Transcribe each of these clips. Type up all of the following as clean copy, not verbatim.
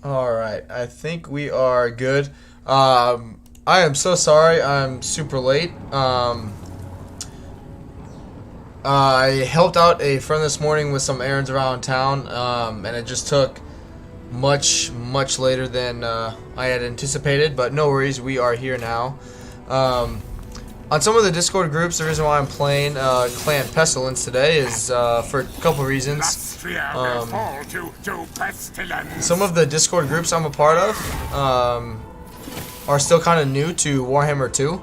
Alright, I think we are good. I am so sorry I'm super late. I helped out a friend this morning with some errands around town, and it just took much later than I had anticipated, but no worries, we are here now. On some of the Discord groups, the reason why I'm playing Clan Pestilens today is for a couple reasons. Some of the Discord groups I'm a part of are still kind of new to Warhammer 2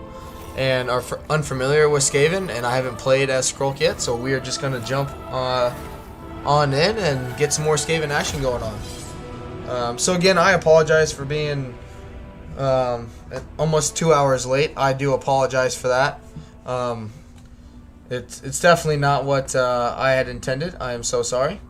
and are unfamiliar with Skaven, and I haven't played as Skrulk yet, so we are just going to jump on in and get some more Skaven action going on. So again, I apologize for being almost 2 hours late. I do apologize for that. It's definitely not what I had intended. I am so sorry.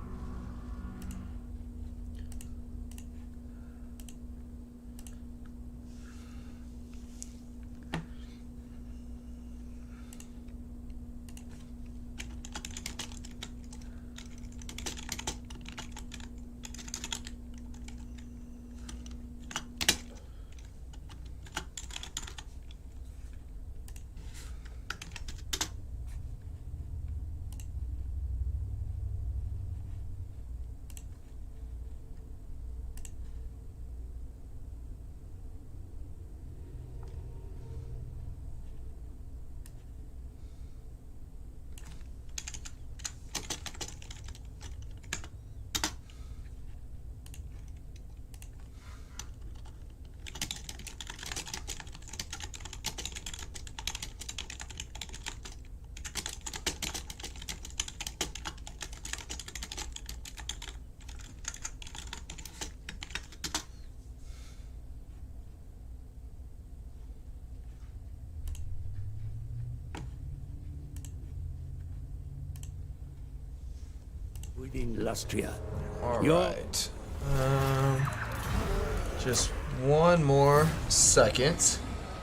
Within Lustria. Alright. Just one more second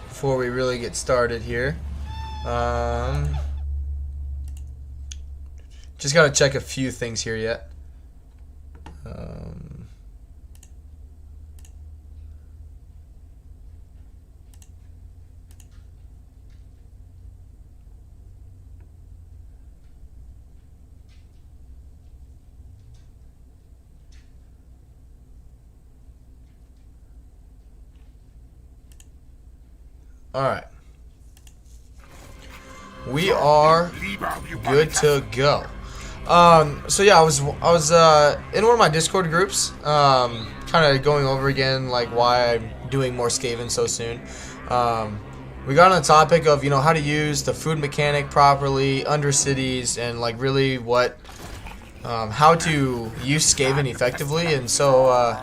before we really get started here. Just gotta check a few things here yet. Alright. We are good to go. So yeah, I was in one of my Discord groups, kind of going over again like why I'm doing more Skaven so soon. We got on the topic of how to use the food mechanic properly, Undercities, and like really what how to use Skaven effectively. And so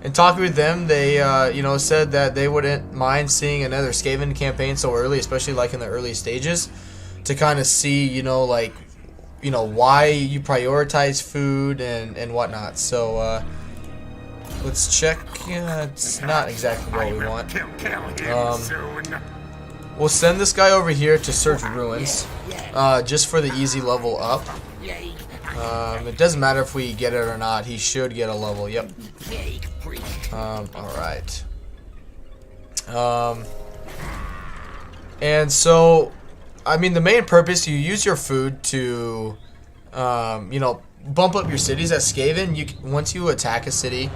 in talking with them, they said that they wouldn't mind seeing another Skaven campaign so early, especially like in the early stages, to kind of see why you prioritize food and whatnot. So let's check. Yeah, it's not exactly what we want. We'll send this guy over here to search ruins, just for the easy level up. It doesn't matter if we get it or not. He should get a level. Yep. Alright. And so, I mean, the main purpose, you use your food to, bump up your cities as Skaven. Once you attack a city,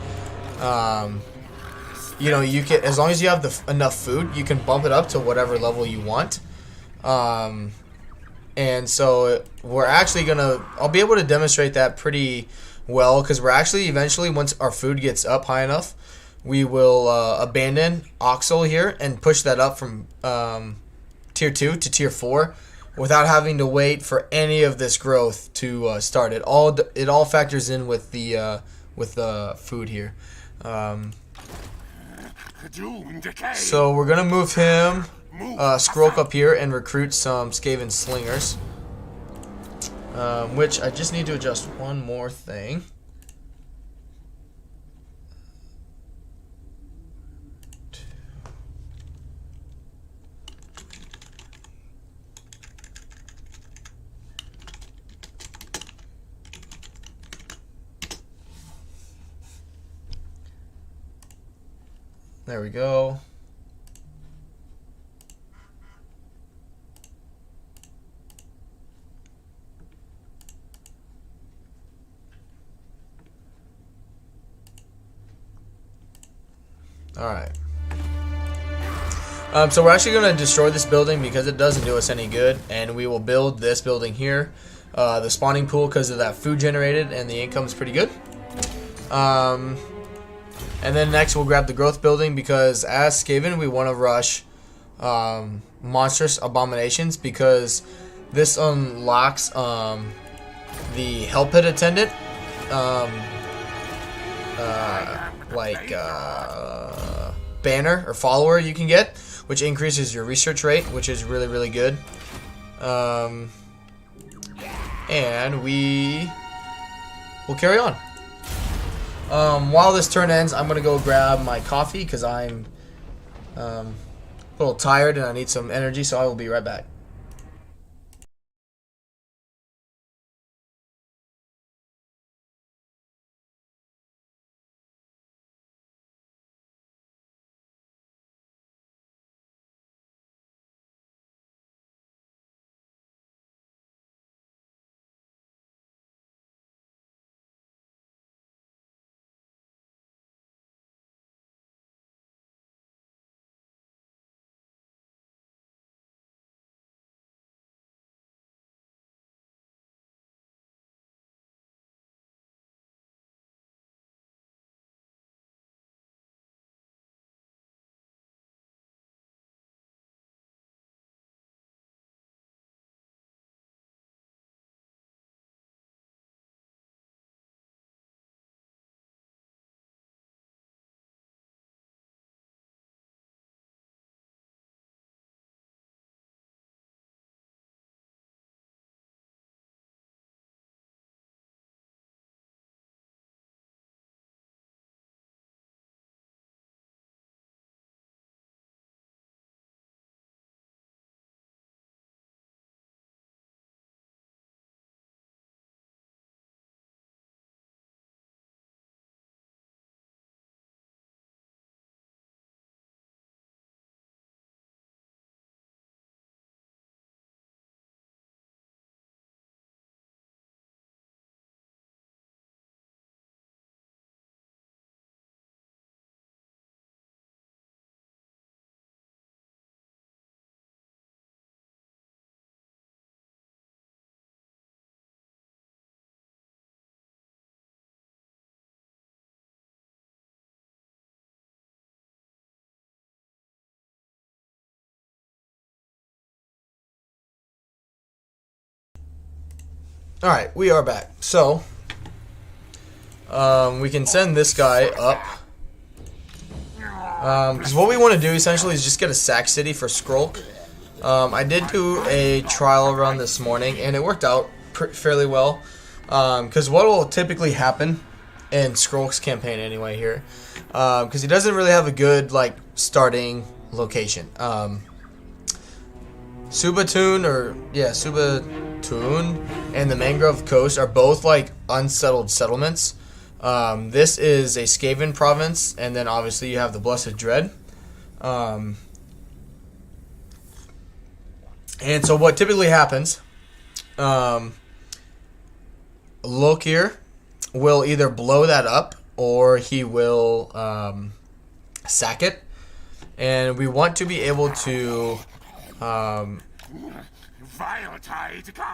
you can, as long as you have enough food, you can bump it up to whatever level you want. And so we're actually I'll be able to demonstrate that pretty well, because we're actually eventually, once our food gets up high enough, we will abandon Oxel here and push that up from tier 2 to tier 4 without having to wait for any of this growth to start. It all factors in with the food here. So we're gonna move him Skrulk up here and recruit some Skaven slingers, which I just need to adjust one more thing. There we go. Alright. So we're actually going to destroy this building because it doesn't do us any good, and we will build this building here, the spawning pool, because of that food generated, and the income's pretty good. And then next we'll grab the growth building, because as Skaven we want to rush monstrous abominations, because this unlocks the hell pit attendant, banner or follower you can get, which increases your research rate, which is really, really good. And we will carry on. While this turn ends, I'm gonna go grab my coffee because I'm a little tired and I need some energy, so I will be right back. Alright, we are back. So, we can send this guy up. Because what we want to do essentially is just get a sack city for Skrulk. I did do a trial run this morning and it worked out fairly well. Because what will typically happen in Skrulk's campaign anyway here, because he doesn't really have a good like starting location. Subatoon and the Mangrove Coast are both like unsettled settlements. This is a Skaven province, and then obviously you have the Blessed Dread. And so what typically happens, Lokir will either blow that up or he will sack it, and we want to be able to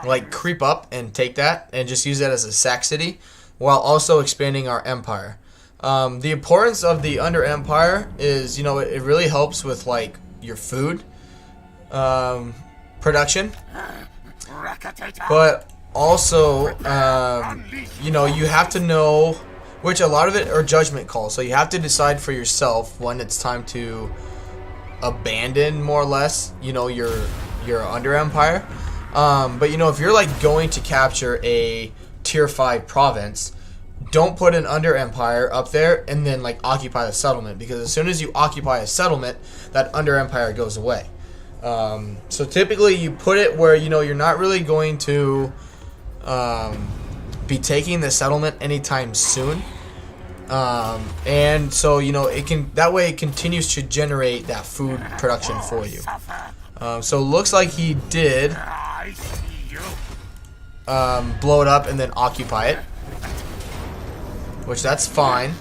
like creep up and take that and just use that as a sack city while also expanding our empire. The importance of the Under Empire is, you know, it really helps with like your food production, but also you know, you have to know, which a lot of it are judgment calls, so you have to decide for yourself when it's time to abandon more or less, you know, your Under Empire. But you know, if you're like going to capture a tier 5 province, don't put an Under Empire up there and then like occupy the settlement, because as soon as you occupy a settlement, that Under Empire goes away. So typically you put it where, you know, you're not really going to be taking the settlement anytime soon. And so, you know, it can, that way it continues to generate that food production for you. So it looks like he did blow it up and then occupy it, which that's fine.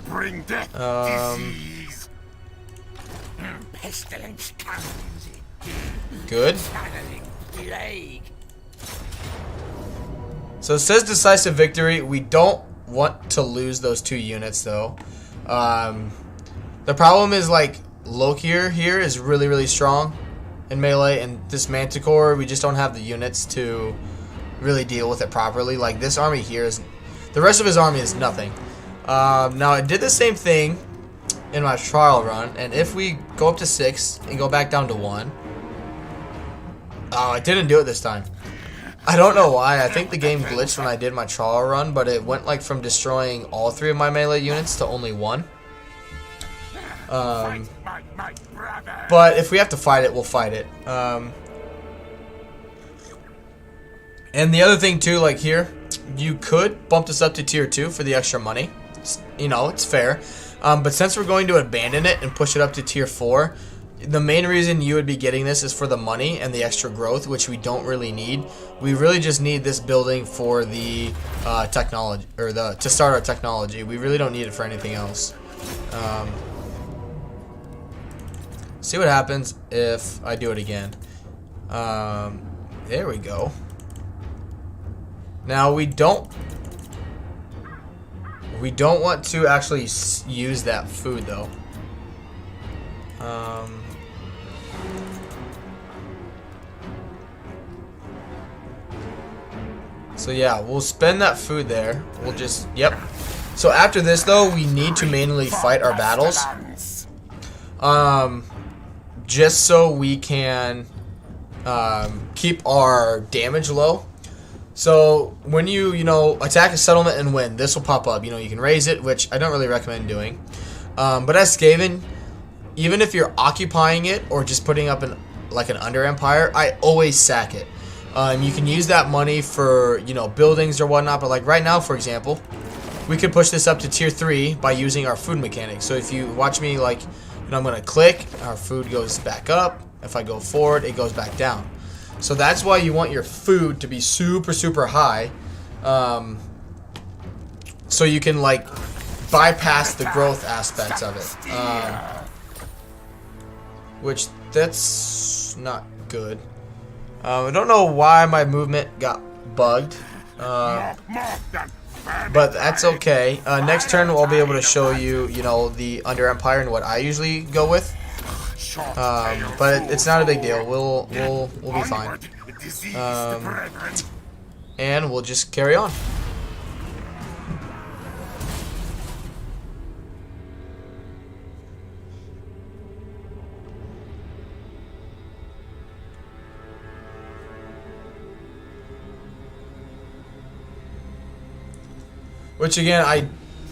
Bring death, disease. Pestilens comes. Good. Plague. So it says decisive victory. We don't want to lose those 2 units though. The problem is, like, Lokier here is really, really strong in melee, and this Manticore, we just don't have the units to really deal with it properly. Like, this army here is, the rest of his army is nothing. Now I did the same thing in my trial run, and if we go up to 6 and go back down to 1, oh, I didn't do it this time. I don't know why. I think the game glitched when I did my trial run, but it went like from destroying all 3 of my melee units to only 1. But if we have to fight it, we'll fight it. And the other thing too, like here, you could bump this up to tier 2 for the extra money. You know, it's fair. But since we're going to abandon it and push it up to tier 4, the main reason you would be getting this is for the money and the extra growth, which we don't really need. We really just need this building for the technology, or to start our technology. We really don't need it for anything else. See what happens if I do it again. There we go. Now we don't want to actually use that food though. So yeah, we'll spend that food there. We'll just, yep. So after this though, we need to manually fight our battles. Just so we can keep our damage low. So when you attack a settlement and win, this will pop up. You know, you can raise it, which I don't really recommend doing. But as Skaven, even if you're occupying it or just putting up an under empire, I always sack it. You can use that money for, you know, buildings or whatnot. But like right now, for example, we could push this up to tier 3 by using our food mechanics. So if you watch me, like, you know, I'm gonna click, our food goes back up. If I go forward, it goes back down. So that's why you want your food to be super, super high, so you can, like, bypass the growth aspects of it, which that's not good. I don't know why my movement got bugged, but that's okay. Next turn I'll be able to show you, you know, the Under Empire and what I usually go with. But it's not a big deal. We'll be fine. And we'll just carry on. Which again, I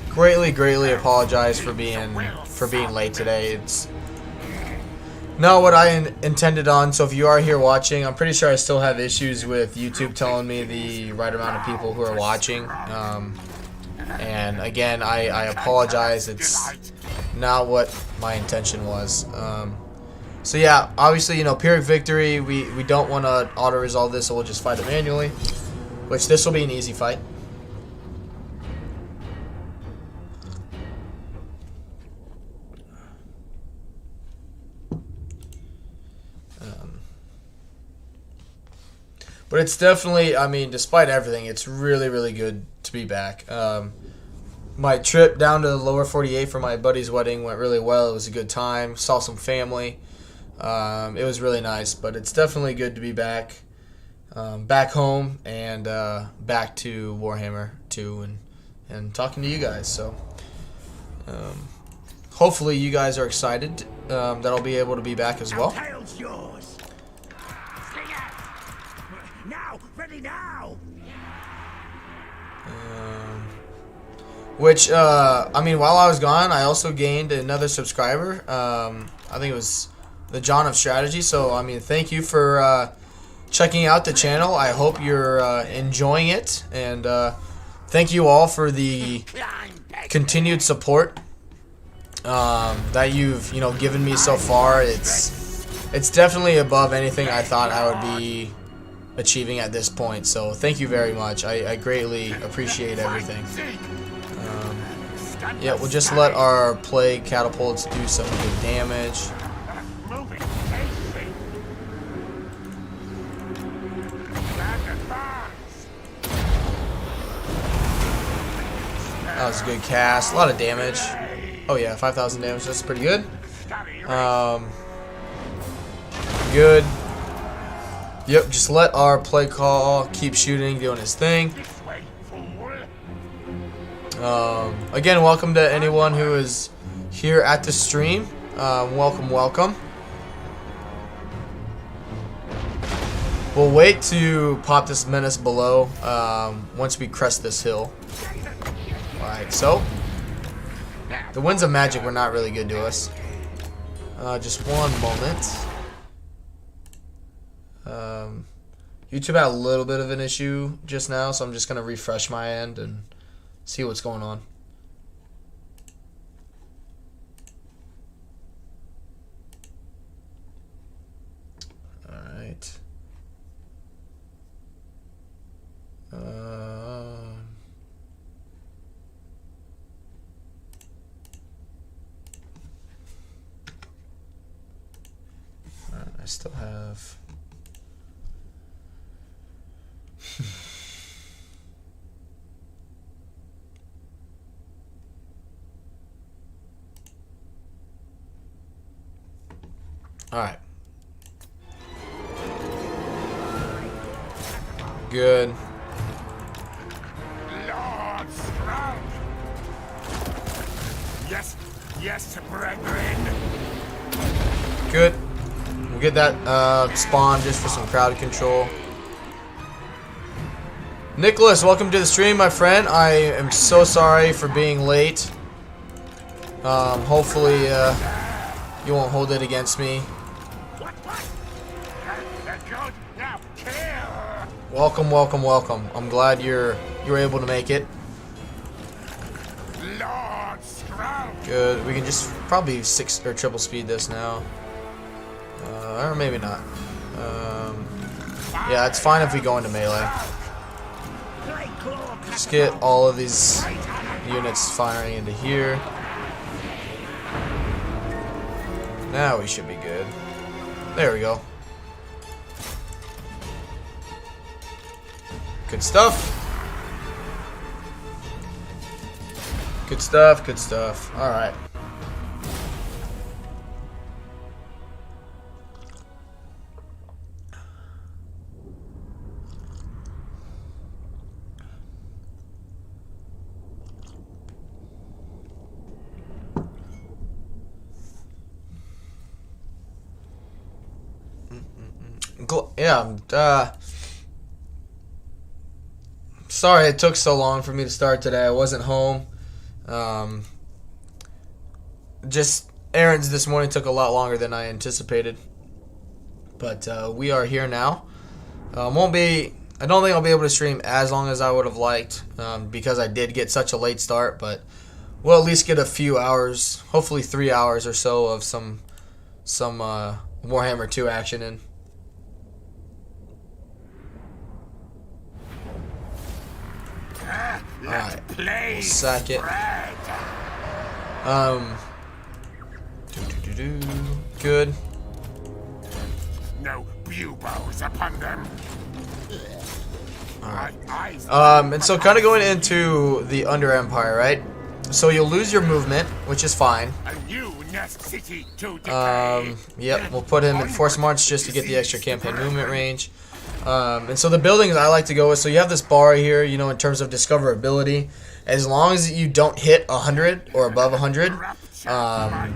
greatly apologize for being late today. It's not what I intended on, so if you are here watching, I'm pretty sure I still have issues with YouTube telling me the right amount of people who are watching. And again, I apologize. It's not what my intention was. So yeah, obviously, you know, Pyrrhic victory, we don't want to auto-resolve this, so we'll just fight it manually. Which this will be an easy fight. But it's definitely, I mean, despite everything, it's really good to be back. My trip down to the lower 48 for my buddy's wedding went really well. It was a good time. Saw some family. It was really nice. But it's definitely good to be back. Back home and back to Warhammer 2 and talking to you guys. So hopefully you guys are excited that I'll be able to be back as well. Ready now. Which, I mean, while I was gone, I also gained another subscriber. I think it was the John of Strategy. So, I mean, thank you for checking out the channel. I hope you're enjoying it. And thank you all for the continued support that you've given me so far. It's definitely above anything I thought I would be achieving at this point. So thank you very much. I greatly appreciate everything. Yeah, we'll just let our plague catapults do some good damage. That was a good cast. A lot of damage. Oh yeah, 5,000 damage. That's pretty good. Good. Yep, just let our plague call keep shooting, doing his thing. Again, welcome to anyone who is here at the stream. Welcome, welcome. We'll wait to pop this menace below once we crest this hill. Alright, so the winds of magic were not really good to us. Just one moment. YouTube had a little bit of an issue just now, so I'm just going to refresh my end and see what's going on. Alright. I still have... Alright. Good. Lord Stroud. Yes, yes, brethren. Good. We'll get that spawn just for some crowd control. Nicholas, welcome to the stream, my friend. I am so sorry for being late. Hopefully, you won't hold it against me. Welcome, welcome, welcome. I'm glad you're able to make it. Good. We can just probably triple speed this now, or maybe not. Yeah, it's fine if we go into melee. Just get all of these units firing into here. Now we should be good. There we go. Good stuff. Good stuff, good stuff. Alright. Yeah, sorry it took so long for me to start today. I wasn't home. Just errands this morning took a lot longer than I anticipated. But we are here now. I don't think I'll be able to stream as long as I would have liked, because I did get such a late start, but we'll at least get a few hours, hopefully 3 hours or so of some Warhammer 2 action in. Alright, we'll sack it. Good. No buboes upon them. Alright. And so kind of going into the Under Empire, right? So you'll lose your movement, which is fine. A new nest city to decay. Yep, we'll put him in Force March just to get the extra campaign movement range. And so the buildings I like to go with, so you have this bar here, in terms of discoverability. As long as you don't hit 100 or above 100,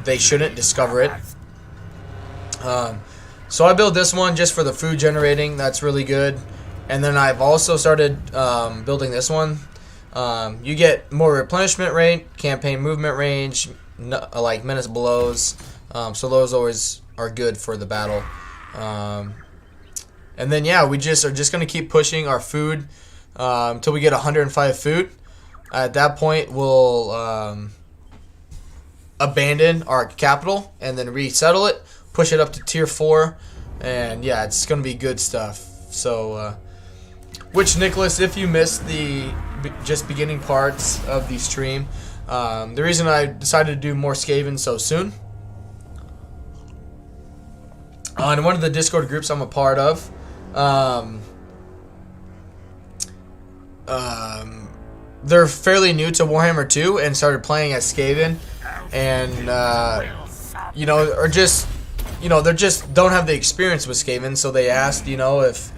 they shouldn't discover it. So I built this one just for the food generating. That's really good. And then I've also started building this one. You get more replenishment rate, campaign movement range, like menace blows. So those always are good for the battle. And then yeah, we just are just gonna keep pushing our food until we get 105 food. At that point, we'll abandon our capital and then resettle it, push it up to tier 4, and yeah, it's gonna be good stuff. So, which, Nicholas, if you missed the just beginning parts of the stream, the reason I decided to do more Skaven so soon, in one of the Discord groups I'm a part of, they're fairly new to Warhammer 2 and started playing as Skaven, and you know, or just, you know, they just don't have the experience with Skaven, so they asked, you know, if,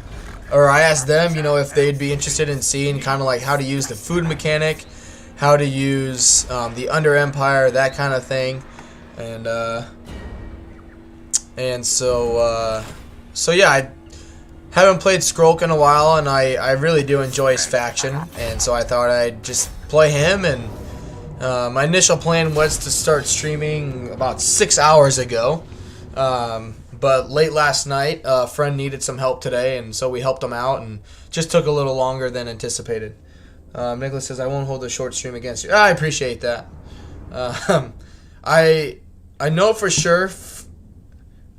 or I asked them, you know, if they'd be interested in seeing kind of like how to use the food mechanic, how to use the Under Empire, that kind of thing, and so yeah, I haven't played Skrulk in a while, and I really do enjoy his faction, and so I thought I'd just play him. And my initial plan was to start streaming about 6 hours ago, but late last night, a friend needed some help today, and so we helped him out, and just took a little longer than anticipated. Nicholas says, I won't hold a short stream against you. I appreciate that. I know for sure,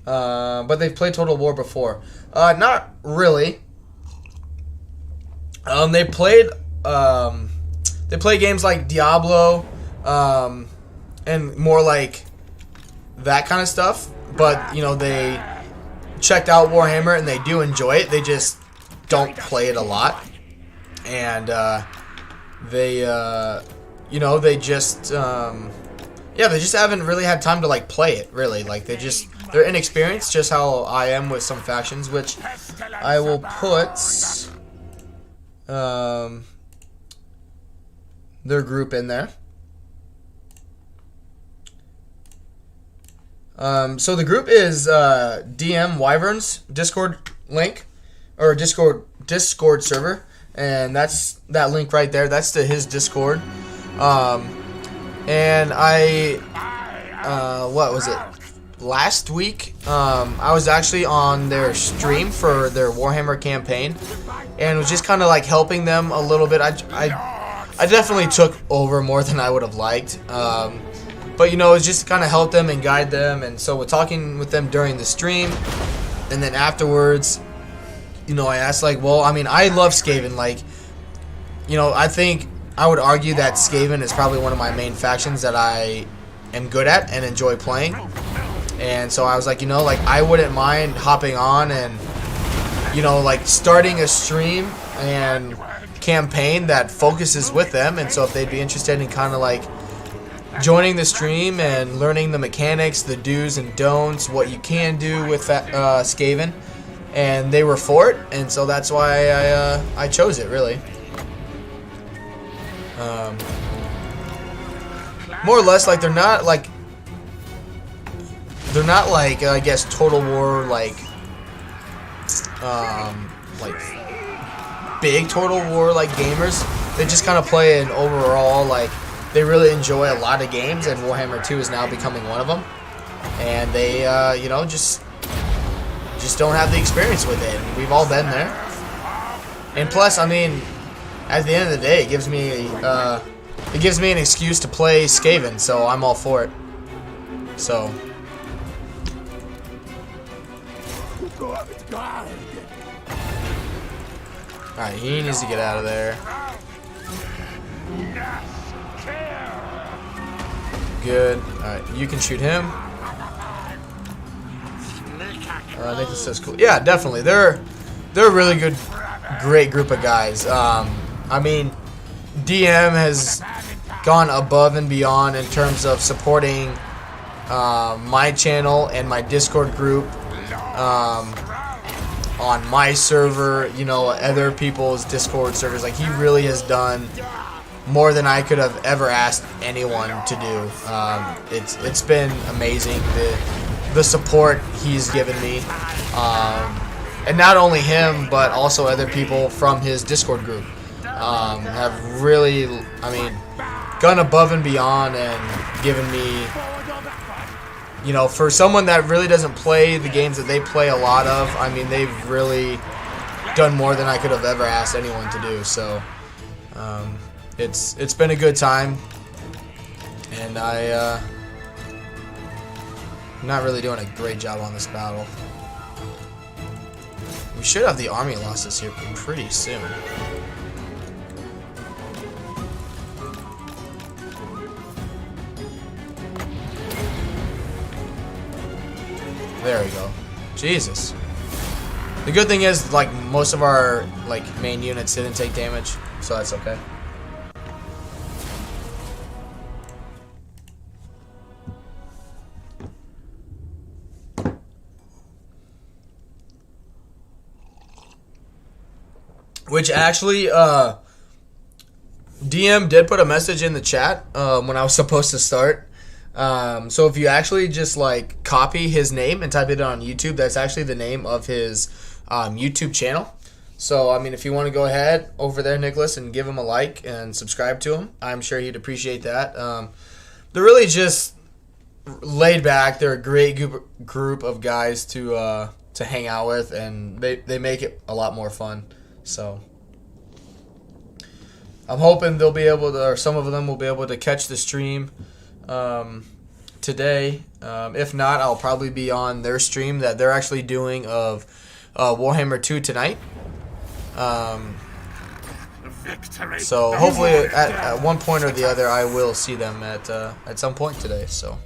but they've played Total War before. Not really. They play games like Diablo, and more like that kind of stuff. But, you know, they checked out Warhammer and they do enjoy it. They just don't play it a lot. And they, you know, they just, yeah, they just haven't really had time to like play it. Really, like they're inexperienced, just how I am with some factions, which I will put their group in there. So the group is DM Wyvern's Discord link, or Discord server, and that's that link right there. That's to his Discord. And I, what was it? Last week, I was actually on their stream for their Warhammer campaign, and was just kind of like helping them a little bit. I definitely took over more than I would have liked, but you know, it was just kind of help them and guide them. And so we're talking with them during the stream, and then afterwards, you know, I asked like, well, I mean, I love Skaven. Like, you know, I think I would argue that Skaven is probably one of my main factions that I am good at and enjoy playing. And so I was like, you know, like I wouldn't mind hopping on and, you know, like starting a stream and campaign that focuses with them. And so if they'd be interested in kind of like joining the stream and learning the mechanics, the do's and don'ts, what you can do with Skaven, and they were for it, and so that's why I chose it, really. More or less, like they're not like I guess Total War like big Total War like gamers. They just kind of play an overall, like they really enjoy a lot of games, and Warhammer 2 is now becoming one of them. And they you know, just don't have the experience with it. We've all been there. And plus, I mean, at the end of the day, it gives me an excuse to play Skaven, so I'm all for it. So. Alright, he needs to get out of there. Good. Alright, you can shoot him. Nicholas says cool. Yeah, definitely. They're a really good, great group of guys. I mean, DM has gone above and beyond in terms of supporting my channel and my Discord group on my server, you know, other people's Discord servers. Like, he really has done more than I could have ever asked anyone to do. It's been amazing, the support he's given me, and not only him but also other people from his Discord group have really, I mean, gone above and beyond and given me, you know, for someone that really doesn't play the games that they play a lot of, I mean, they've really done more than I could have ever asked anyone to do. So it's been a good time, and I'm not really doing a great job on this battle. We should have the army losses here pretty soon. There we go. Jesus. The good thing is, like, most of our main units didn't take damage, so that's okay. Which actually, DM did put a message in the chat when I was supposed to start. So if you actually just copy his name and type it on YouTube, that's actually the name of his YouTube channel. So I mean, if you want to go ahead over there, Nicholas, and give him a like and subscribe to him, I'm sure he'd appreciate that. They're really just laid back. They're a great group of guys to hang out with, and they make it a lot more fun. So I'm hoping they'll be able to, or some of them will be able to catch the stream today. If not, I'll probably be on their stream that they're actually doing of Warhammer 2 tonight. So hopefully at one point or the other I will see them at some point today. So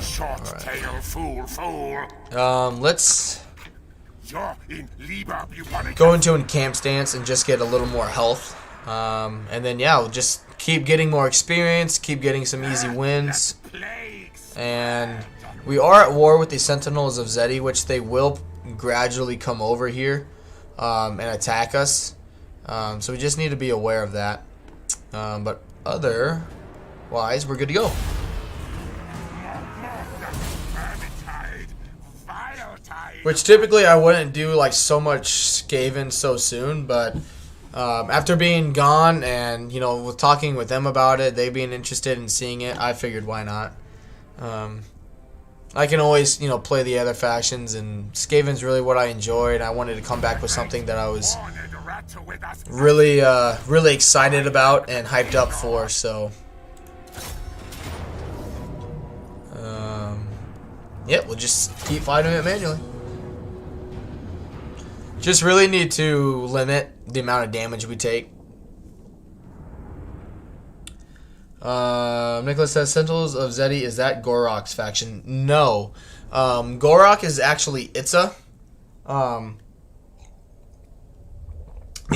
Short tail fool. Let's go into a camp stance and just get a little more health. And then yeah, we'll just keep getting more experience, keep getting some easy wins. And we are at war with the Sentinels of Zeti, which they will gradually come over here and attack us. So we just need to be aware of that. But otherwise, we're good to go. Which typically I wouldn't do so much Skaven so soon, but after being gone and with talking with them about it, they being interested in seeing it, I figured why not. I can always play the other factions, and Skaven's really what I enjoyed. I wanted to come back with something that I was really excited about and hyped up for. So yeah, we'll just keep fighting it manually. Just really need to limit the amount of damage we take. Nicholas says, Sentinels of Zeti, is that Gorok's faction? No. Gorok is actually Itza. The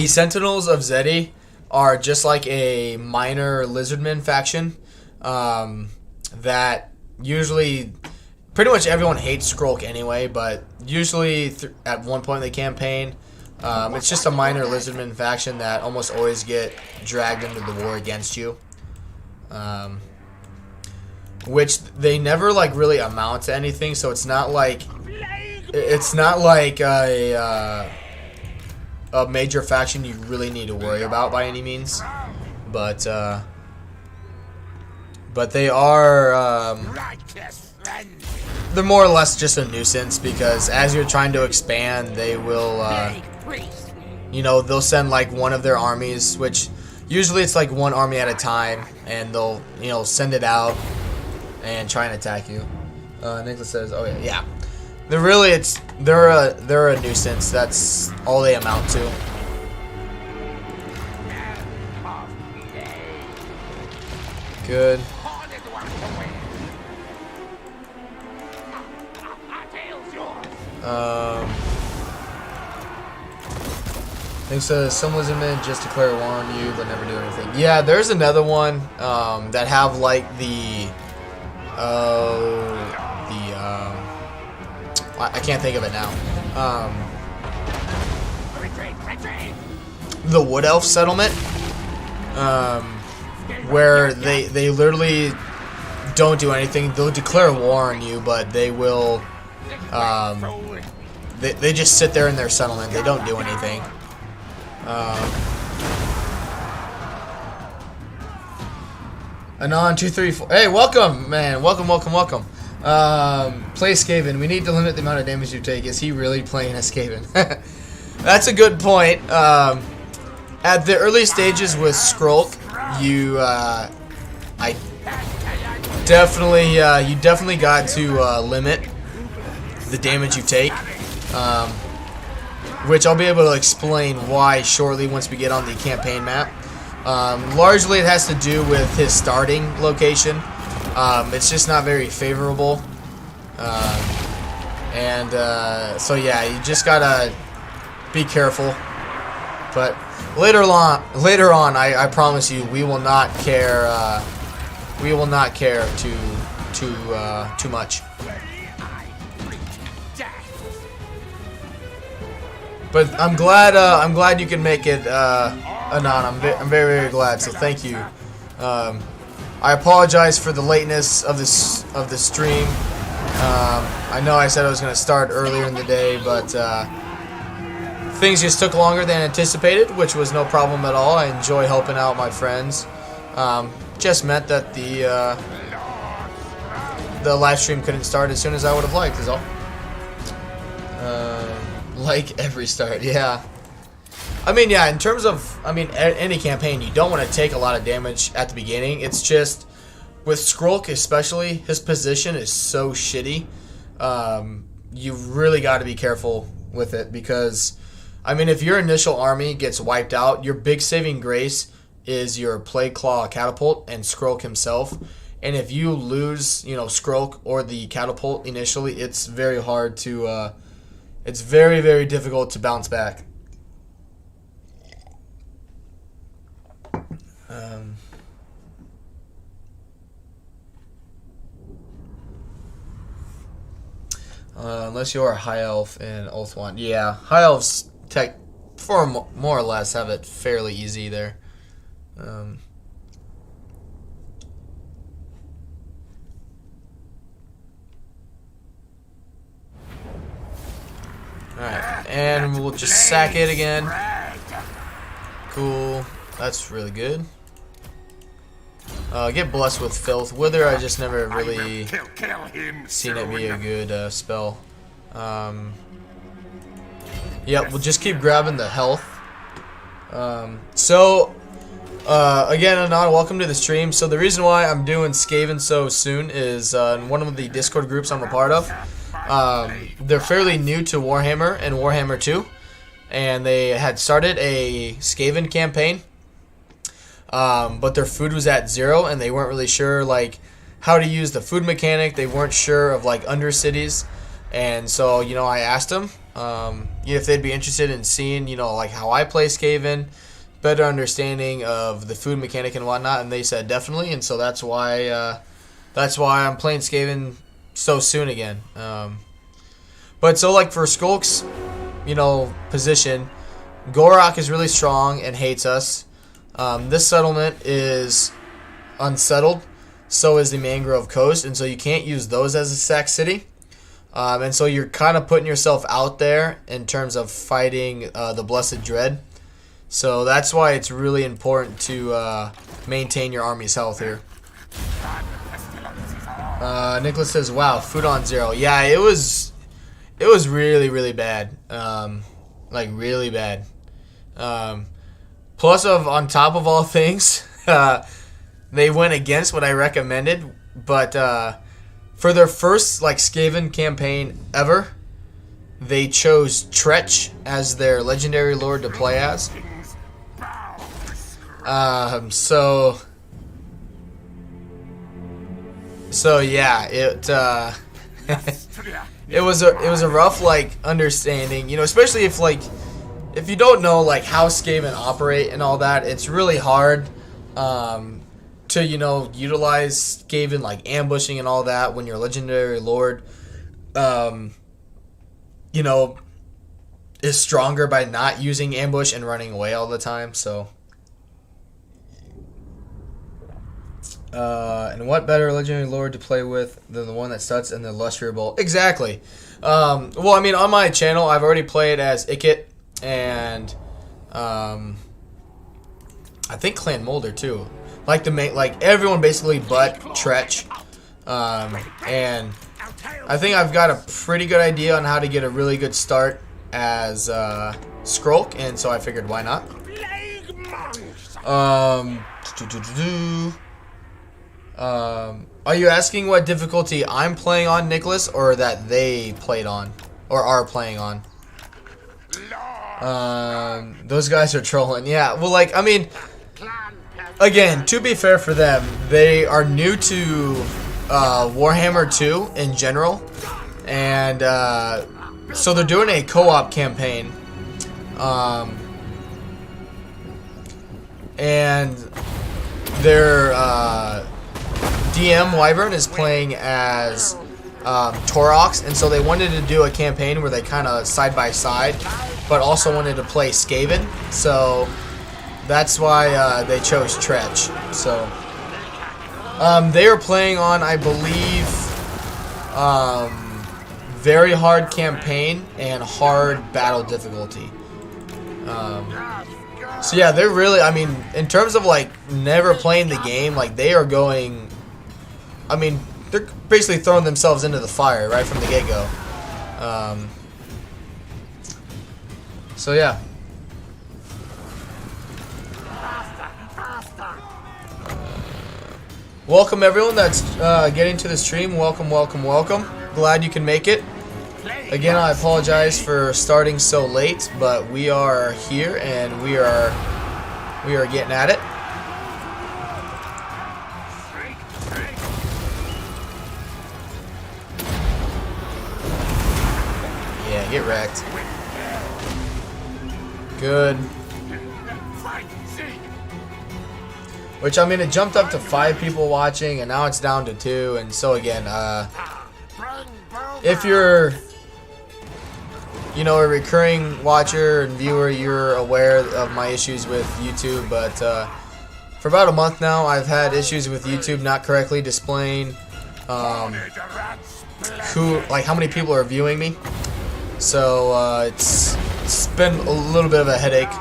Sentinels of Zeti are just like a minor lizardmen faction that usually... Pretty much everyone hates Skrulk anyway, but usually at one point in the campaign, it's just a minor lizardman faction that almost always get dragged into the war against you. Which they never really amount to anything, so it's not like a major faction you really need to worry about by any means. But they are they're more or less just a nuisance, because as you're trying to expand, they will they'll send one of their armies, which usually it's one army at a time, and they'll send it out and try and attack you. Nicholas says, oh yeah. They're a nuisance. That's all they amount to. Good. Thanks to some lizardmen just declare war on you but never do anything. Yeah, there's another one that have I can't think of it now. The Wood Elf settlement, where they literally don't do anything. They'll declare war on you, but they will they just sit there in their settlement. They don't do anything. Anon 234. Hey, welcome, man. Welcome. Play Skaven. We need to limit the amount of damage you take. Is he really playing a Skaven? That's a good point. At the early stages with Skrulk, you you definitely got to limit the damage you take, which I'll be able to explain why shortly once we get on the campaign map. Largely it has to do with his starting location. It's just not very favorable, so yeah, you just gotta be careful. But later on, I promise you, we will not care. We will not care too much. But I'm glad you can make it, Anon. I'm very, very glad. So thank you. I apologize for the lateness of the stream. I know I said I was going to start earlier in the day, but things just took longer than anticipated, which was no problem at all. I enjoy helping out my friends. Just meant that the live stream couldn't start as soon as I would have liked, is all. Like every start, yeah. I mean, yeah, in terms of, any campaign, you don't want to take a lot of damage at the beginning. It's just, with Skrulk especially, his position is so shitty. You really got to be careful with it because, if your initial army gets wiped out, your big saving grace is your Plague Claw catapult and Skrulk himself. And if you lose, Skrulk or the catapult initially, it's very hard to, it's very, very difficult to bounce back. Unless you're a high elf in Ulthuan. Yeah, high elves more or less have it fairly easy there. Alright, and we'll just sack it again. Cool. That's really good. Get blessed with filth. Wither, I just never really seen it be a good spell. Yep, we'll just keep grabbing the health. Again, Anon, welcome to the stream. So the reason why I'm doing Skaven so soon is in one of the Discord groups I'm a part of. They're fairly new to Warhammer and Warhammer 2, and they had started a Skaven campaign. But their food was at 0, and they weren't really sure how to use the food mechanic. They weren't sure of Undercities, and so I asked them if they'd be interested in seeing how I play Skaven, better understanding of the food mechanic and whatnot, and they said definitely, and so that's why I'm playing Skaven so soon again. But so for Skulk's position, Gorok is really strong and hates us. This settlement is unsettled, so is the Mangrove Coast, and so you can't use those as a sack city. And so you're kind of putting yourself out there in terms of fighting the Blessed Dread. So that's why it's really important to maintain your army's health here. Nicholas says, "Wow, food on 0." Yeah, it was really, really bad. Really bad. Plus, on top of all things, they went against what I recommended. But for their first Skaven campaign ever, they chose Tretch as their legendary lord to play as. So yeah, it was a rough understanding, especially if you don't know how Skaven operate and all that. It's really hard to utilize Skaven ambushing and all that when your legendary lord is stronger by not using ambush and running away all the time. So and what better legendary lord to play with than the one that starts in the Lustrious Bowl? Exactly. Well, on my channel, I've already played as Ikit and I think Clan Molder too. Everyone basically but Tretch. And I think I've got a pretty good idea on how to get a really good start as Skrulk, and so I figured why not. Are you asking what difficulty I'm playing on, Nicholas, or that they played on, or are playing on? Those guys are trolling. Yeah, well, like, I mean, again, to be fair for them, they are new to Warhammer 2 in general, and so they're doing a co-op campaign, and their DM Wyvern is playing as Torox, and so they wanted to do a campaign where they kind of side by side, but also wanted to play Skaven, so that's why they chose Tretch. So they are playing on, I believe, very hard campaign and hard battle difficulty. So yeah, they're really, I mean, in terms of like never playing the game, like they are going, I mean, they're basically throwing themselves into the fire right from the get-go. So yeah. Welcome everyone that's getting to the stream. Welcome, welcome, welcome. Glad you can make it. Again, I apologize for starting so late, but we are here and we are getting at it. Yeah, get wrecked. Good. Which, I mean, it jumped up to 5 people watching, and now it's down to 2. And so again, if you're, you know, a recurring watcher and viewer, you're aware of my issues with YouTube. But for about a month now, I've had issues with YouTube not correctly displaying how many people are viewing me. So it's been a little bit of a headache,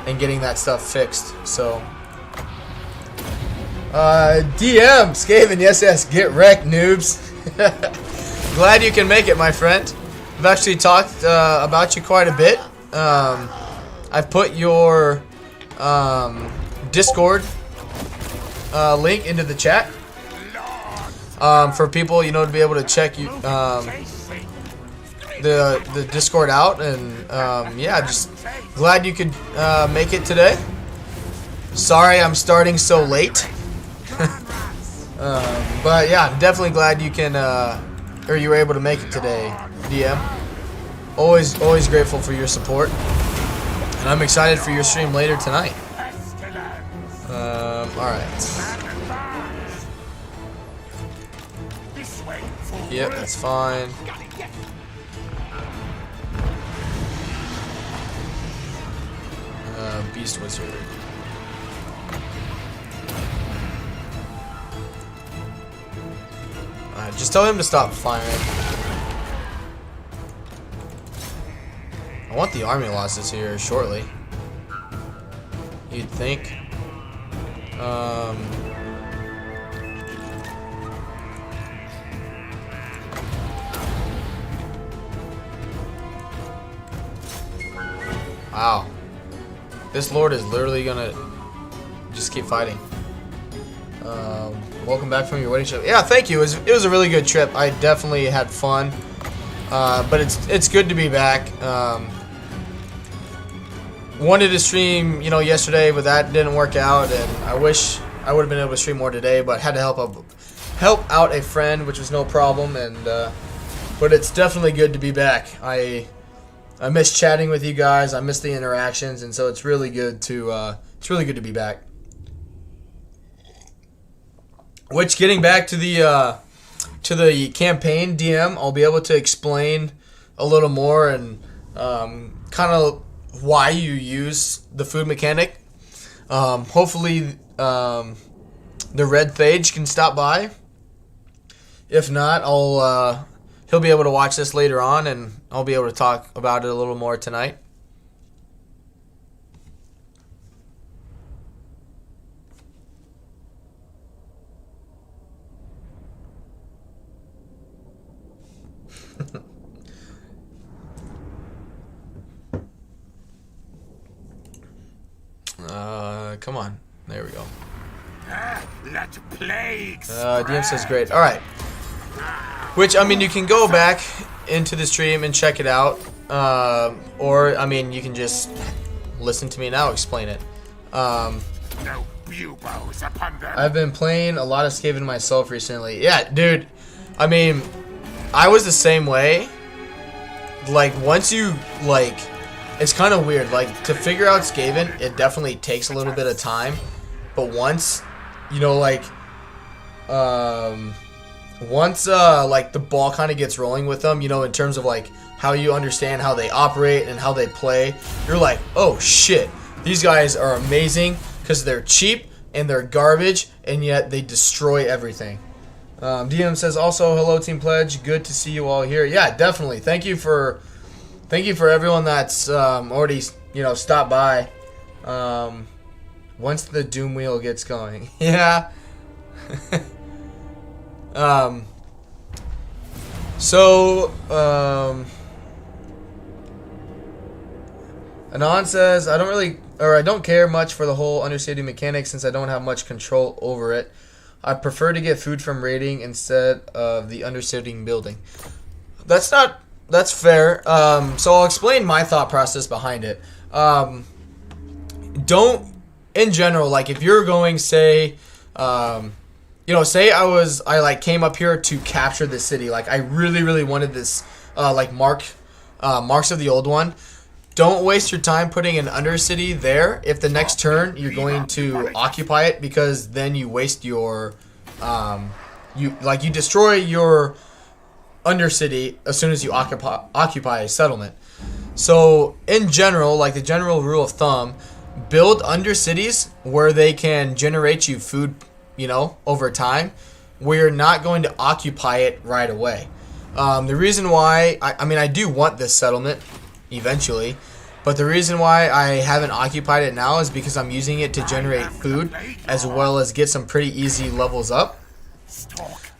and getting that stuff fixed. So DM Skaven, yes, get wrecked, noobs. Glad you can make it, my friend. I've actually talked about you quite a bit. I've put your Discord link into the chat for people, you know, to be able to check you the Discord out, and yeah, just glad you could make it today. Sorry I'm starting so late. But yeah, I'm definitely glad you can or you were able to make it today, DM. Always grateful for your support, and I'm excited for your stream later tonight. Alright. Yep, that's fine. Beast Wizard. Alright, just tell him to stop firing. I want the army losses here shortly. You'd think. Wow. This lord is literally gonna just keep fighting. Welcome back from your wedding trip. Yeah, thank you. It was a really good trip. I definitely had fun. But it's good to be back. Wanted to stream, you know, yesterday, but that didn't work out, and I wish I would have been able to stream more today, but had to help out a friend, which was no problem. And but it's definitely good to be back. I miss chatting with you guys. I miss the interactions, and so it's really good to be back. Which, getting back to the campaign, DM, I'll be able to explain a little more and kind of why you use the food mechanic. Hopefully, the Red Phage can stop by. If not, he'll be able to watch this later on, and I'll be able to talk about it a little more tonight. Come on. There we go. Let plagues DM says great. Alright. Which, I mean, you can go back into the stream and check it out. Or, I mean, you can just listen to me now explain it. no buboes upon them. I've been playing a lot of Skaven myself recently. Yeah, dude. I mean, I was the same way. Like, once you, like, it's kind of weird. Like, to figure out Skaven, it definitely takes a little bit of time. But once, you know, like, like, the ball kind of gets rolling with them, you know, in terms of, like, how you understand how they operate and how they play, you're like, oh, shit. These guys are amazing because they're cheap and they're garbage, and yet they destroy everything. DM says also, hello Team Pledge, good to see you all here. Yeah, definitely. Thank you for everyone that's already, you know, stopped by. Once the Doom Wheel gets going. Yeah. Anon says, I don't care much for the whole undercity mechanic since I don't have much control over it. I prefer to get food from raiding instead of the undercity building. That's fair. So I'll explain my thought process behind it. In general, like, if you're going, say, you know, say I like came up here to capture the city, like I really wanted this, like marks of the old one. Don't waste your time putting an undercity there if the next turn you're going to occupy it, because then you waste your, you destroy your undercity as soon as you occupy a settlement. So in general, like the general rule of thumb, build undercities where they can generate you food, you know, over time, where you're not going to occupy it right away. The reason why, I mean, I do want this settlement eventually, but the reason why I haven't occupied it now is because I'm using it to generate food as well as get some pretty easy levels up.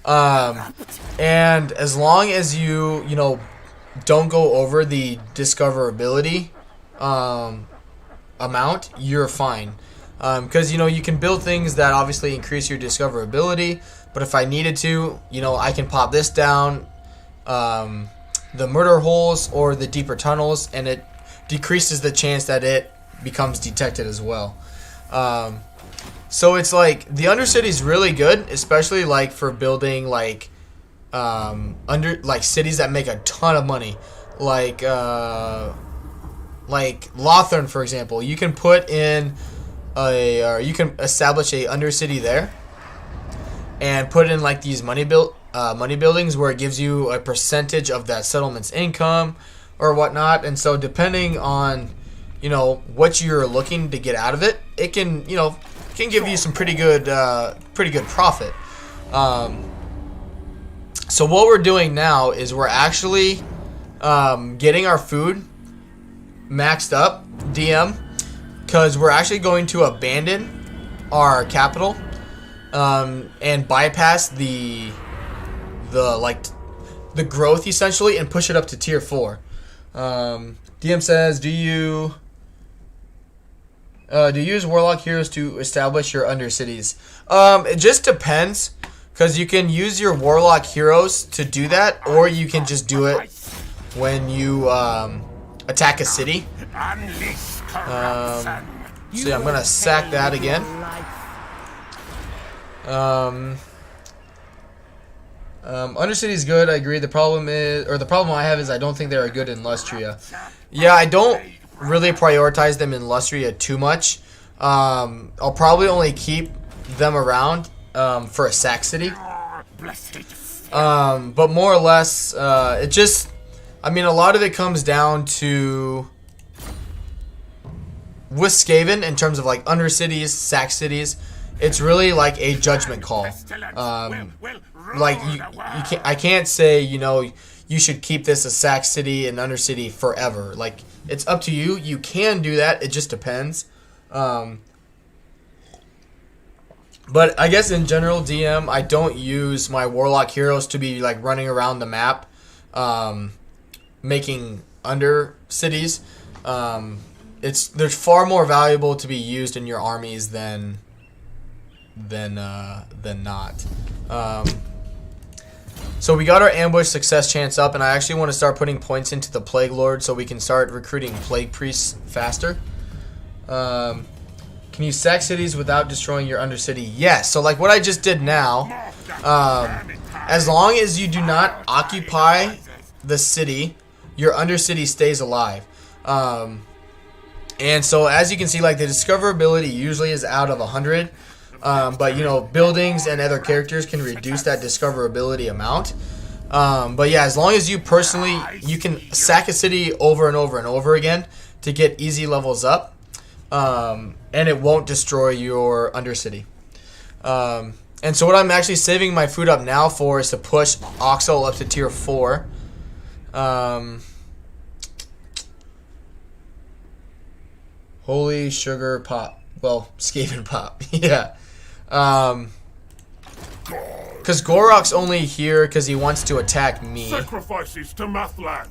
And as long as you know, don't go over the discoverability amount, you're fine. Because, you know, you can build things that obviously increase your discoverability, but if I needed to, you know, I can pop this down, the murder holes or the deeper tunnels, and it decreases the chance that it becomes detected as well. So it's like the undercity is really good, especially like for building like cities that make a ton of money, like Lothern, for example. You can put in you can establish a undercity there and put in like these money buildings where it gives you a percentage of that settlement's income or whatnot. And so depending on, you know, what you're looking to get out of it, it can, you know, can give you some pretty good profit. So what we're doing now is we're actually getting our food maxed up, DM, because we're actually going to abandon our capital and bypass the growth essentially and push it up to tier 4. DM says, do you use warlock heroes to establish your undercities? It just depends, because you can use your warlock heroes to do that, or you can just do it when you attack a city. So yeah, I'm gonna sack that again. Undercity is good, I agree. The problem I have is I don't think they are good in Lustria. Yeah, I don't really prioritize them in Lustria too much. I'll probably only keep them around for a sack city. But more or less, it just, I mean, a lot of it comes down to, with Skaven, in terms of like undercities, sack cities, it's really like a judgment call. Like I can't say, you know, you should keep this a sack city and undercity forever. Like, it's up to you. You can do that. It just depends. But I guess in general, DM, I don't use my warlock heroes to be like running around the map, making under cities. they're far more valuable to be used in your armies than not. So we got our ambush success chance up, and I actually want to start putting points into the Plague Lord so we can start recruiting Plague Priests faster. Can you sack cities without destroying your undercity? Yes. So like what I just did now, as long as you do not occupy the city, your undercity stays alive. And so as you can see, like the discoverability usually is out of 100. But you know, buildings and other characters can reduce that discoverability amount. But yeah, as long as you personally, you can sack a city over and over and over again to get easy levels up, and it won't destroy your undercity. And so what I'm actually saving my food up now for is to push Oxel up to tier 4. Holy sugar pop. Well, Skaven pop. Yeah. Because Gorok's only here because he wants to attack me. Sacrifices to Mathland.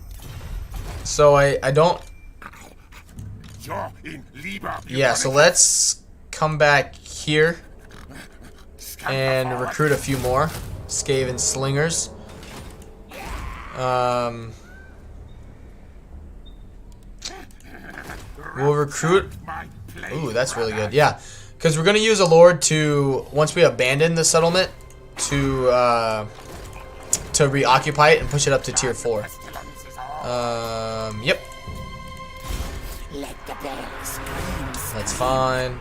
So I don't. Yeah, so let's come back here and recruit a few more Skaven slingers. We'll recruit. Ooh, that's really good. Yeah. Because we're going to use a lord to, once we abandon the settlement, to reoccupy it and push it up to tier 4. Yep. That's fine.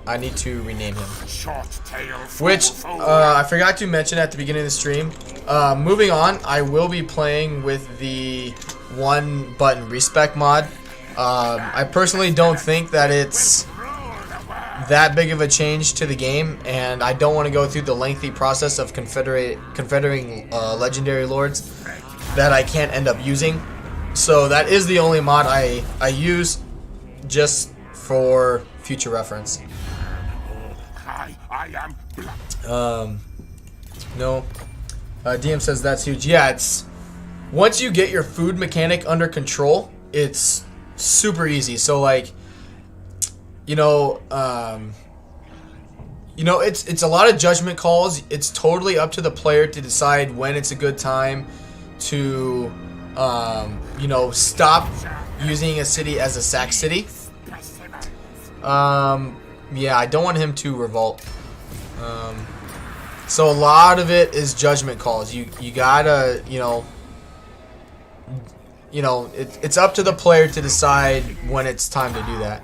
I need to rename him. Which, I forgot to mention at the beginning of the stream. Moving on, I will be playing with the 1-button respec mod. I personally don't think that it's that big of a change to the game, and I don't want to go through the lengthy process of confederating legendary lords that I can't end up using. So that is the only mod I use, just for future reference. No. DM says that's huge. Yeah, it's once you get your food mechanic under control, it's super easy. So like, you know, it's a lot of judgment calls. It's totally up to the player to decide when it's a good time to, you know, stop using a city as a sack city. Yeah, I don't want him to revolt. So a lot of it is judgment calls. You gotta, you know, it's up to the player to decide when it's time to do that.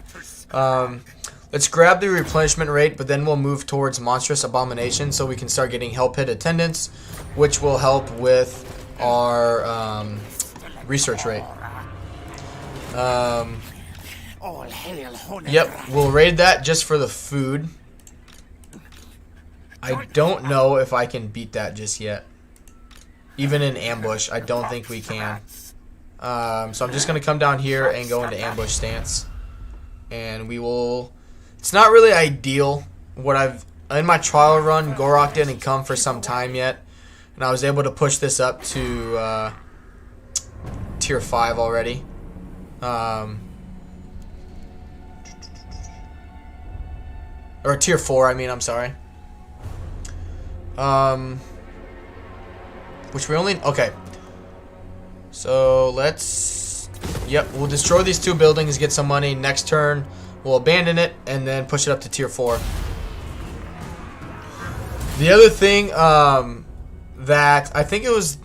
Let's grab the replenishment rate, but then we'll move towards Monstrous Abomination so we can start getting Hell Pit attendance, which will help with our research rate. Yep, we'll raid that just for the food. I don't know if I can beat that just yet. Even in ambush, I don't think we can. So I'm just going to come down here and go into ambush stance. And we will... It's not really ideal. What I've... In my trial run, Gorok didn't come for some time yet. And I was able to push this up to tier 5 already. Or tier 4, I mean, I'm sorry. Which we only... Okay. So, let's... Yep, we'll destroy these 2 buildings, get some money. Next turn, we'll abandon it, and then push it up to tier 4. The other thing, that... I think it was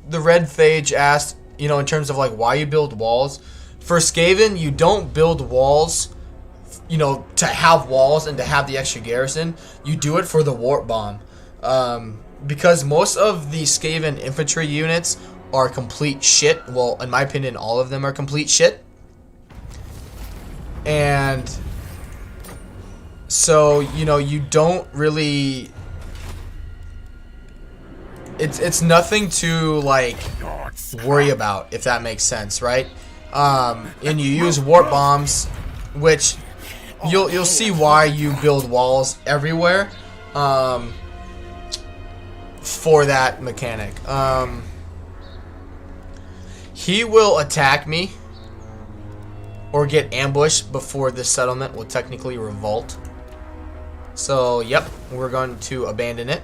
the Red Phage asked, you know, in terms of, like, why you build walls. For Skaven, you don't build walls... You know, to have walls and to have the extra garrison. You do it for the warp bomb. Because most of the Skaven infantry units are complete shit. Well, in my opinion, all of them are complete shit. And so, you know, you don't really... It's nothing to, like, worry about, if that makes sense, right? And you use warp bombs, which... You'll see why you build walls everywhere for that mechanic. He will attack me or get ambushed before this settlement will technically revolt. So, yep, we're going to abandon it.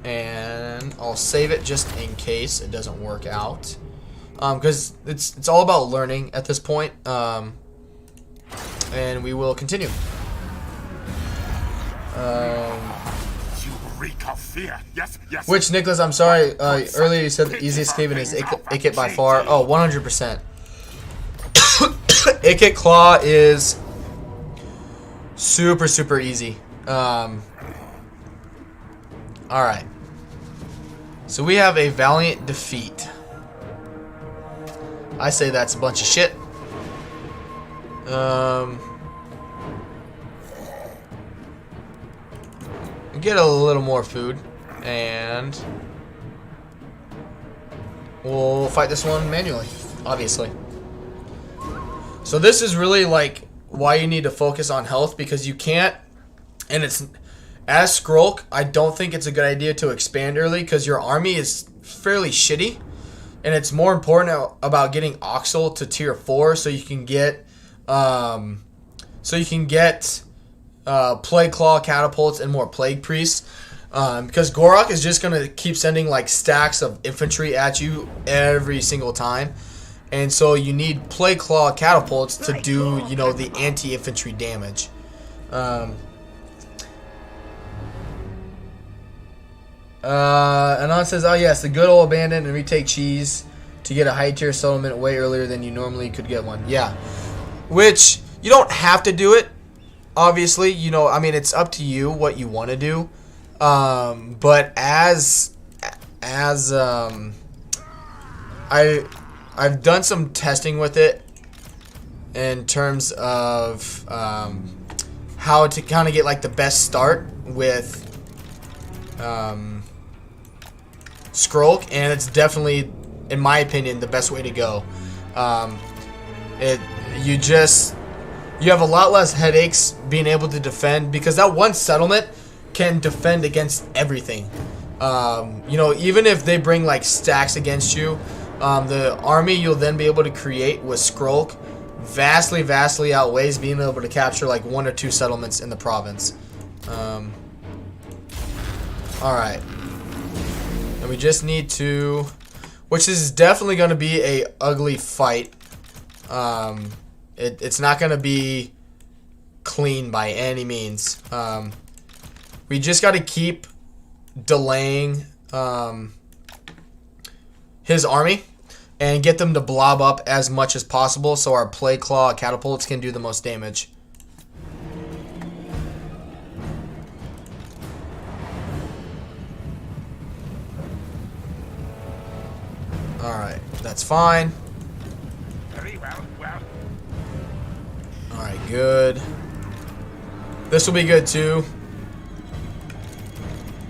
And I'll save it just in case it doesn't work out. Because it's all about learning at this point. And we will continue. You reek of fear. Yes, yes. Which, Nicholas, I'm sorry, earlier you said the easiest Skaven is Ikit by far. Oh, 100%. Ikit Claw is super, super easy. Alright. So we have a valiant defeat. I say that's a bunch of shit. Get a little more food, and we'll fight this one manually, obviously. So this is really like why you need to focus on health, because you can't, and it's as Skrulk, I don't think it's a good idea to expand early because your army is fairly shitty, and it's more important about getting Oxel to tier 4 so you can get Plague Claw catapults and more Plague Priests, because Gorok is just gonna keep sending like stacks of infantry at you every single time, and so you need Plague Claw catapults to do, you know, the anti-infantry damage. Anon says, oh yes, the good old abandon and retake cheese to get a high tier settlement way earlier than you normally could get one. Yeah, which you don't have to do it. Obviously, you know, I mean, it's up to you what you want to do. But I've done some testing with it in terms of how to kind of get like the best start with Skrulk, and it's definitely, in my opinion, the best way to go. You have a lot less headaches being able to defend, because that one settlement can defend against everything. You know, even if they bring like stacks against you, the army you'll then be able to create with Skrulk vastly outweighs being able to capture like 1 or 2 settlements in the province. Alright. And we just need to, which is definitely going to be a ugly fight. It's not going to be clean by any means. We just got to keep delaying his army and get them to blob up as much as possible so our Plague Claw catapults can do the most damage. Alright, that's fine. Very well. Alright, good. This will be good too.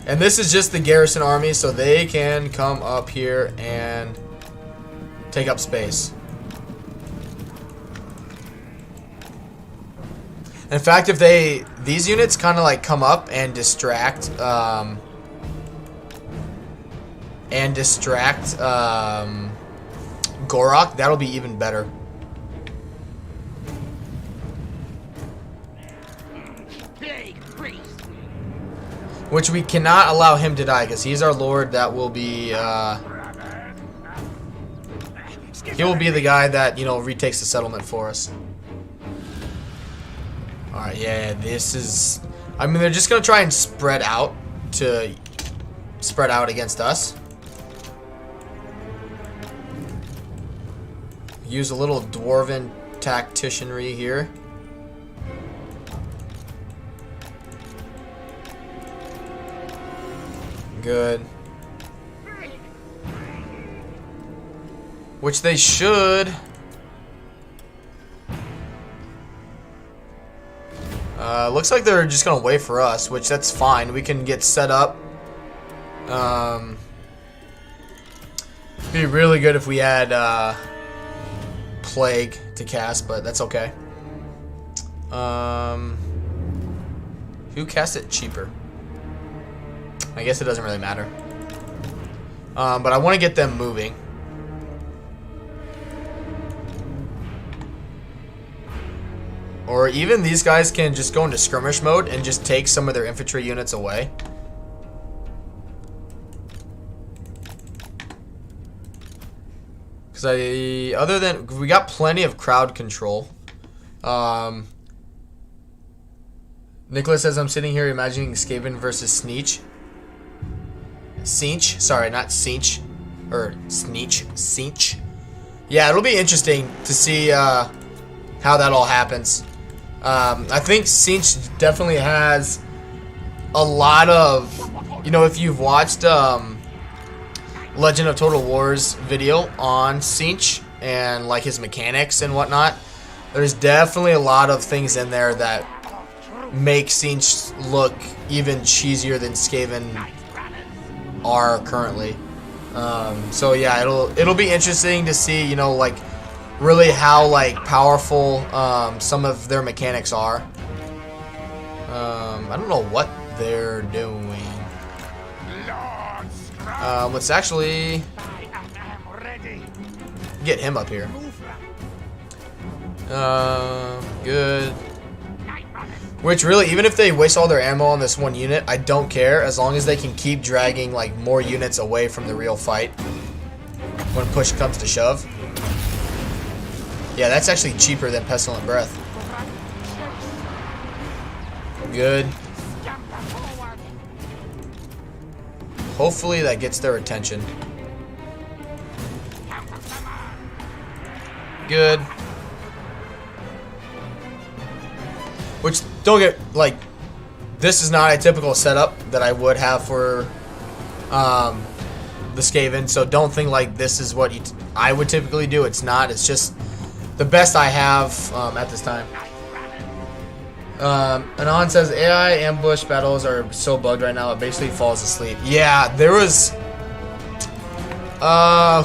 And this is just the garrison army, so they can come up here and take up space. In fact, if these units kind of like come up and distract Gorok, that'll be even better. Which we cannot allow him to die, because he's our lord. That will be he will be the guy that, you know, retakes the settlement for us. Alright, yeah, this is, I mean, they're just gonna try and spread out against us. Use a little dwarven tacticianry here. Good. Which they should. Looks like they're just gonna wait for us, which that's fine. We can get set up. It'd be really good if we had Plague to cast, but that's okay. Who cast it cheaper? I guess it doesn't really matter. But I want to get them moving. Or even these guys can just go into skirmish mode and just take some of their infantry units away. Because we got plenty of crowd control. Nicholas says, I'm sitting here imagining Skaven versus Sneech. Sinch? Sorry, not Sinch. Or Sneech. Sinch. Yeah, it'll be interesting to see how that all happens. I think Sinch definitely has a lot of... You know, if you've watched Legend of Total War's video on Sinch and like his mechanics and whatnot, there's definitely a lot of things in there that make Sinch look even cheesier than Skaven are currently. So yeah, it'll be interesting to see, you know, like really how like powerful some of their mechanics are. I don't know what they're doing. Let's actually get him up here. Good. Which really, even if they waste all their ammo on this one unit, I don't care, as long as they can keep dragging like more units away from the real fight when push comes to shove. Yeah, that's actually cheaper than Pestilent Breath. Good. Hopefully that gets their attention. Good. Which, don't get, like, this is not a typical setup that I would have for the Skaven, so don't think like this is what I would typically do. It's not. It's just the best I have at this time. Anon says, AI ambush battles are so bugged right now, it basically falls asleep. Yeah, there was...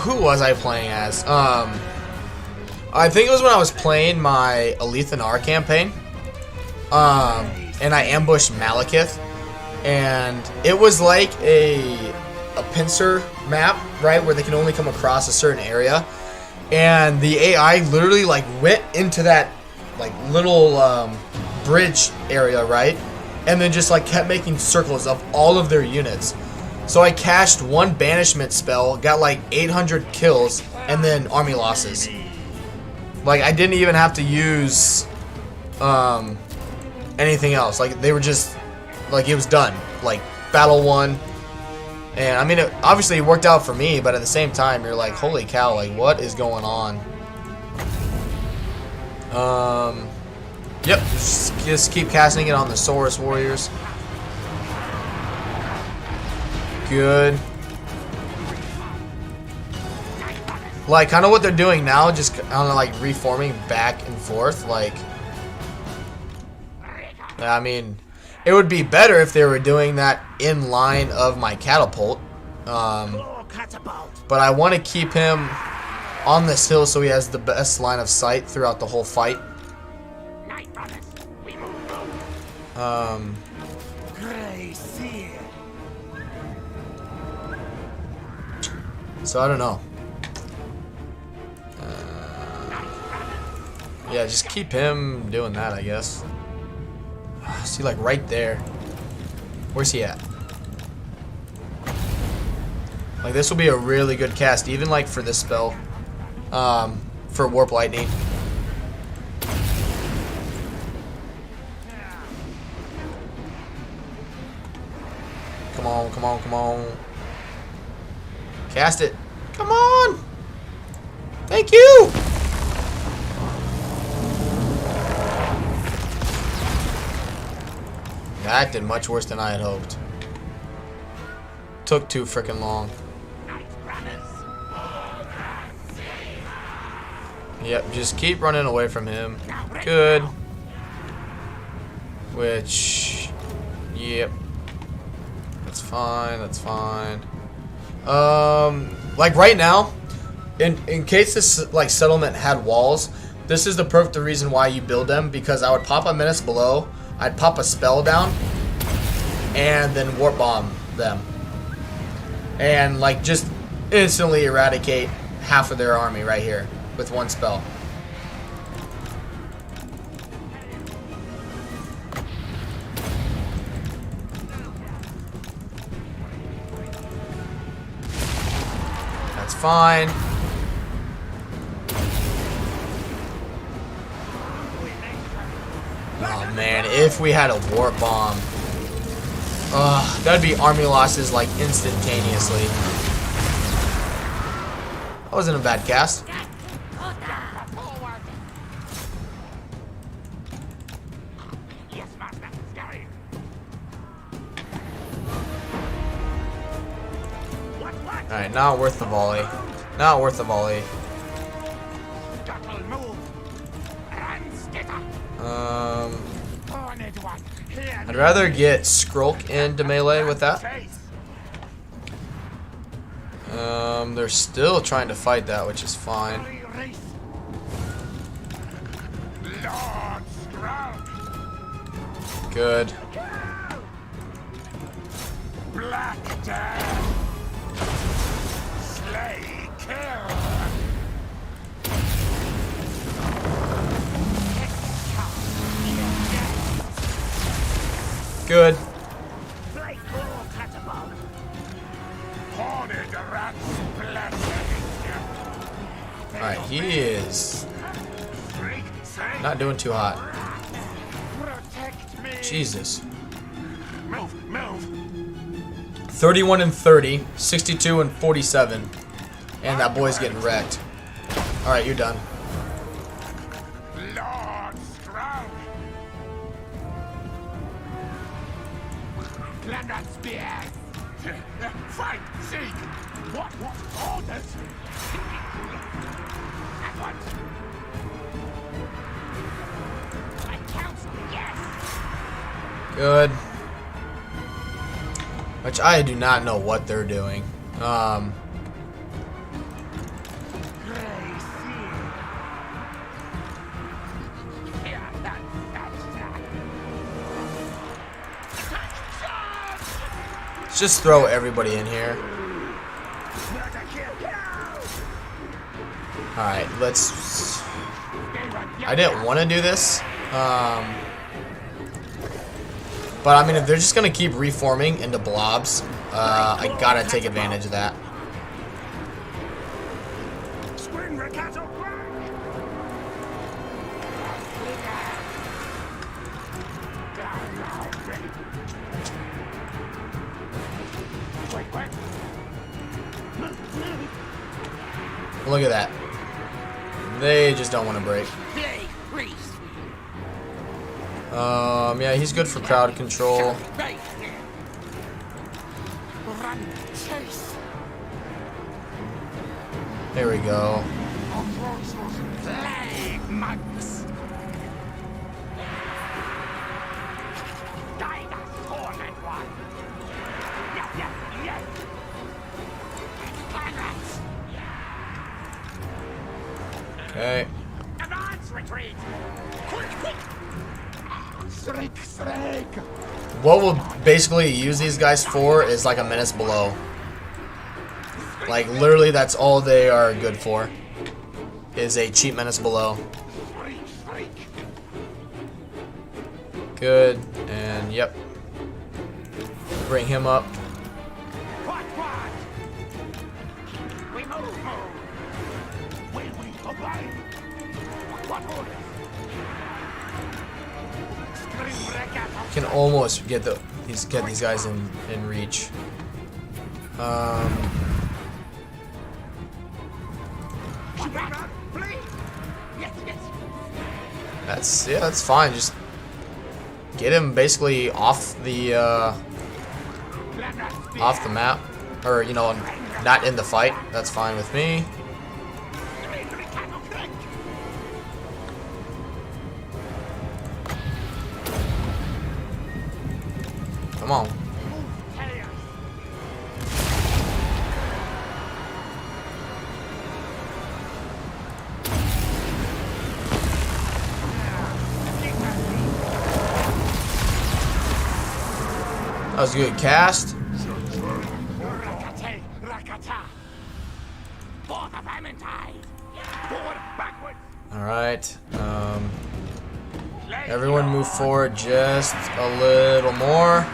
who was I playing as? I think it was when I was playing my Alethanar campaign. And I ambushed Malekith, and it was like a pincer map, right, where they can only come across a certain area, and the AI literally like went into that like little bridge area, right, and then just like kept making circles of all of their units. So I cast one banishment spell, got like 800 kills, and then army losses. Like I didn't even have to use anything else. Like they were just like, it was done, like battle won. And I mean, obviously it worked out for me, but at the same time you're like, holy cow, like what is going on? Yep, just keep casting it on the Saurus warriors. Good. Like kind of what they're doing now, just kind of like reforming back and forth, like I mean, it would be better if they were doing that in line of my catapult. But I want to keep him on this hill so he has the best line of sight throughout the whole fight. So I don't know. Yeah, just keep him doing that, I guess. See, like right there. Where's he at? Like this will be a really good cast, even like for this spell, for Warp Lightning. Come on, come on, come on. Cast it. Come on. Thank you. That did much worse than I had hoped. Took too freaking long. Yep, just keep running away from him. Good. Which, yep. That's fine, that's fine. Like right now, in case this like settlement had walls, this is the perfect reason why you build them, because I would pop a menace below, I'd pop a spell down, and then warp bomb them. And like just instantly eradicate half of their army right here with one spell. fine. Oh man, if we had a warp bomb. That'd be army losses like instantaneously. That wasn't a bad cast. Alright, not worth the volley. Not worth the volley. I'd rather get Skrulk into melee with that. They're still trying to fight that, which is fine. Good. Black Death. Slay, kill. Good. Alright, he is not doing too hot. Jesus. 31 and 30, 62 and 47. And that boy's getting wrecked. Alright, you're done. Fight! Seek! What orders? At once. My counsel, yes. Good. Which I do not know what they're doing. Let's just throw everybody in here. Alright, let's... I didn't want to do this. But I mean, if they're just going to keep reforming into blobs, I gotta take advantage of that. Look at that. They just don't want to break. Yeah, he's good for crowd control. There we go. Okay. What we'll basically use these guys for is like a menace below. Like literally that's all they are good for. Is a cheap menace below. Good, and yep. Bring him up. Can almost get these guys in reach. That's fine. Just get him basically off the map, or you know, not in the fight. That's fine with me. Come on. That was a good cast. Alright. Everyone move forward just a little more.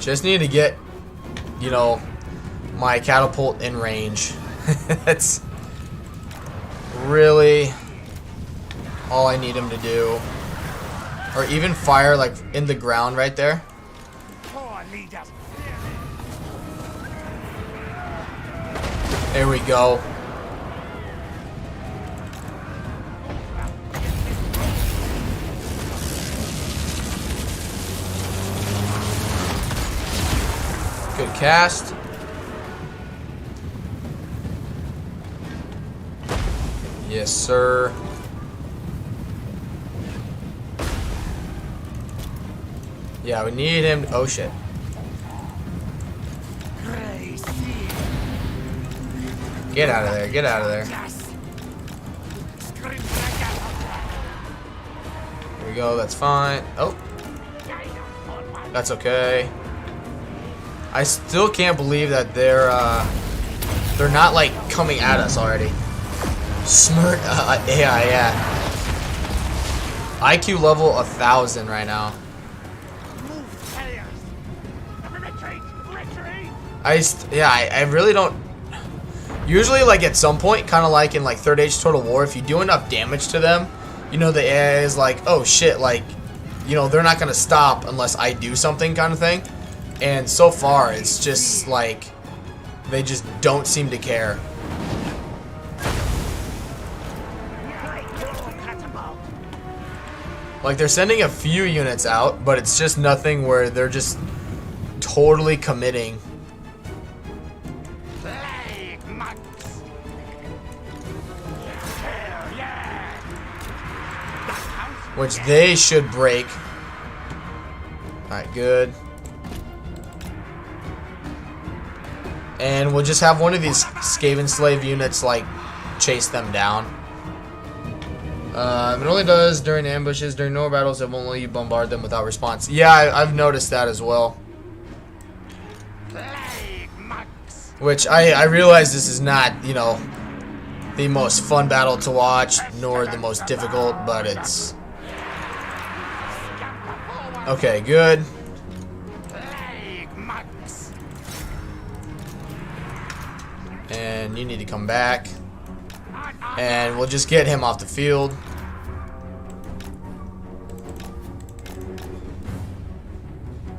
Just need to get, you know, my catapult in range. That's really all I need him to do. Or even fire like in the ground right there. There we go. Good cast. Yes, sir. Yeah, we need him. Oh, shit. Get out of there. Get out of there. There we go. That's fine. Oh. That's okay. I still can't believe that they're not like coming at us already. Smart AI, yeah. IQ level 1000 right now. I really don't. Usually, like at some point, kind of like in like Third Age Total War, if you do enough damage to them, you know the AI is like, oh shit, like, you know they're not gonna stop unless I do something, kind of thing. And so far, it's just like they just don't seem to care. Like they're sending a few units out, but it's just nothing where they're just totally committing. Which they should break. Alright, good. And we'll just have one of these Skaven slave units like chase them down. It only does during ambushes. During normal battles, it won't let you bombard them without response. Yeah, I've noticed that as well. Which I realize this is not, you know, the most fun battle to watch, nor the most difficult, but it's... Okay, good. And you need to come back. And we'll just get him off the field.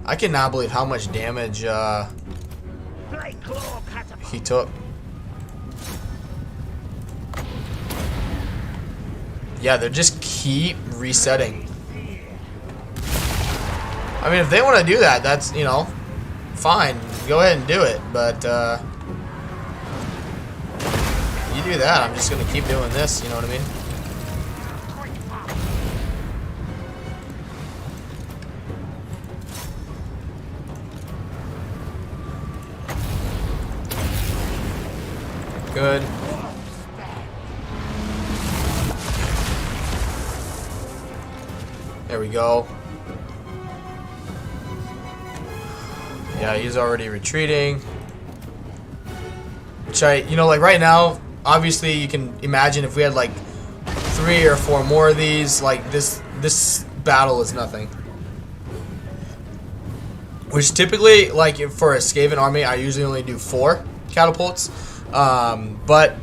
I cannot believe how much damage he took. Yeah, they just keep resetting. I mean, if they want to do that, that's, you know, fine. Go ahead and do it. But, you do that, I'm just going to keep doing this, you know what I mean? Good. There we go. Yeah, he's already retreating. Which you know, like right now, obviously you can imagine if we had like 3 or 4 more of these, like this battle is nothing. Which typically, like for a Skaven army, I usually only do 4 catapults. But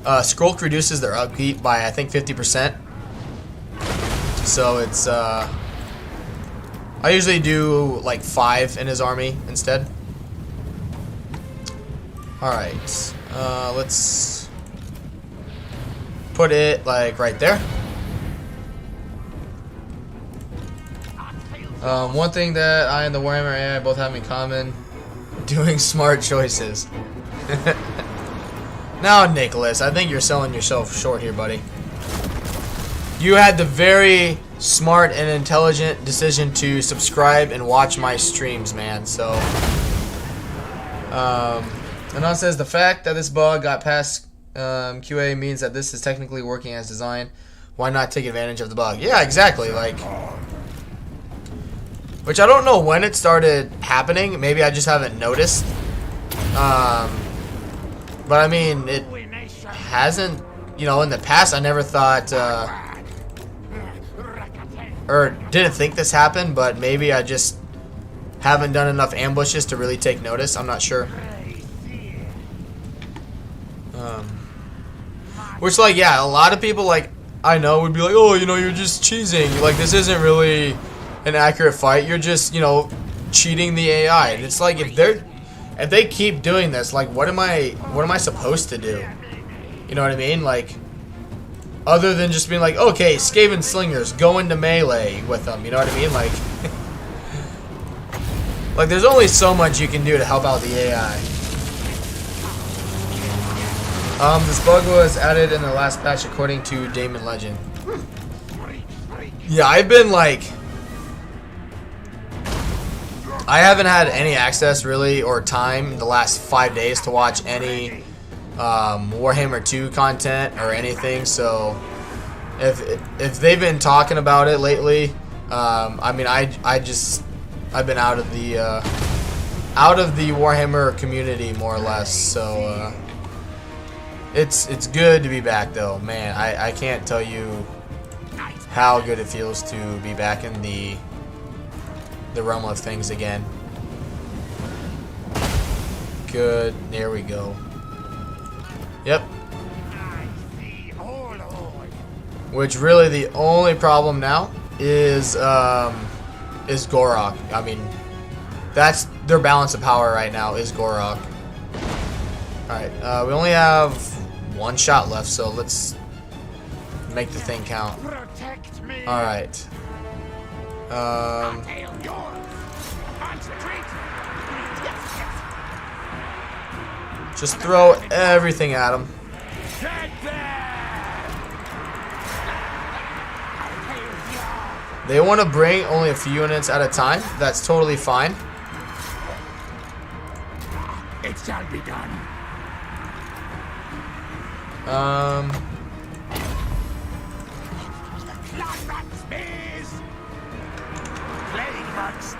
Skrulk reduces their upkeep by I think 50%. So it's I usually do like 5 in his army instead. Alright, let's put it like right there. One thing that I and the Warhammer AI both have in common, doing smart choices. Now, Nicholas, I think you're selling yourself short here, buddy. You had the very smart and intelligent decision to subscribe and watch my streams, man. So, and it says the fact that this bug got past QA means that this is technically working as designed. Why not take advantage of the bug? Yeah, exactly. Like, which I don't know when it started happening. Maybe I just haven't noticed. But I mean, it hasn't. You know, in the past, I never thought. Or didn't think this happened, but maybe I just haven't done enough ambushes to really take notice. I'm not sure. Which, like, yeah, a lot of people, like, I know would be like, oh, you know, you're just cheesing. Like, this isn't really an accurate fight. You're just, you know, cheating the AI. And it's like, if they keep doing this, like, what am I supposed to do? You know what I mean? Like, other than just being like, okay, Skaven slingers, go into melee with them. You know what I mean? Like, like, there's only so much you can do to help out the AI. This bug was added in the last patch according to Damon Legend. Yeah, I've been like, I haven't had any access really or time in the last 5 days to watch any Warhammer 2 content or anything. So if they've been talking about it lately, I mean, I've been out of the Warhammer community more or less. So it's good to be back though, man. I can't tell you how good it feels to be back in the realm of things again. Good, there we go. Yep. Which really the only problem now is Gorok. I mean, that's their balance of power right now is Gorok. Alright, we only have one shot left, so let's make the thing count. Alright. Just throw everything at him. They want to bring only a few units at a time. That's totally fine. It shall be done.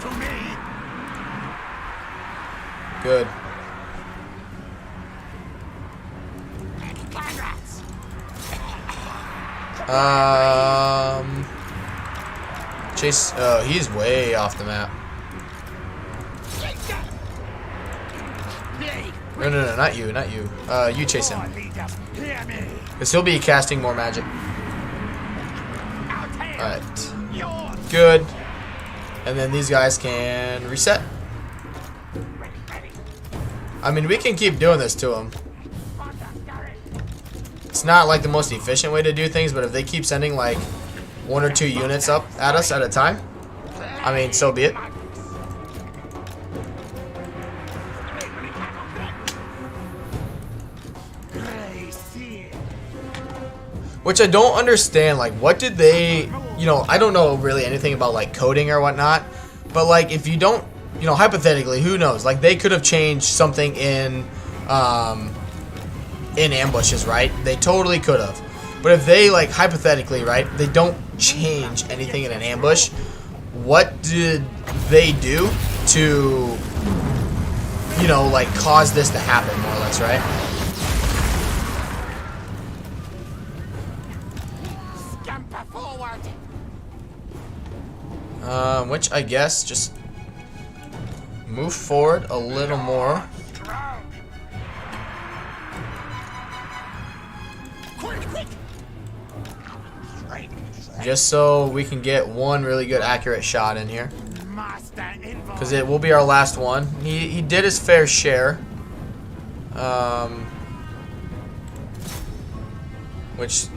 To me. Good. Chase. Oh, he's way off the map. No, not you, not you. You chase him. Because he'll be casting more magic. Alright. Good. And then these guys can reset. I mean, we can keep doing this to them. It's not like the most efficient way to do things, but if they keep sending like 1 or 2 units up at us at a time, I mean, so be it. Which I don't understand, like, what did they, you know, I don't know really anything about, like, coding or whatnot, but, like, if you don't, you know, hypothetically, who knows, like, they could have changed something in ambushes, right? They totally could have. But if they, like, hypothetically, right, they don't change anything in an ambush, what did they do to, you know, like, cause this to happen, more or less, right? Which I guess just move forward a little more. Just so we can get one really good accurate shot in here. Because it will be our last one. He did his fair share. Which,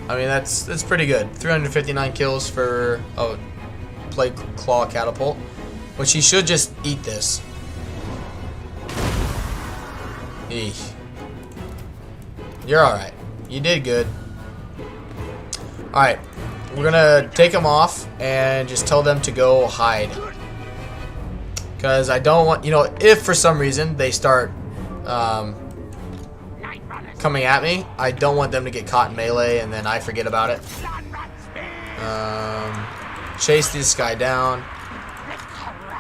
I mean, that's pretty good. 359 kills for Plague Claw Catapult. Which he should just eat this. Eesh. You're alright. You did good. Alright. We're gonna take them off and just tell them to go hide. Because I don't want, you know, if for some reason they start coming at me, I don't want them to get caught in melee and then I forget about it. Chase this guy down.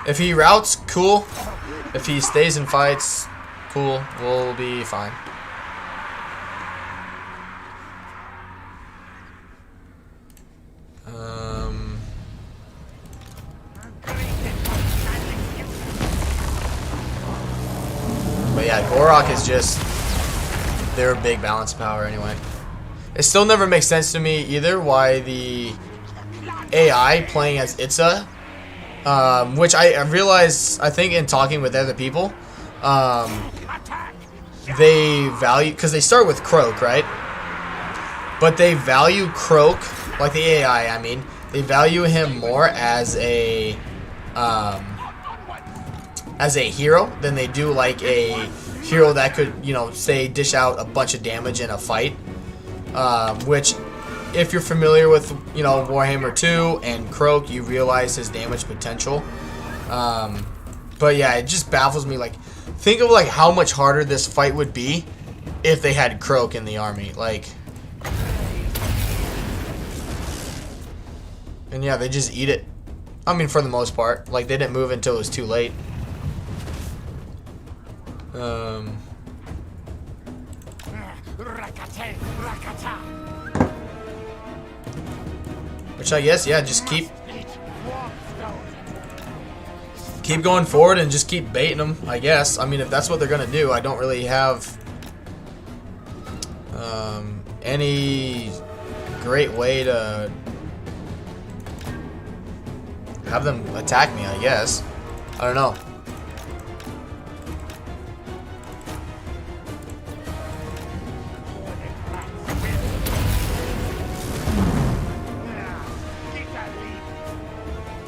If he routes, cool. If he stays and fights, cool. We'll be fine. yeah, Gorok is just their big balance power anyway. It still never makes sense to me either why the AI playing as Itza, which I realized, I think in talking with other people, they value, because they start with Croak, right? But they value Croak, like the AI, I mean, they value him more as a hero than they do like a hero that could, you know, say dish out a bunch of damage in a fight. Which, if you're familiar with, you know, Warhammer 2 and Croak, you realize his damage potential. But yeah, it just baffles me. Like, think of like how much harder this fight would be if they had Croak in the army. Like, and yeah, they just eat it. I mean, for the most part, like they didn't move until it was too late. Which I guess, yeah, just keep going forward and just keep baiting them, I guess. I mean, if that's what they're gonna do, I don't really have any great way to have them attack me, I guess. I don't know.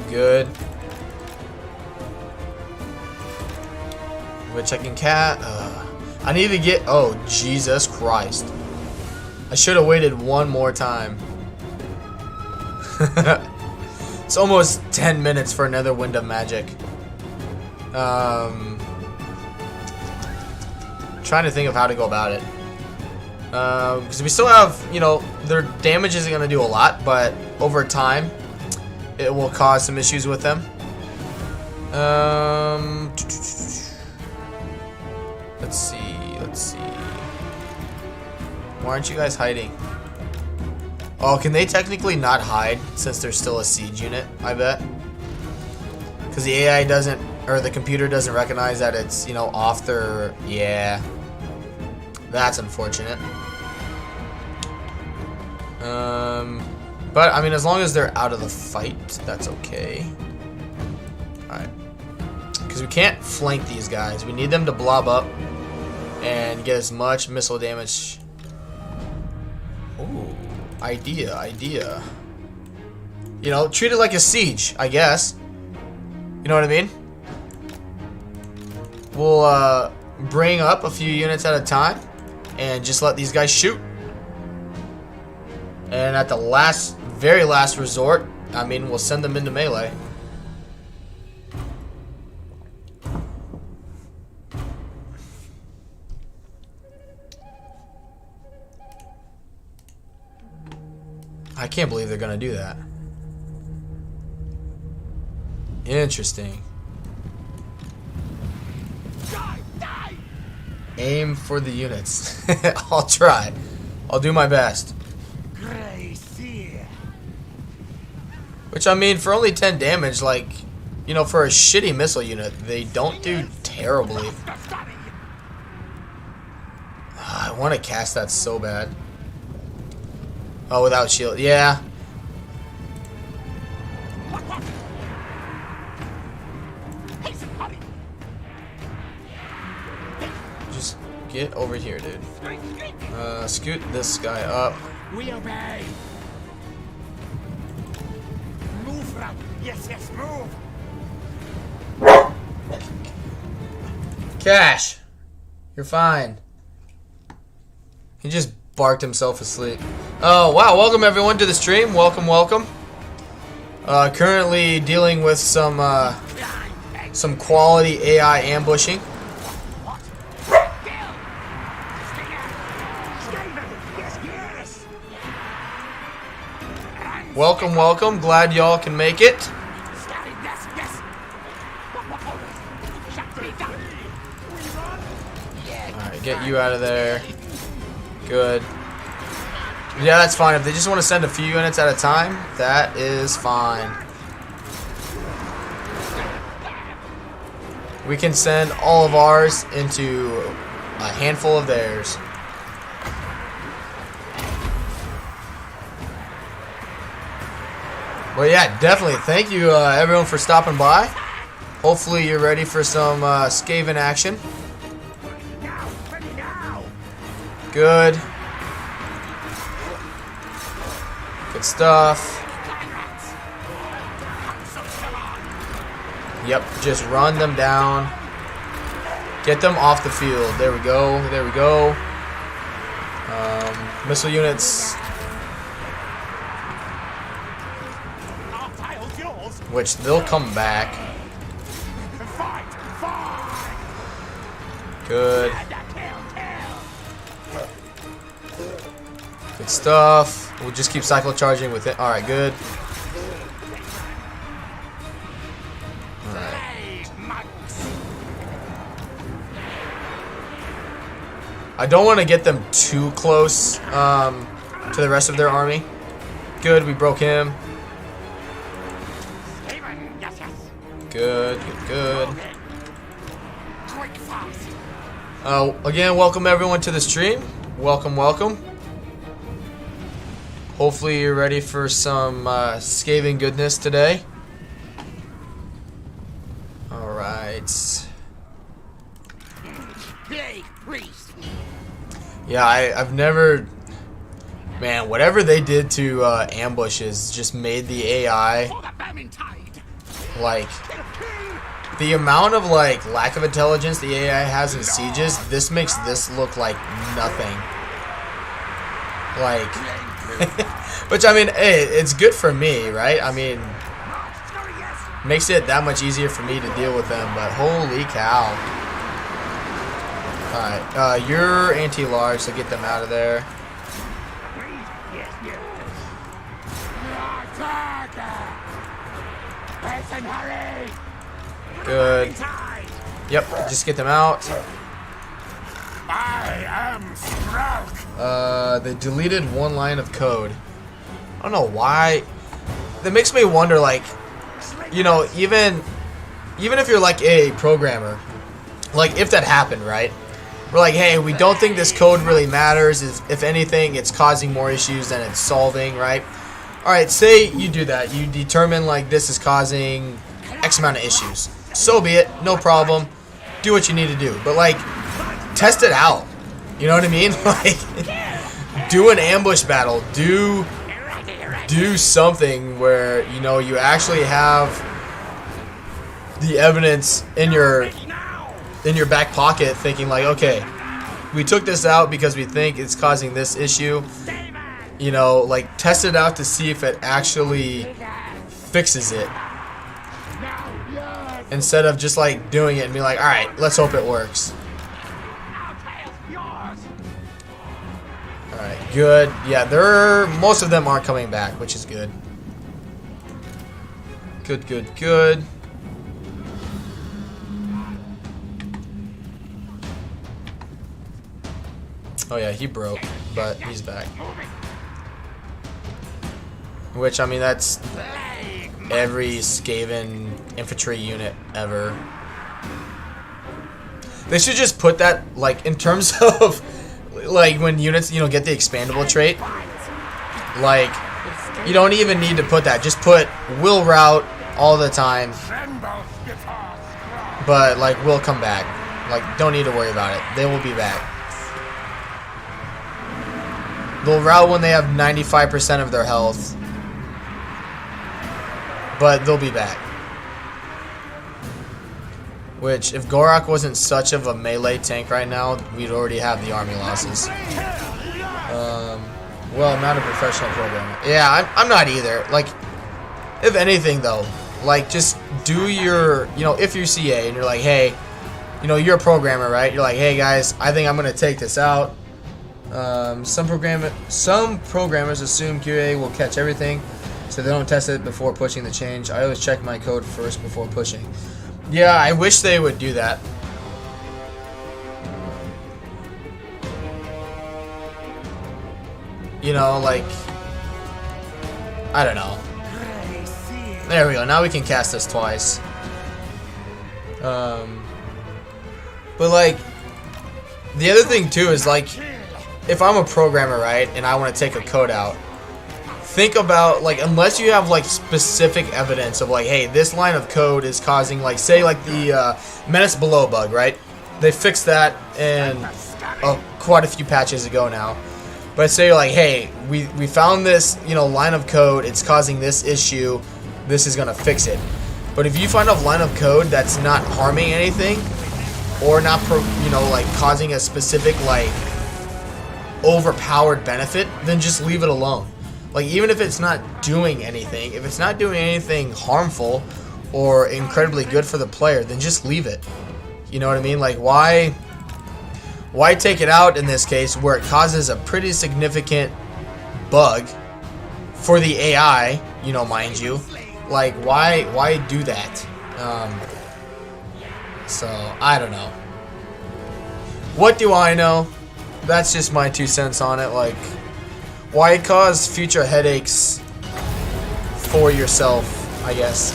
Good. Which I can I need to get, oh Jesus Christ, I should have waited one more time. It's almost 10 minutes for another Wind of Magic. Trying to think of how to go about it, because we still have, you know, their damage isn't going to do a lot, but over time it will cause some issues with them. Let's see. Why aren't you guys hiding? Oh, can they technically not hide since they're still a siege unit? I bet. Because the AI doesn't, or the computer doesn't recognize that it's, you know, off their, yeah. That's unfortunate. But, I mean, as long as they're out of the fight, that's okay. Alright. Because we can't flank these guys. We need them to blob up and get as much missile damage. Ooh, idea. You know, treat it like a siege, I guess. You know what I mean? We'll bring up a few units at a time and just let these guys shoot. And at the very last resort, I mean, we'll send them into melee. I can't believe they're gonna do that. Interesting. Aim for the units. I'll try. I'll do my best. Which, I mean, for only 10 damage, like, you know, for a shitty missile unit, they don't do terribly. I want to cast that so bad. Oh, without shield. Yeah. Just get over here, dude. Scoot this guy up. We obey. Move, Ram. Yes, move. Cash, you're fine. He just barked himself asleep. Oh, wow. Welcome, everyone, to the stream. Welcome. Currently dealing with some quality AI ambushing. Welcome. Glad y'all can make it. Alright, get you out of there. Good. Yeah, that's fine. If they just want to send a few units at a time, that is fine. we can send all of ours into a handful of theirs. Well, yeah, definitely. Thank you, everyone, for stopping by. Hopefully, you're ready for some Skaven action. Good. Good stuff. Yep, just run them down. Get them off the field. There we go. There we go. Missile units. Which they'll come back. Good. Good stuff. We'll just keep cycle charging with it. Alright, good. Alright. I don't want to get them too close to the rest of their army. Good, we broke him. Good, good, good. Again, welcome everyone to the stream. Welcome, welcome. Hopefully you're ready for some Skaven goodness today. Alright. Yeah, I've never... Man, whatever they did to ambushes just made the AI... Like... The amount of, like, lack of intelligence the AI has in sieges, this makes this look like nothing. Like... Which, I mean, hey, it's good for me, right? I mean... Makes it that much easier for me to deal with them, but holy cow. Alright, you're anti-large, so get them out of there. Good. Yep, just get them out. I am Sprout. They deleted one line of code. I don't know why. That makes me wonder, like, you know, even if you're like a programmer, like if that happened, right? We're like, hey, we don't think this code really matters. If anything, it's causing more issues than it's solving, right? Alright, say you do that. You determine, like, this is causing X amount of issues. So be it. No problem. Do what you need to do. But, like, test it out. You know what I mean? Like, do an ambush battle. Do something where, you know, you actually have the evidence in your back pocket thinking, like, okay, we took this out because we think it's causing this issue. You know, like, test it out to see if it actually fixes it. Instead of just, like, doing it and being like, alright, let's hope it works. Alright, good. Yeah, most of them aren't coming back, which is good. Good, good, good. Oh yeah, he broke, but he's back. Which, I mean, that's every Skaven infantry unit ever. They should just put that, like, in terms of, like, when units, you know, get the expandable trait. Like, you don't even need to put that. Just put will route all the time. But, like, will come back. Like, don't need to worry about it. They will be back. They'll route when they have 95% of their health. But they'll be back. Which, if Gorak wasn't such of a melee tank right now, we'd already have the army losses. Well, I'm not a professional programmer. Yeah, I'm not either. Like, if anything, though, like, just do your, you know, if you're CA and you're like, hey, you know, you're a programmer, right? You're like, hey, guys, I think I'm going to take this out. Some programmers assume QA will catch everything, so they don't test it before pushing the change. I always check my code first before pushing. Yeah, I wish they would do that. You know, like, I don't know. There we go. Now we can cast this twice. But like, the other thing too is like, if I'm a programmer, right, and I want to take a code out, think about, like, unless you have like specific evidence of like, hey, this line of code is causing, like, say like the Menace Below bug, right? They fixed that in quite a few patches ago now. But say you're like, hey, we found this, you know, line of code, it's causing this issue, this is gonna fix it. But if you find a line of code that's not harming anything, or not, you know, like causing a specific like overpowered benefit, then just leave it alone. Like, even if it's not doing anything, if it's not doing anything harmful or incredibly good for the player, then just leave it. You know what I mean? Like, why take it out in this case where it causes a pretty significant bug for the AI, you know, mind you? Like, why do that? So, I don't know. What do I know? That's just my 2 cents on it. Like, why cause future headaches for yourself, I guess.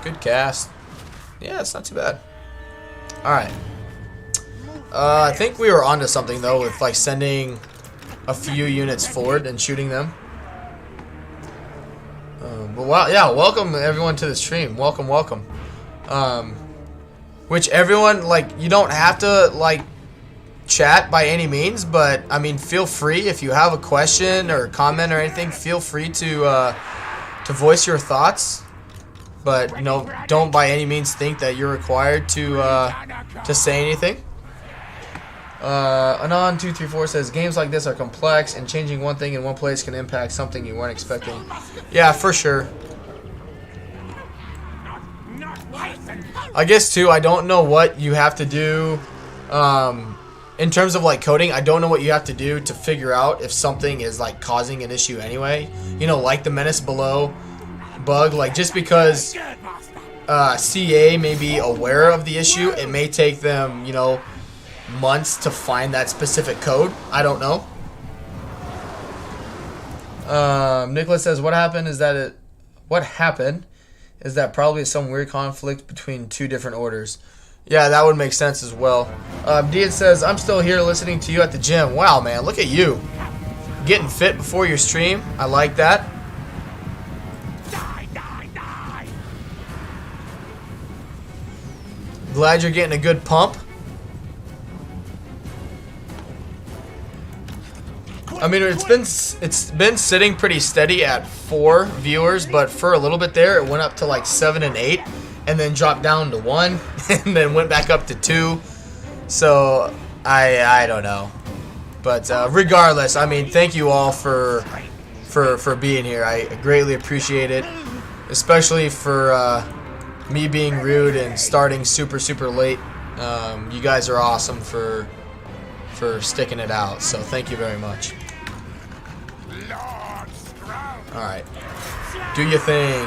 Good cast. Yeah, it's not too bad. Alright. I think we were onto something, though, with, like, sending a few units forward and shooting them. But, wow, yeah, welcome, everyone, to the stream. Welcome, welcome. Which everyone, like, you don't have to, like, chat by any means, but, I mean, feel free. If you have a question or comment or anything, feel free to voice your thoughts. But, you know, don't by any means think that you're required to say anything. Anon234 says, games like this are complex, and changing one thing in one place can impact something you weren't expecting. Yeah, for sure. I guess, too, I don't know what you have to do, in terms of, like, coding. I don't know what you have to do to figure out if something is, like, causing an issue anyway. You know, like the Menace Below bug. Like, just because CA may be aware of the issue, it may take them, you know, months to find that specific code. I don't know. Nicholas says, what happened is that probably some weird conflict between two different orders. Yeah, that would make sense as well. Dean says, I'm still here listening to you at the gym. Wow, man, look at you. Getting fit before your stream. I like that. Glad you're getting a good pump. I mean, it's been sitting pretty steady at 4 viewers, but for a little bit there, it went up to like 7 and 8, and then dropped down to 1, and then went back up to 2. So I don't know, but regardless, I mean, thank you all for being here. I greatly appreciate it, especially for me being rude and starting super late. You guys are awesome for sticking it out, so thank you very much. Alright, do your thing.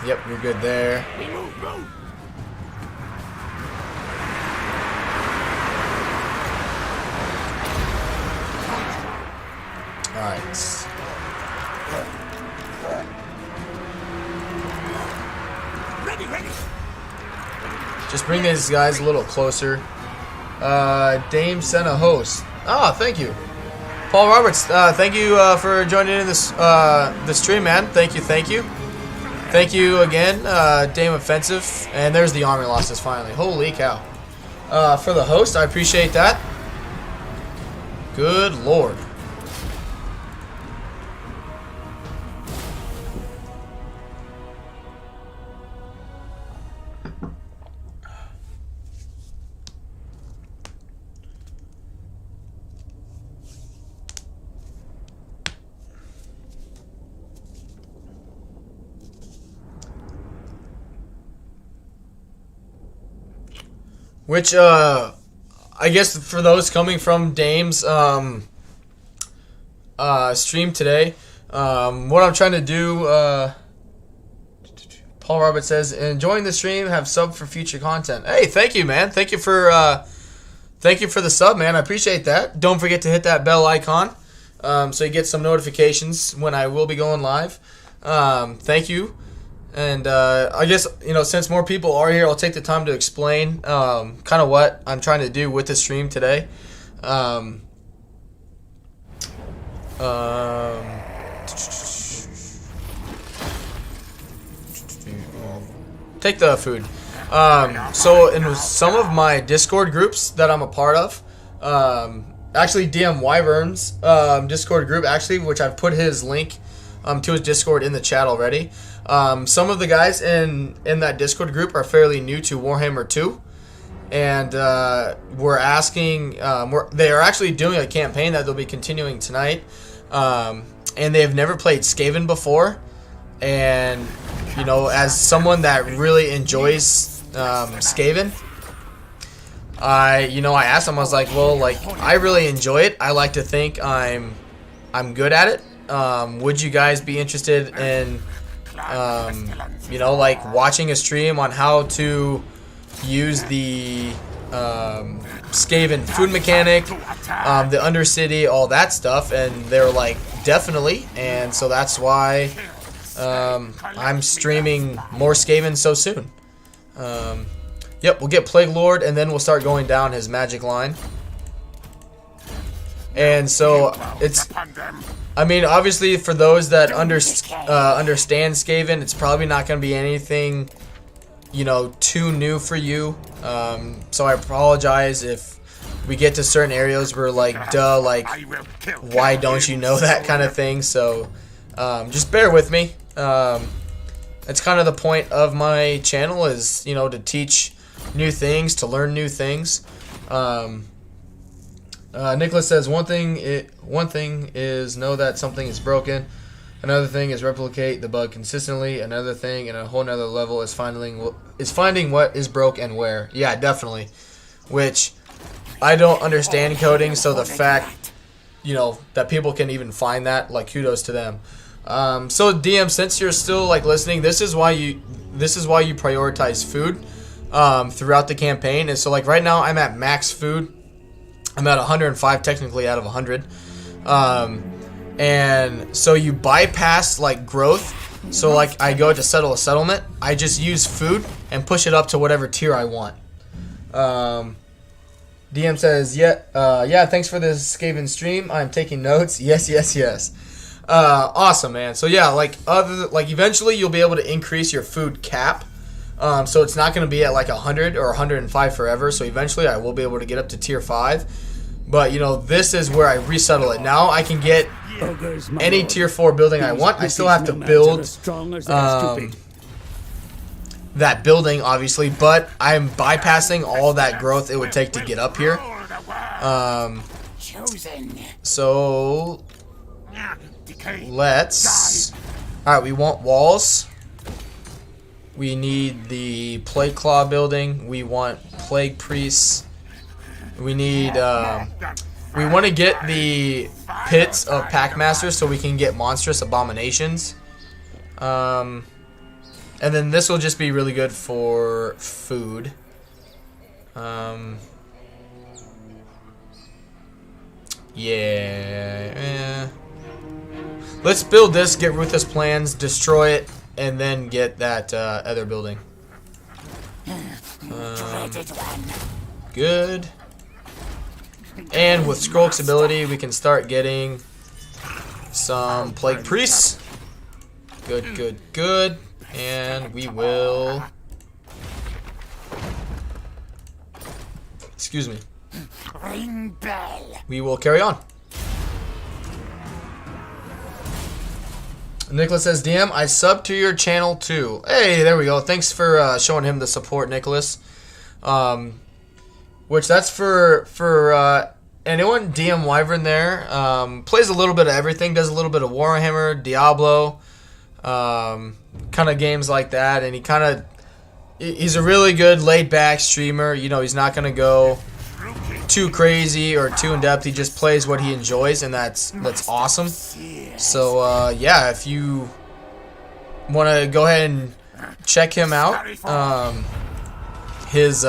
Yep, you're good there. Alright. Just bring these guys a little closer. Dame sent a host. Oh, thank you. Paul Roberts, thank you for joining in this the stream, man. Thank you. Thank you again, Dame Offensive. And there's the army losses finally. Holy cow. For the host, I appreciate that. Good lord. Which, I guess for those coming from Dame's stream today, what I'm trying to do, Paul Roberts says, enjoying the stream, have sub for future content. Hey, thank you, man. Thank you for the sub, man. I appreciate that. Don't forget to hit that bell icon so you get some notifications when I will be going live. Thank you. And I guess, you know, since more people are here, I'll take the time to explain kind of what I'm trying to do with the stream today. Take the food. So in some of my Discord groups that I'm a part of, actually DM Wyvern's Discord group, actually, which I've put his link to his Discord in the chat already. Some of the guys in that Discord group are fairly new to Warhammer 2, and we're asking. They are actually doing a campaign that they'll be continuing tonight, and they have never played Skaven before. And you know, as someone that really enjoys Skaven, I asked them. I was like, well, like, I really enjoy it. I like to think I'm good at it. Would you guys be interested in you know, like watching a stream on how to use the Skaven food mechanic, the Undercity, all that stuff? And they were like, definitely. And so that's why I'm streaming more Skaven so soon. Yep, we'll get Plague Lord, and then we'll start going down his magic line. And so it's, I mean, obviously for those that understand Skaven, it's probably not going to be anything, you know, too new for you. So I apologize if we get to certain areas where, like, duh, like, why don't you know that kind of thing. So just bear with me. It's kind of the point of my channel, is, you know, to teach new things, to learn new things. Nicholas says one thing is know that something is broken. Another thing is replicate the bug consistently. Another thing, and a whole nother level, is finding what is broke and where. Yeah, definitely. Which I don't understand coding, so the fact, you know, that people can even find that, like, kudos to them. So DM, since you're still, like, listening, this is why you prioritize food throughout the campaign. And so, like, right now I'm at max food. I'm at 105 technically out of 100. And so you bypass, like, growth. So, like, I go to settle a settlement, I just use food and push it up to whatever tier I want. DM says, yeah, thanks for this Skaven stream. I'm taking notes. Yes. Awesome, man. So yeah, like, eventually you'll be able to increase your food cap. So it's not going to be at like 100 or 105 forever. So eventually I will be able to get up to tier 5. But, you know, this is where I resettle it. Now I can get any tier 4 building I want. I still have to build that building, obviously, but I'm bypassing all that growth it would take to get up here. So let's... Alright, we want walls. We need the Plague Claw building. We want Plague Priests. We need... we want to get the Pits of Packmasters so we can get Monstrous Abominations. And then this will just be really good for food. Yeah. Let's build this, get Ruthless Plans, destroy it, and then get that other building. Good. And with Skrulk's ability, we can start getting some Plague Priests. Good. And we will... Excuse me. We will carry on. Nicholas says, DM, I sub to your channel too. Hey, there we go. Thanks for showing him the support, Nicholas. Which that's for anyone. DM Wyvern there. Plays a little bit of everything. Does a little bit of Warhammer, Diablo. Kind of games like that. And he's a really good laid back streamer. You know, he's not going to go too crazy or too in depth. He just plays what he enjoys, and that's awesome. So yeah, if you want to go ahead and check him out, his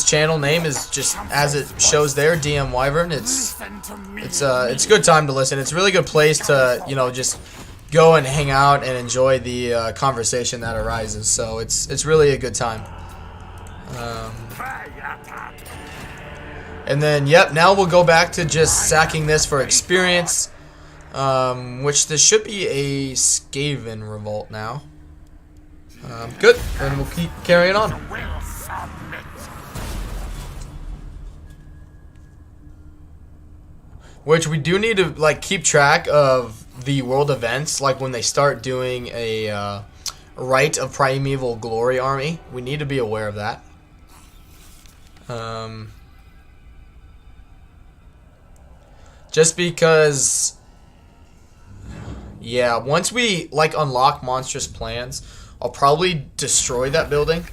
channel name is just as it shows there, DM Wyvern. It's a good time to listen. It's a really good place to, you know, just go and hang out and enjoy the conversation that arises. So it's really a good time. And then, yep, now we'll go back to just sacking this for experience, which this should be a Skaven revolt now. Good, and we'll keep carrying on. Which we do need to like keep track of the world events, like when they start doing a Rite of Primeval Glory army. We need to be aware of that. Just because, yeah, once we like unlock monstrous plans, I'll probably destroy that building.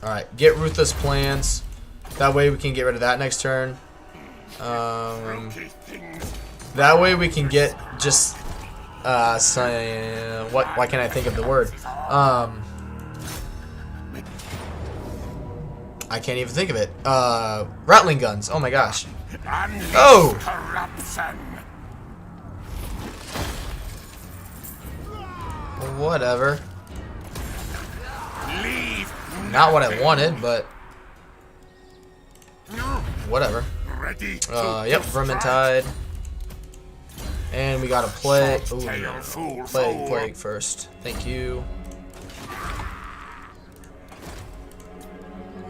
Alright, get ruthless plans. That way we can get rid of that next turn. That way we can get just why can't I think of the word? I can't even think of it. Rattling guns. Oh my gosh. Oh! Whatever. Not what I wanted, but whatever. Yep, Vermintide. And we got a plague. Ooh, plague first. Thank you.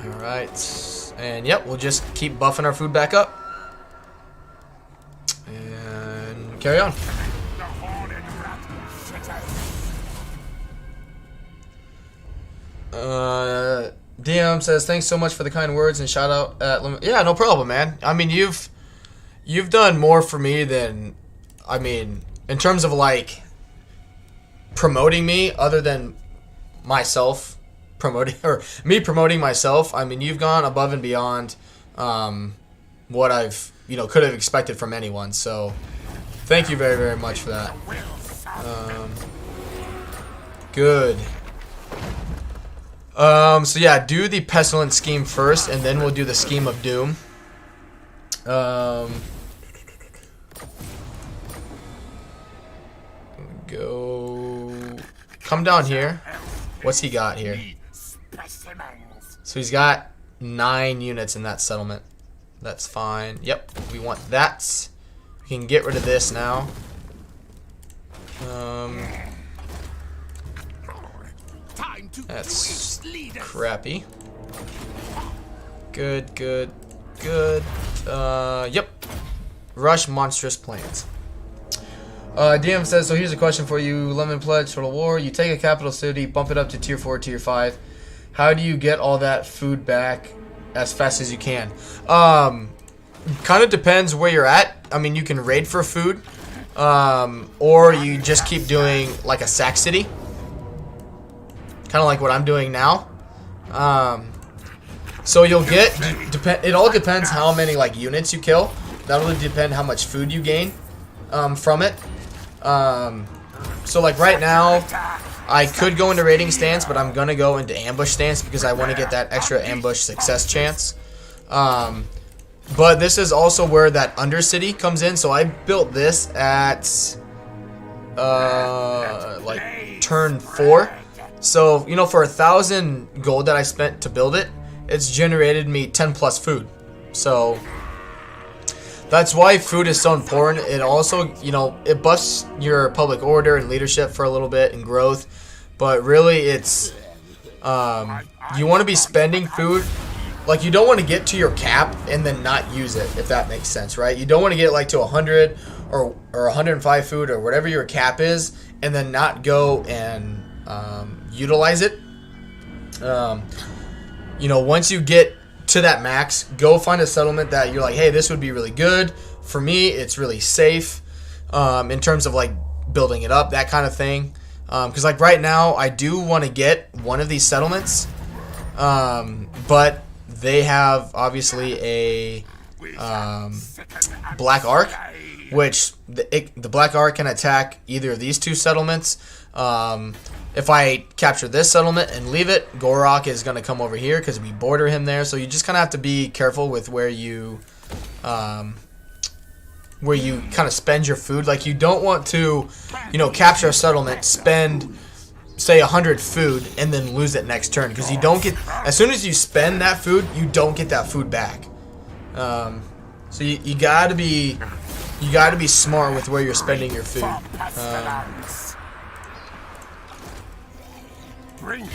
Alright. And yep, we'll just keep buffing our food back up. And carry on. DM says thanks so much for the kind words and shout out at yeah, no problem, man. I mean, you've done more for me than, I mean, in terms of like promoting me, other than myself promoting, or me promoting myself. I mean, you've gone above and beyond what I've, you know, could have expected from anyone. So thank you very, very much for that. Good. So yeah, do the Pestilence scheme first, and then we'll do the scheme of doom. Come down here. What's he got here? So he's got 9 units in that settlement. That's fine. Yep, we want that. We can get rid of this now. That's crappy. Good. Yep. Rush monstrous plans. DM says, so here's a question for you. Lemon Pledge, Total War. You take a capital city, bump it up to tier 4, tier 5. How do you get all that food back as fast as you can? Kind of depends where you're at. I mean, you can raid for food. Or you just keep doing like a sack city. Kind of like what I'm doing now. So you'll get, it all depends how many like units you kill. That'll depend how much food you gain from it. So like right now, I could go into raiding stance, but I'm gonna go into ambush stance because I want to get that extra ambush success chance. But this is also where that Undercity comes in. So I built this at like turn 4. So, you know, for 1,000 gold that I spent to build it, it's generated me 10 plus food. So that's why food is so important. It also, you know, it buffs your public order and leadership for a little bit and growth. But really, it's you want to be spending food. Like, you don't want to get to your cap and then not use it, if that makes sense, right? You don't want to get like to 100 or 105 food or whatever your cap is, and then not go and utilize it. You know, once you get to that max, go find a settlement that you're like, hey, this would be really good. For me, it's really safe in terms of like building it up, that kind of thing. Because like right now, I do want to get one of these settlements, but they have obviously a Black Ark, which the Black Ark can attack either of these 2 settlements. If I capture this settlement and leave it, Gorok is going to come over here because we border him there. So you just kind of have to be careful with where you where you kind of spend your food. Like, you don't want to, you know, capture a settlement, spend, say, 100 food, and then lose it next turn, because you don't get, as soon as you spend that food, you don't get that food back. So you gotta be smart with where you're spending your food.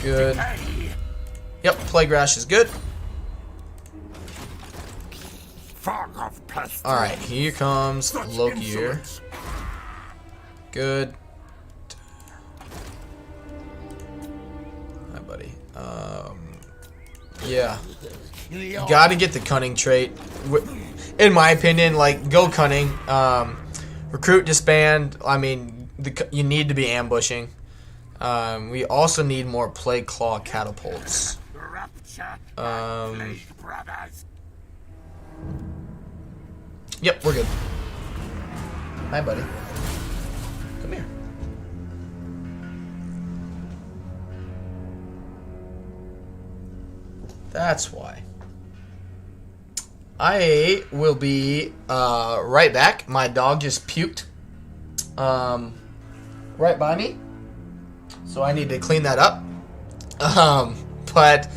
Good. Yep, Plague Rash is good. Alright, here comes Loki here. Good. Hi, buddy. Yeah. You gotta get the cunning trait. In my opinion, like, go cunning. Recruit, disband. I mean, you need to be ambushing. We also need more Plague Claw catapults. Yep, we're good. Hi, buddy. Come here. That's why. I will be right back. My dog just puked right by me, so I need to clean that up. But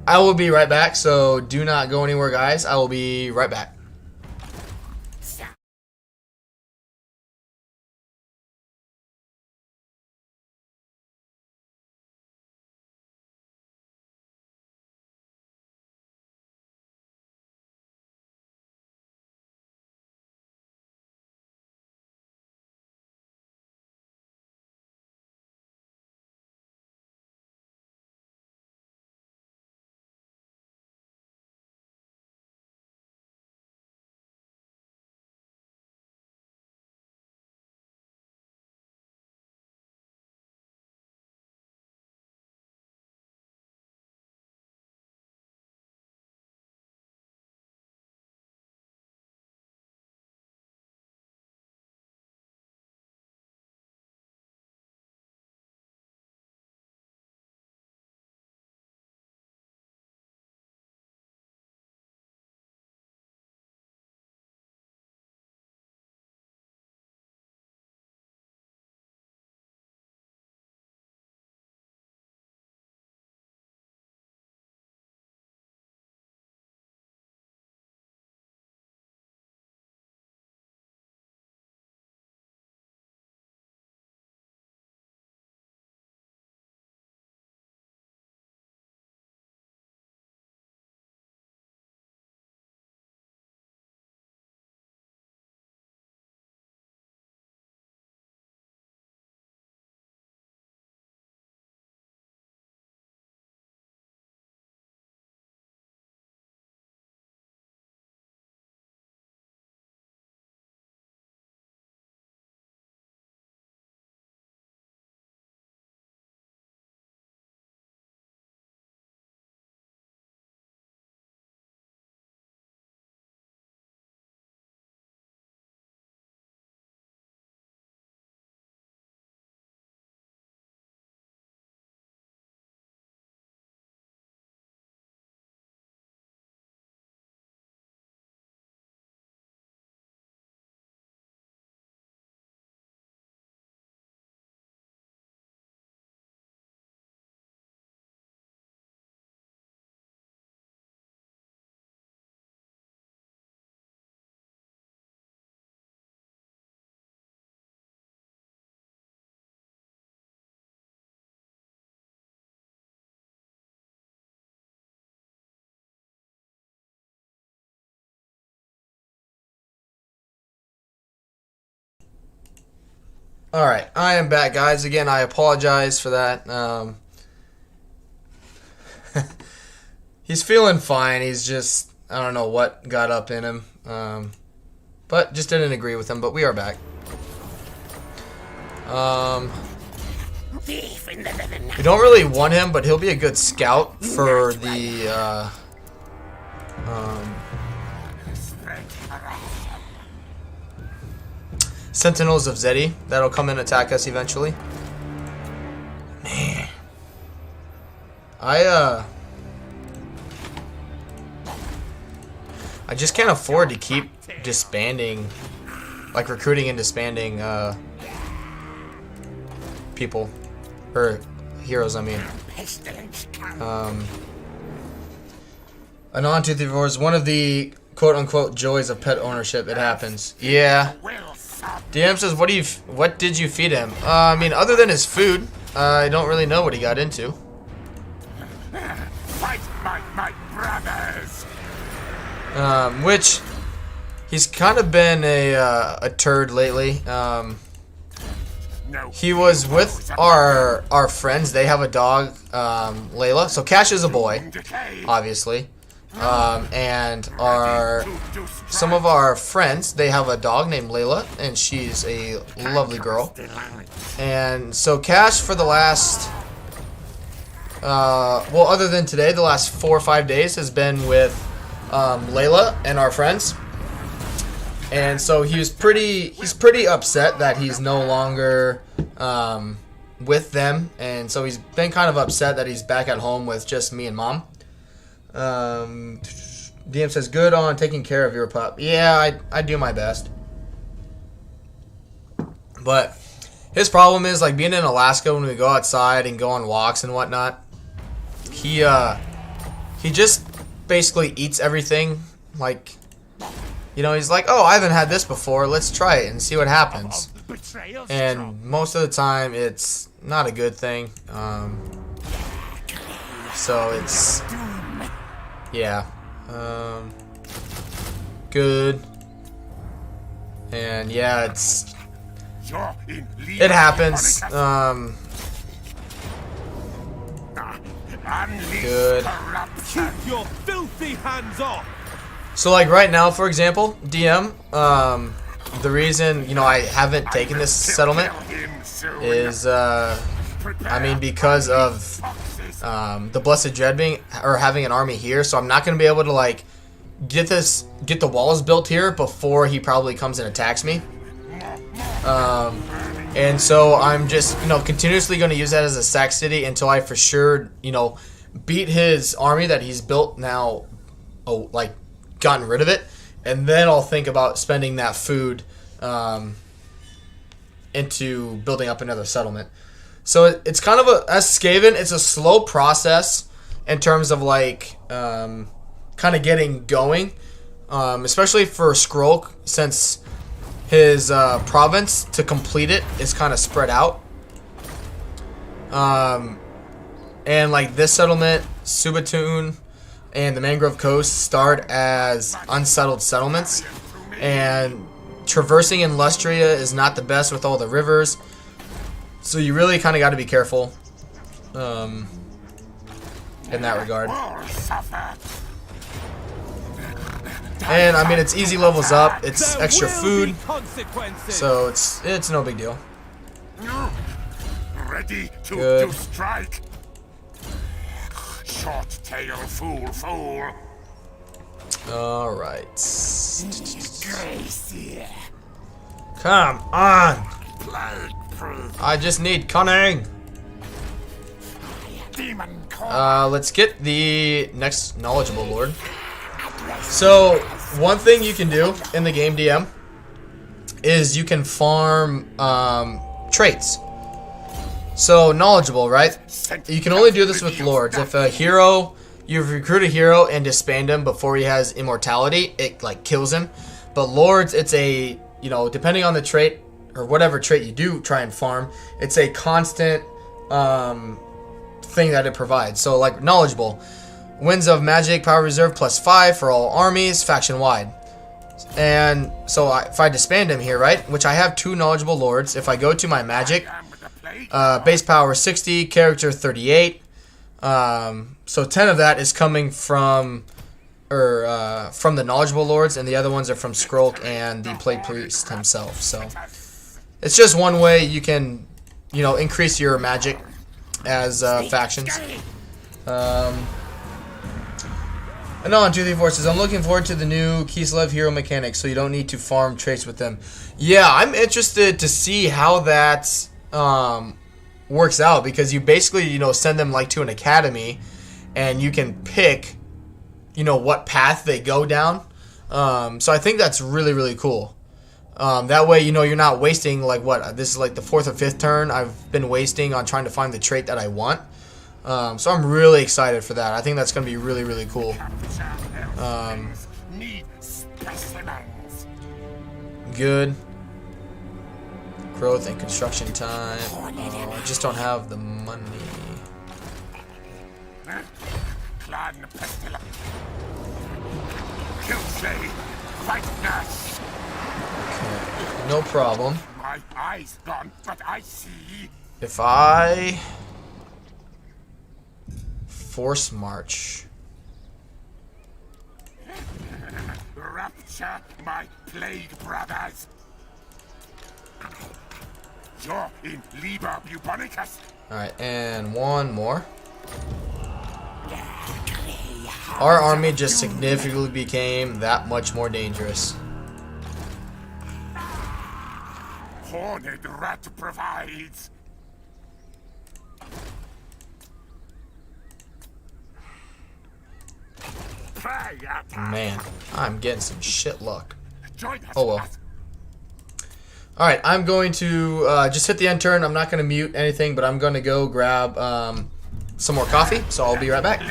I will be right back, so do not go anywhere, guys. I will be right back. Alright, I am back, guys. Again, I apologize for that. He's feeling fine. He's just, I don't know what got up in him. But just didn't agree with him, but we are back. We don't really want him, but he'll be a good scout for the Sentinels of Zeddy. That'll come and attack us eventually. Man. I just can't afford to keep disbanding like recruiting and disbanding people or heroes. I mean, and on to the divorce. One of the quote unquote joys of pet ownership. It happens. Yeah. DM says, what did you feed him? I mean, other than his food, I don't really know what he got into. Fight my brothers. Which he's kind of been a turd lately. He was with our friends. They have a dog, Layla. So Cash is a boy, obviously. And some of our friends, they have a dog named Layla, and she's a lovely girl. And so Cash, for the last, well, other than today, the last 4 or 5 days has been with Layla and our friends. And so he's pretty upset that he's no longer with them, and so he's been kind of upset that he's back at home with just me and Mom. DM says, good on taking care of your pup. Yeah, I do my best. But his problem is, like, being in Alaska when we go outside and go on walks and whatnot, he just basically eats everything. Like, you know, he's like, oh, I haven't had this before, let's try it and see what happens. And most of the time it's not a good thing. So it's, yeah, good. And yeah, it happens. Good. Keep your filthy hands off. So, like, right now, for example, DM, the reason, you know, I haven't taken this settlement is, I mean, because of the Blessed Dread having an army here. So I'm not going to be able to, like, get the walls built here before he probably comes and attacks me. And so I'm just, you know, continuously going to use that as a sack city until I for sure, you know, beat his army that he's built now, like, gotten rid of it, and then I'll think about spending that food into building up another settlement. So it's kind of as Skaven, it's a slow process in terms of, like, kind of getting going, especially for Skrulk, since his province to complete it is kind of spread out. And, like, this settlement, Subatoon, and the Mangrove Coast start as unsettled settlements, and traversing in Lustria is not the best with all the rivers, so you really kind of got to be careful in that regard. And I mean, it's easy levels up, it's extra food, so it's no big deal. Ready to strike. Short tail, fool. Alright. Come on! I just need cunning! Let's get the next knowledgeable lord. So, one thing you can do in the game, DM, is you can farm traits. So, knowledgeable, right? You can only do this with lords. If a hero, you recruit a hero and disband him before he has immortality, it, like, kills him. But lords, it's a, you know, depending on the trait, or whatever trait you do try and farm, it's a constant thing that it provides. So, like, knowledgeable. Winds of Magic, Power Reserve, +5 for all armies, faction-wide. And so if I disband him here, right, which I have 2 knowledgeable lords, if I go to my magic, base power 60, character 38. So 10 of that is coming from the knowledgeable lords, and the other ones are from Skrulk and the Plague Priest himself. So it's just one way you can, you know, increase your magic as factions. And on to the forces. I'm looking forward to the new Kislev hero mechanics, so you don't need to farm traits with them. Yeah, I'm interested to see how that works out, because you basically, you know, send them, like, to an academy, and you can pick, you know, what path they go down. So I think that's really, really cool. That way, you know, you're not wasting, like, what, this is like the 4th or 5th turn I've been wasting on trying to find the trait that I want. So I'm really excited for that. I think that's going to be really, really cool. Good. Growth and construction time. I just don't have the money. Clan Pestilens. Killslay. Fight Nash. Okay. No problem. My eyes gone, but I see. If I force march. Rapture my plague brothers. You're in Liber Bubonicus. Alright, and one more. Our army just significantly became that much more dangerous. Horned rat provides. Man, I'm getting some shit luck. Join us. Oh well. Alright, I'm going to just hit the end turn. I'm not going to mute anything, but I'm going to go grab some more coffee, so I'll be right back.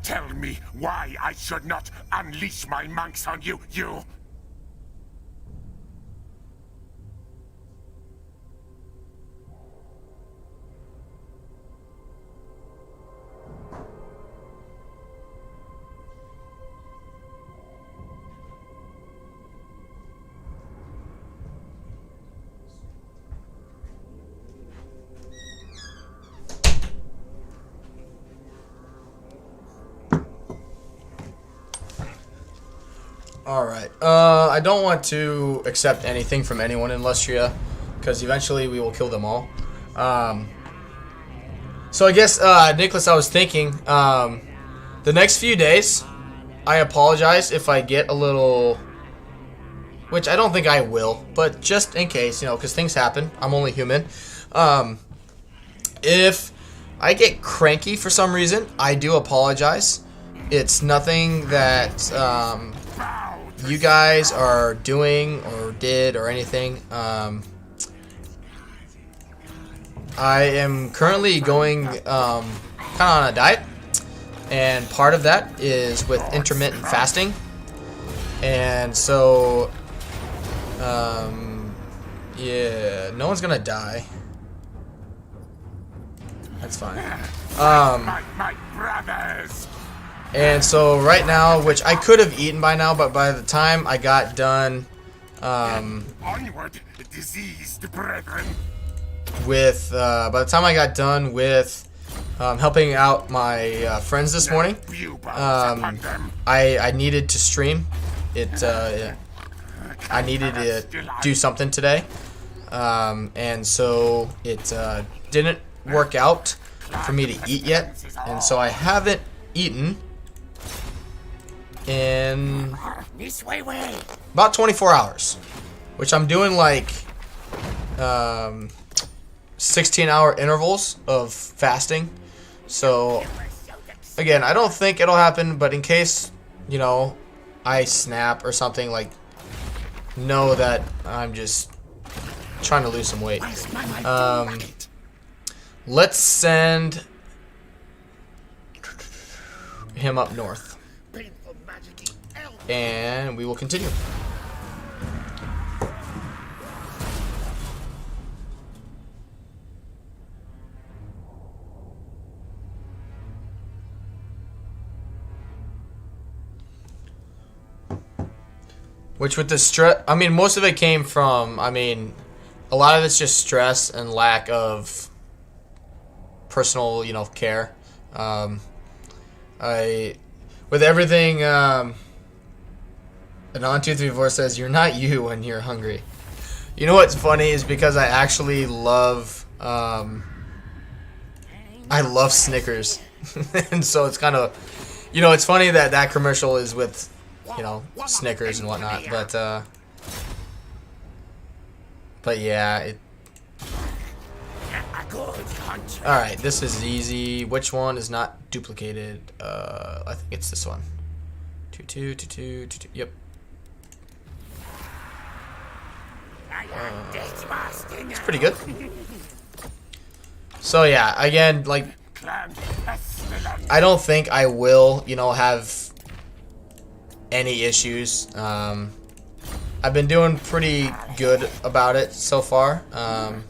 Tell me why I should not unleash my monks on you, you. Alright, I don't want to accept anything from anyone in Lustria, because eventually we will kill them all. So I guess, Nicholas, I was thinking, the next few days, I apologize if I get a little, which I don't think I will, but just in case, you know, because things happen, I'm only human. If I get cranky for some reason, I do apologize. It's nothing that, you guys are doing or did or anything. I am currently going kind of on a diet, and part of that is with intermittent fasting, and so yeah, no one's gonna die. That's fine. My brothers. And so right now, which I could have eaten by now, but by the time I got done Onward, diseased brethren. with helping out my friends this morning, I needed to stream. I needed to do something today, and so it didn't work out for me to eat yet, and so I haven't eaten in about 24 hours, which I'm doing like 16-hour intervals of fasting. So again, I don't think it'll happen, but in case, you know, I snap or something, like, know that I'm just trying to lose some weight. Let's send him up north, and we will continue. Which with the stress, I mean, most of it came from, I mean, a lot of it's just stress and lack of personal, you know, care. With everything, and On234 says, you're not you when you're hungry. You know what's funny is because I actually love, I love Snickers. And so it's kind of, you know, it's funny that that commercial is with, you know, Snickers and whatnot, but yeah, Alright, this is easy. Which one is not duplicated? I think it's this one. 2-2, 2-2, 2-2. Yep. It's pretty good. So yeah, again, like, I don't think I will, you know, have any issues. I've been doing pretty good about it so far. I'm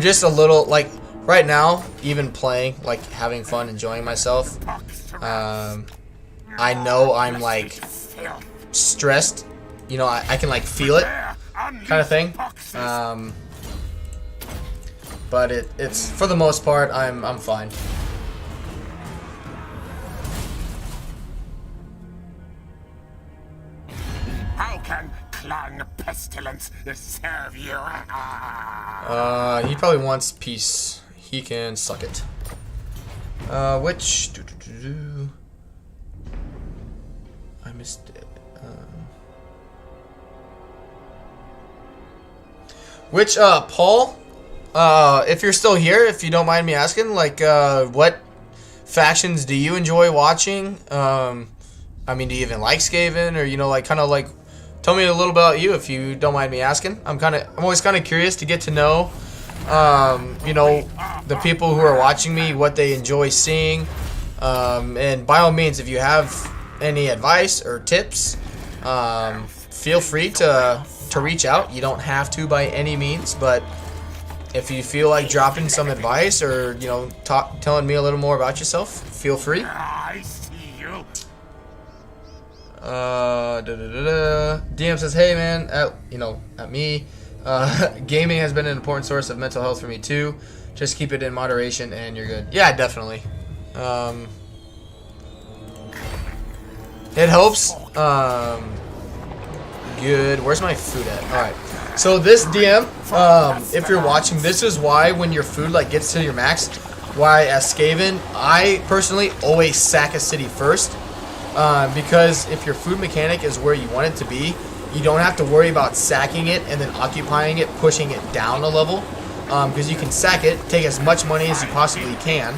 just a little, like, right now, even playing, like, having fun, enjoying myself. I know I'm, like, stressed. You know, I can, like, feel it, kind of thing. But it's, for the most part, I'm fine. How can Clan Pestilens serve you? He probably wants peace. He can suck it. Which... I missed it. Which, Paul, if you're still here, if you don't mind me asking, like, what factions do you enjoy watching? I mean, do you even like Skaven, or, you know, like, kind of, like, tell me a little about you, if you don't mind me asking. I'm always kind of curious to get to know, you know, the people who are watching me, what they enjoy seeing, and by all means, if you have any advice or tips, feel free to reach out. You don't have to by any means, but if you feel like dropping some advice, or, you know, telling me a little more about yourself, feel free. I see you. DM says, hey man, at me, gaming has been an important source of mental health for me too. Just keep it in moderation and you're good. Yeah, definitely. It helps. Good. Where's my food at? Alright. So this DM, if you're watching, this is why when your food, like, gets to your max, why as Skaven, I personally always sack a city first. Because if your food mechanic is where you want it to be, you don't have to worry about sacking it and then occupying it, pushing it down a level. Because you can sack it, take as much money as you possibly can,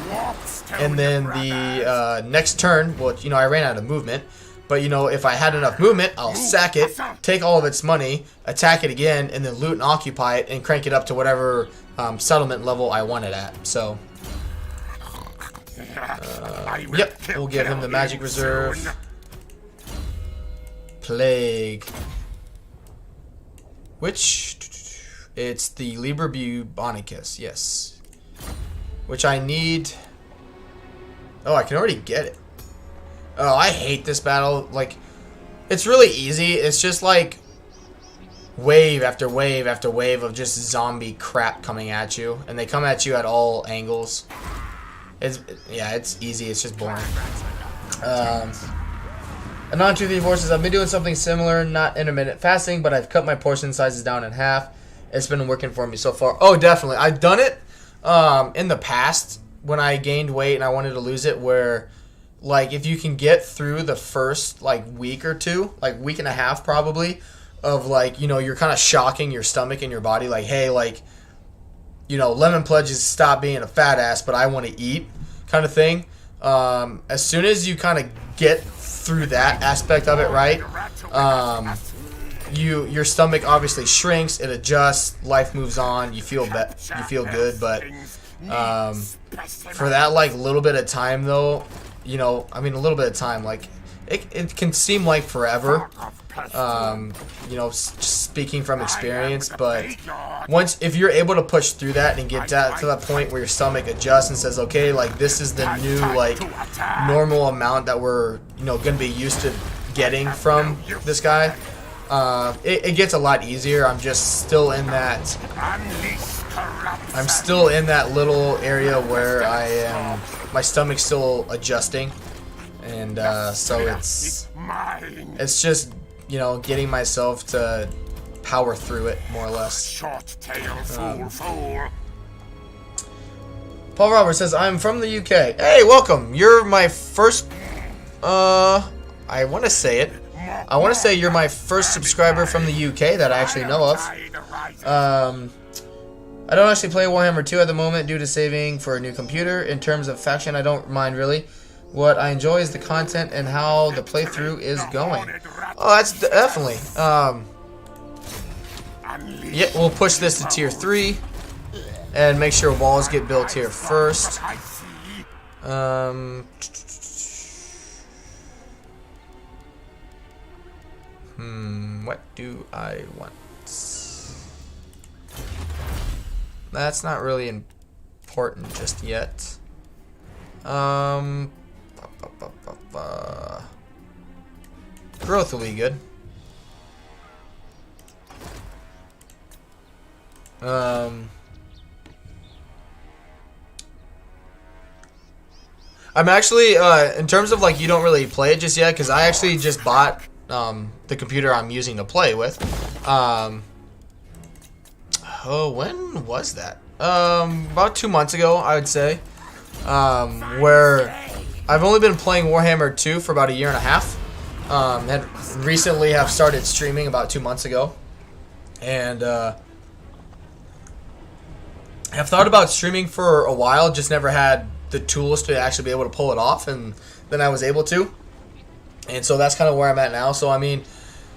and then the next turn, well, you know, I ran out of movement, but, you know, if I had enough movement, I'll sack it, take all of its money, attack it again, and then loot and occupy it, and crank it up to whatever settlement level I want it at. So, yep, we'll give him the magic reserve. Plague. Which, it's the Liber Bubonicus, yes. Which I need. Oh, I can already get it. Oh, I hate this battle. Like, it's really easy. It's just like wave after wave after wave of just zombie crap coming at you, and they come at you at all angles. Yeah, it's easy. It's just boring. Anon 234 says, I've been doing something similar, not intermittent fasting, but I've cut my portion sizes down in half. It's been working for me so far. Oh, definitely. I've done it in the past when I gained weight and I wanted to lose it, where, like, if you can get through the first, like, week or two, like, week and a half probably, of, like, you know, you're kind of shocking your stomach and your body, like, hey, like, you know, lemon pledges stop being a fat ass, but I want to eat, kind of thing. As soon as you kind of get through that aspect of it, right, your stomach obviously shrinks, it adjusts, life moves on, you feel good, but for that, like, little bit of time, though, you know, I mean, a little bit of time, like, it can seem like forever, you know, speaking from experience, but if you're able to push through that and get to that point where your stomach adjusts and says, okay, like, this is the new, like, normal amount that we're, you know, gonna be used to getting from this guy, it gets a lot easier. I'm just still in that, I'm still in that little area where my stomach's still adjusting, and so it's just, you know, getting myself to power through it, more or less. Paul Roberts says, I'm from the UK. Hey, welcome. You're my first, I want to say it. I want to say you're my first subscriber from the UK that I actually know of. I don't actually play Warhammer 2 at the moment due to saving for a new computer. In terms of faction, I don't mind really. What I enjoy is the content and how the playthrough is going. Oh, that's definitely. Yeah, we'll push this to tier 3 and make sure walls get built here first. What do I want? That's not really important just yet. Growth will be good. I'm actually, in terms of like, you don't really play it just yet, because I actually just bought the computer I'm using to play with. Oh, when was that? About 2 months ago, I would say. Where I've only been playing Warhammer 2 for about 1.5 years. And recently have started streaming about 2 months ago. And I've thought about streaming for a while, just never had the tools to actually be able to pull it off, and then I was able to. And so that's kind of where I'm at now. So I mean,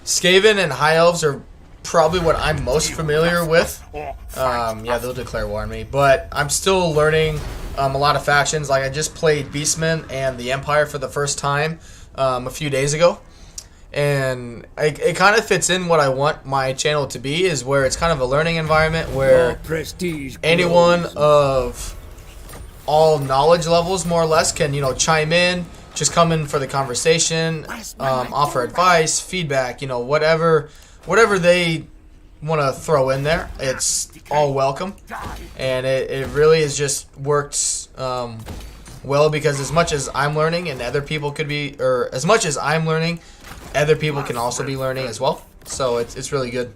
Skaven and High Elves are probably what I'm most familiar with. Yeah, they'll declare war on me, but I'm still learning a lot of factions. Like I just played Beastmen and the Empire for the first time a few days ago, and it kind of fits in what I want my channel to be, is where it's kind of a learning environment where anyone of all knowledge levels more or less can, you know, chime in, just come in for the conversation, offer advice, feedback, you know, whatever they want to throw in there, it's all welcome. And it really is just works well, because as much as I'm learning and other people could be, or as much as I'm learning, other people can also be learning as well. So it's really good.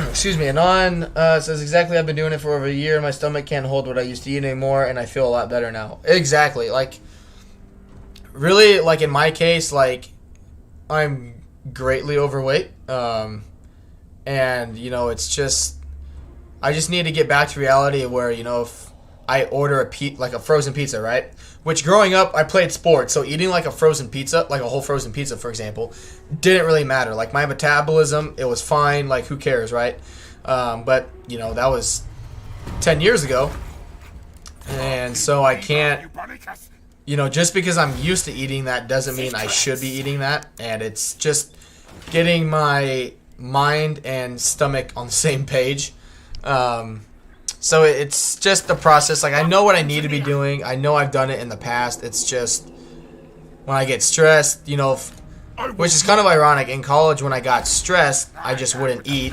Excuse me. Anon says, exactly, I've been doing it for over 1 year. My stomach can't hold what I used to eat anymore, and I feel a lot better now. Exactly. Like, really, like in my case, like, I'm greatly overweight. And, you know, it's just, I just need to get back to reality where, you know, if I order a frozen pizza, right? Which growing up, I played sports, so eating like a frozen pizza, like a whole frozen pizza, for example, didn't really matter. Like my metabolism, it was fine. Like who cares, right? But you know, that was 10 years ago, and so I can't. You know, just because I'm used to eating that doesn't mean I should be eating that, and it's just getting my mind and stomach on the same page. So it's just the process. Like I know what I need to be doing. I know I've done it in the past. It's just when I get stressed, you know, which is kind of ironic. In college, when I got stressed, I just wouldn't eat.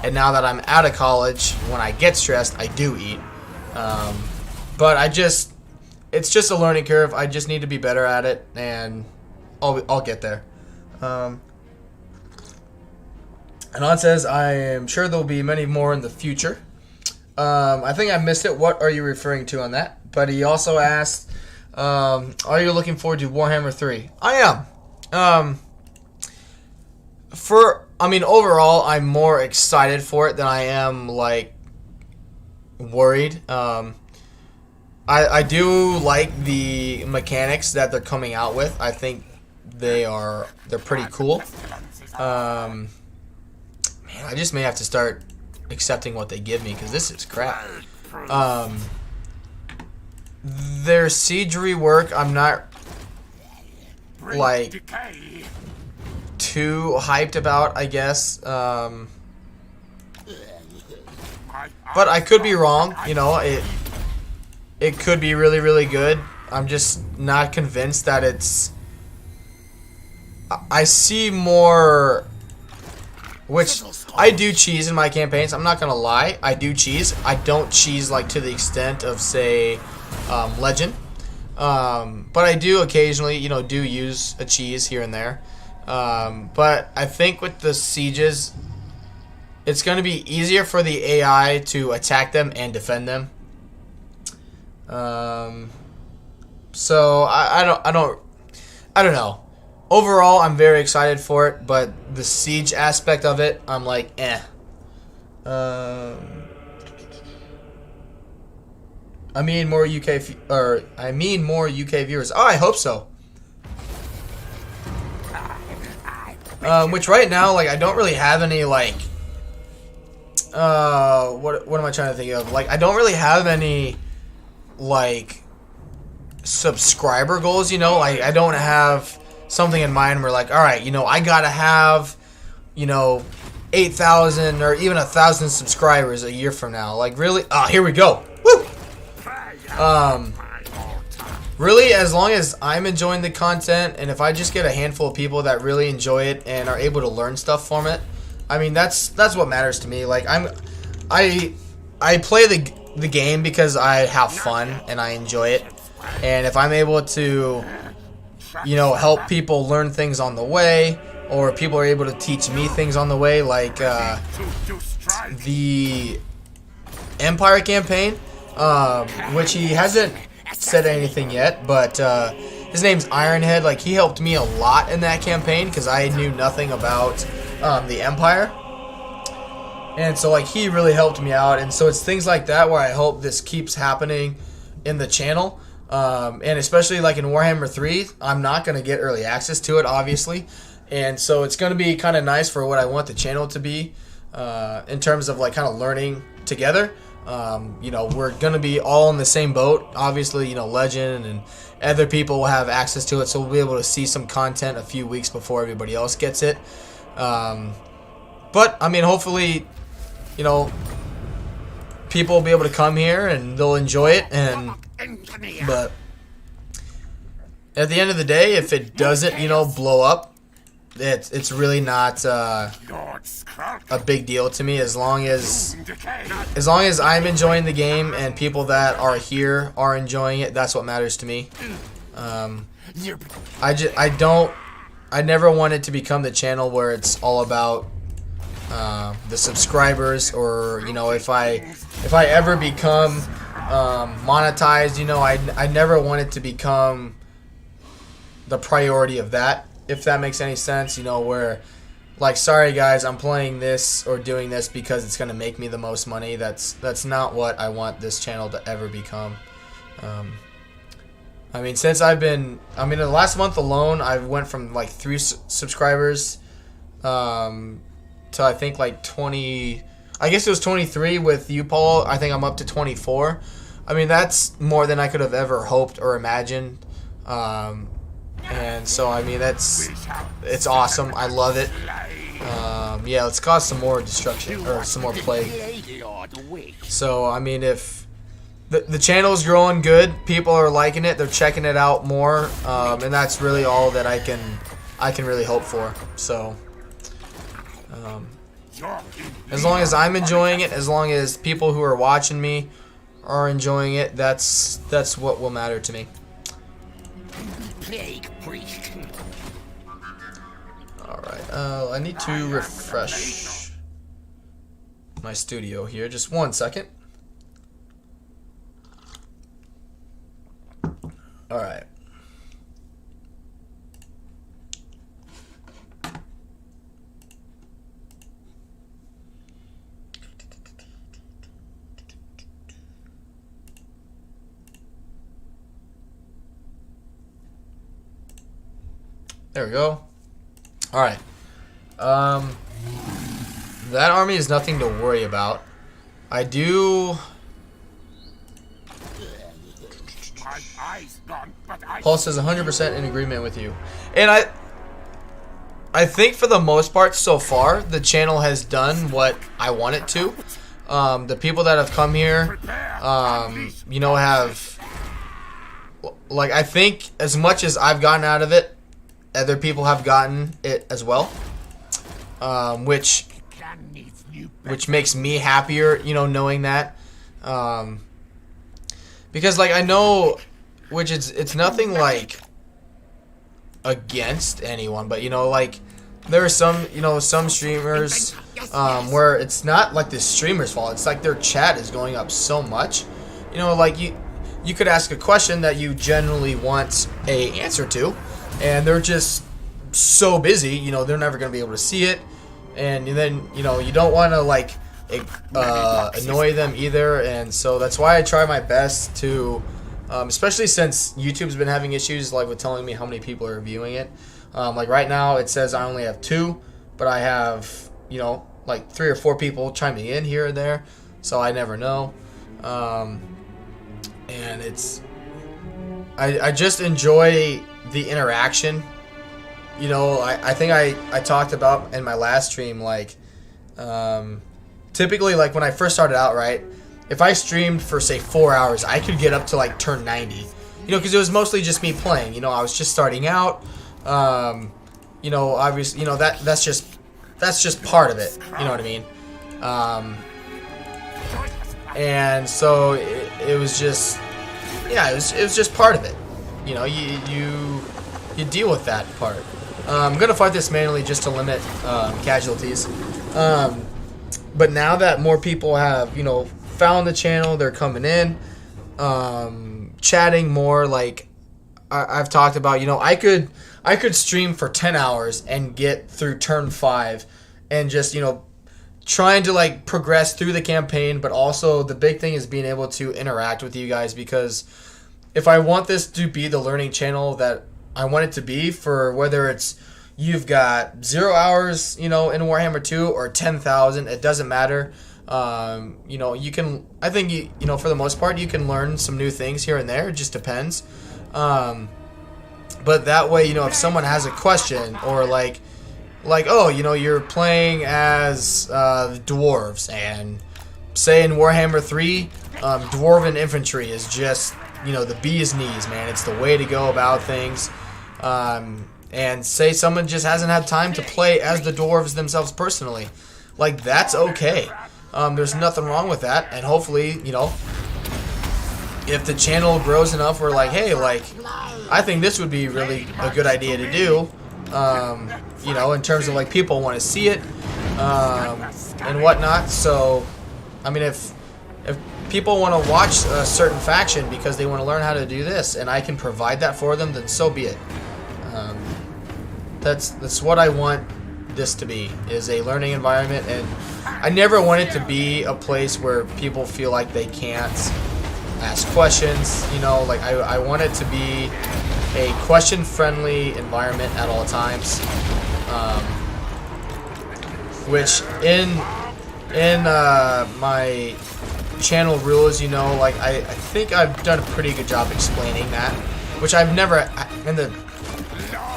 And now that I'm out of college, when I get stressed, I do eat. But it's just a learning curve. I just need to be better at it, and I'll get there. Anon says, I am sure there will be many more in the future. I think I missed it. What are you referring to on that? But he also asked, are you looking forward to Warhammer 3? I am. Overall, I'm more excited for it than I am, like, worried. I do like the mechanics that they're coming out with. I think they're pretty cool. Man, I just may have to start accepting what they give me, because this is crap. Their siege rework, I'm not like too hyped about, I guess. But I could be wrong. You know, it could be really, really good. I'm just not convinced that it's. I see more. Which I do cheese in my campaigns. I'm not gonna lie, I do cheese. I don't cheese like to the extent of, say, Legend, but I do occasionally, you know, do use a cheese here and there. But I think with the sieges, it's gonna be easier for the AI to attack them and defend them. So I don't know. overall, I'm very excited for it, but the siege aspect of it, I'm like, eh. I mean more UK viewers. Oh, I hope so. Which right now, like, I don't really have any, like, what am I trying to think of? Like, I don't really have any, like, subscriber goals, you know? Like, I don't have something in mind where, like, alright, you know, I gotta have, you know, 8,000 or even 1,000 subscribers a year from now. Like, really? Ah, here we go. Woo! Really, as long as I'm enjoying the content, and if I just get a handful of people that really enjoy it and are able to learn stuff from it, I mean, that's what matters to me. Like, I play the game because I have fun and I enjoy it, and if I'm able to, you know, help people learn things on the way, or people are able to teach me things on the way, like the Empire campaign, which he hasn't said anything yet, but his name's Ironhead. Like, he helped me a lot in that campaign because I knew nothing about the Empire, and so, like, he really helped me out. And so it's things like that where I hope this keeps happening in the channel, and especially like in Warhammer 3, I'm not going to get early access to it, obviously, and so it's going to be kind of nice for what I want the channel to be, in terms of, like, kind of learning together. You know, we're going to be all in the same boat. Obviously, you know, Legend and other people will have access to it, so we'll be able to see some content a few weeks before everybody else gets it. But, I mean, hopefully, you know, people will be able to come here and they'll enjoy it. But at the end of the day, if it doesn't, you know, blow up, it's really not a big deal to me, as long as I'm enjoying the game and people that are here are enjoying it. That's what matters to me. I never want it to become the channel where it's all about the subscribers, or, you know, if I ever become monetized, you know, I never want it to become the priority of that, if that makes any sense, you know, where, like, sorry guys, I'm playing this or doing this because it's going to make me the most money. That's not what I want this channel to ever become. I mean, since in the last month alone, I went from, like, 3 subscribers to, I think, like, 20, I guess it was 23 with you, Paul. I think I'm up to 24. I mean, that's more than I could have ever hoped or imagined. And so, I mean, it's awesome. I love it. Yeah, let's cause some more destruction, or some more plague. So, I mean, if the channel is growing good, people are liking it, they're checking it out more, and that's really all that I can really hope for. So, as long as I'm enjoying it, as long as people who are watching me are enjoying it, that's what will matter to me. Alright, I need to refresh my studio here. Just 1 second. Alright. There we go. Alright. That army is nothing to worry about. I do... Paul says 100% in agreement with you. And I think for the most part so far, the channel has done what I want it to. The people that have come here, you know, have... Like, I think as much as I've gotten out of it, other people have gotten it as well, which makes me happier, you know, knowing that, because, like, I know, which it's nothing like against anyone, but, you know, like, there are some, you know, some streamers where it's not like the streamer's fault, it's like their chat is going up so much, you know, like you could ask a question that you generally want a answer to, and they're just so busy, you know, they're never going to be able to see it. And then, you know, you don't want to, like, annoy them either. And so that's why I try my best to, especially since YouTube's been having issues, like, with telling me how many people are viewing it. Like, right now, it says I only have 2, but I have, you know, like 3 or 4 people chiming in here or there. So I never know. And it's... I just enjoy the interaction. You know, I think I talked about in my last stream, like, typically, like, when I first started out, right, if I streamed for, say, 4 hours, I could get up to, like, turn 90. You know, because it was mostly just me playing. You know, I was just starting out. You know, obviously, you know, that's just part of it. You know what I mean? And so it was just... Yeah, it was just part of it. You know, you deal with that part. I'm gonna fight this manually just to limit casualties. But now that more people have, you know, found the channel, they're coming in, chatting more. Like I've talked about, you know, I could stream for 10 hours and get through turn 5, and just, you know, trying to, like, progress through the campaign, but also the big thing is being able to interact with you guys, because if I want this to be the learning channel that I want it to be, for whether it's you've got 0 hours, you know, in Warhammer 2 or 10,000, it doesn't matter. You know, you can, I think, you know, for the most part, you can learn some new things here and there. It just depends. But that way, you know, if someone has a question, or like, oh, you know, you're playing as the dwarves, and say in Warhammer 3, dwarven infantry is just, you know, the bee's knees, man. It's the way to go about things. And say someone just hasn't had time to play as the dwarves themselves personally. Like, that's okay. There's nothing wrong with that. And hopefully, you know, if the channel grows enough, we're like, hey, like, I think this would be really a good idea to do. You know, in terms of, like, people want to see it, and whatnot. So, I mean, if people want to watch a certain faction because they want to learn how to do this, and I can provide that for them, then so be it. That's what I want this to be, is a learning environment. And I never want it to be a place where people feel like they can't ask questions. You know, like, I want it to be a question-friendly environment at all times. Which in my channel rules, you know, like, I think I've done a pretty good job explaining that, which I've never, in the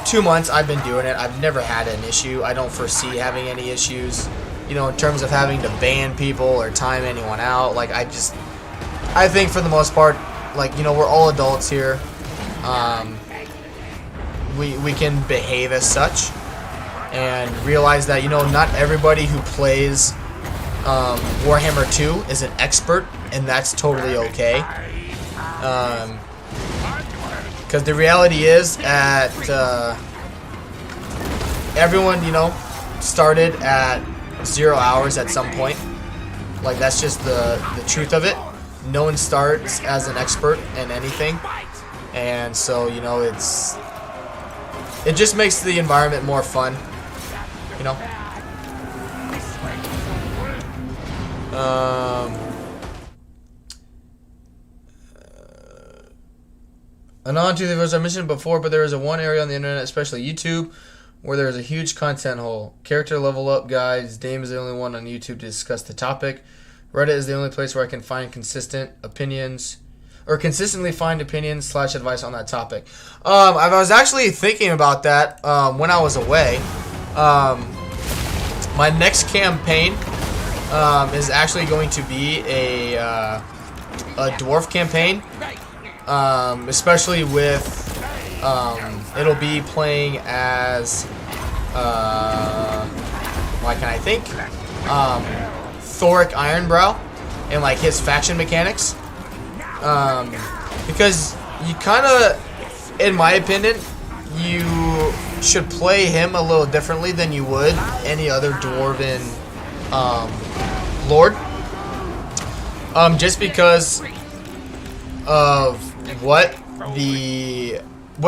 2 months I've been doing it, I've never had an issue. I don't foresee having any issues, you know, in terms of having to ban people or time anyone out. Like, I think for the most part, like, you know, we're all adults here. We can behave as such, and realize that, you know, not everybody who plays Warhammer 2 is an expert, and that's totally okay. Because the reality is, everyone, you know, started at 0 hours at some point. Like, that's just the truth of it. No one starts as an expert in anything, and so, you know, it just makes the environment more fun, you know. And on to the, as I mentioned before, but there is one area on the internet, especially YouTube, where there is a huge content hole. Character level up guides. Dame is the only one on YouTube to discuss the topic. Reddit is the only place where I can find consistently find opinions / advice on that topic. I was actually thinking about that when I was away. My next campaign is actually going to be a dwarf campaign, especially with it'll be playing as why can I think Thoric Ironbrow and, like, his faction mechanics, because you kind of, in my opinion, you should play him a little differently than you would any other dwarven lord, just because of what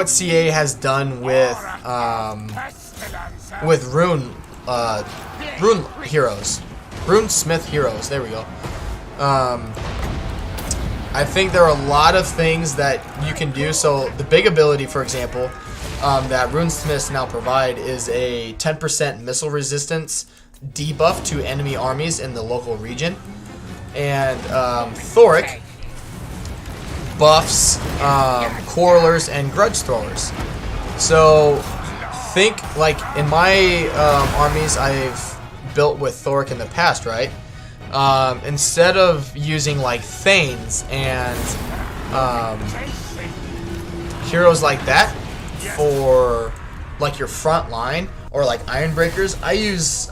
CA has done with with rune heroes, rune smith heroes. There we go. I think there are a lot of things that you can do. So the big ability, for example, that runesmiths now provide is a 10% missile resistance debuff to enemy armies in the local region, and Thoric buffs quarrelers and grudge throwers. So think like in my armies I've built with Thoric in the past, right? Instead of using like Thanes and heroes like that for like your front line or like Iron Breakers, I use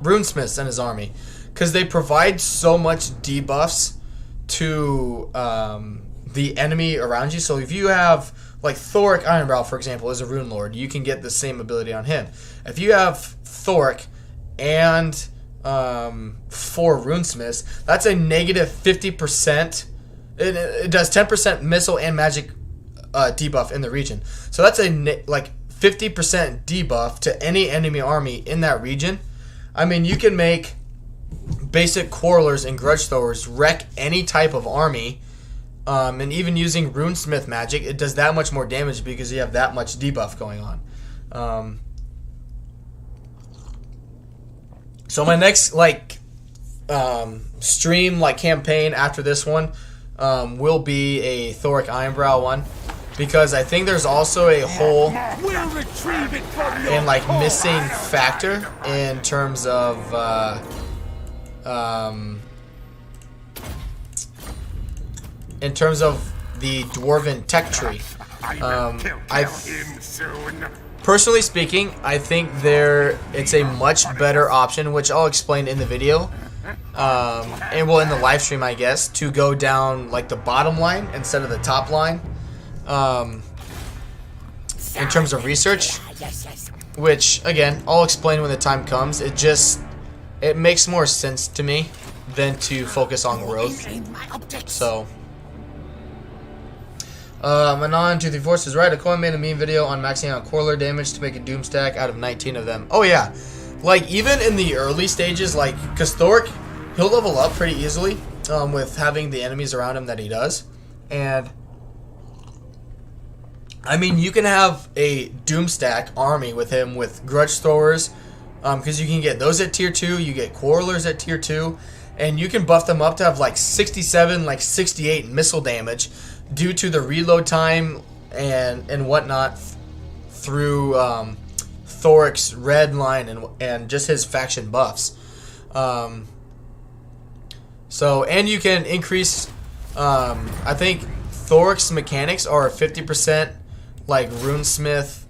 Runesmiths in his army because they provide so much debuffs to the enemy around you. So if you have like Thoric Ironbrow, for example, is a Rune Lord, you can get the same ability on him. If you have Thoric and 4 Runesmiths, that's a negative 50%. It does 10% missile and magic debuff in the region. So that's a like 50% debuff to any enemy army in that region. I mean, you can make basic quarrelers and grudge throwers wreck any type of army. And even using Runesmith magic, it does that much more damage because you have that much debuff going on. So my next stream campaign after this one will be a Thoric Ironbrow one, because I think there's also a whole and missing factor in terms of the Dwarven tech tree. Personally speaking, I think it's a much better option, which I'll explain in the video, and in the live stream, I guess, to go down like the bottom line instead of the top line, in terms of research, which again I'll explain when the time comes. It makes more sense to me than to focus on growth. So Anon234 says, right, Akoin made a meme video on maxing out quarreler damage to make a doom stack out of 19 of them. Oh yeah, like even in the early stages, like, because Thoric, he'll level up pretty easily with having the enemies around him that he does. And I mean, you can have a doom stack army with him with grudge throwers, because you can get those at tier 2, you get quarrelers at tier 2, and you can buff them up to have like 67, like 68 missile damage due to the reload time and whatnot through Thoric's red line and just his faction buffs. And you can increase, I think Thoric's mechanics are 50% like Runesmith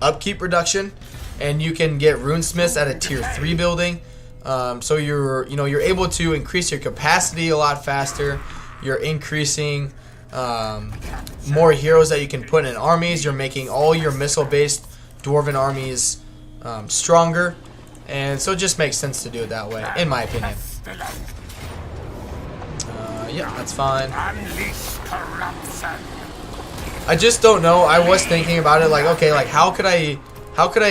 upkeep reduction, and you can get Runesmiths at a tier 3 building. So you're able to increase your capacity a lot faster. You're increasing more heroes that you can put in armies. You're making all your missile-based Dwarven armies stronger, and so it just makes sense to do it that way, in my opinion. Yeah, that's fine. I just don't know. I was thinking about it, like, okay, like how could I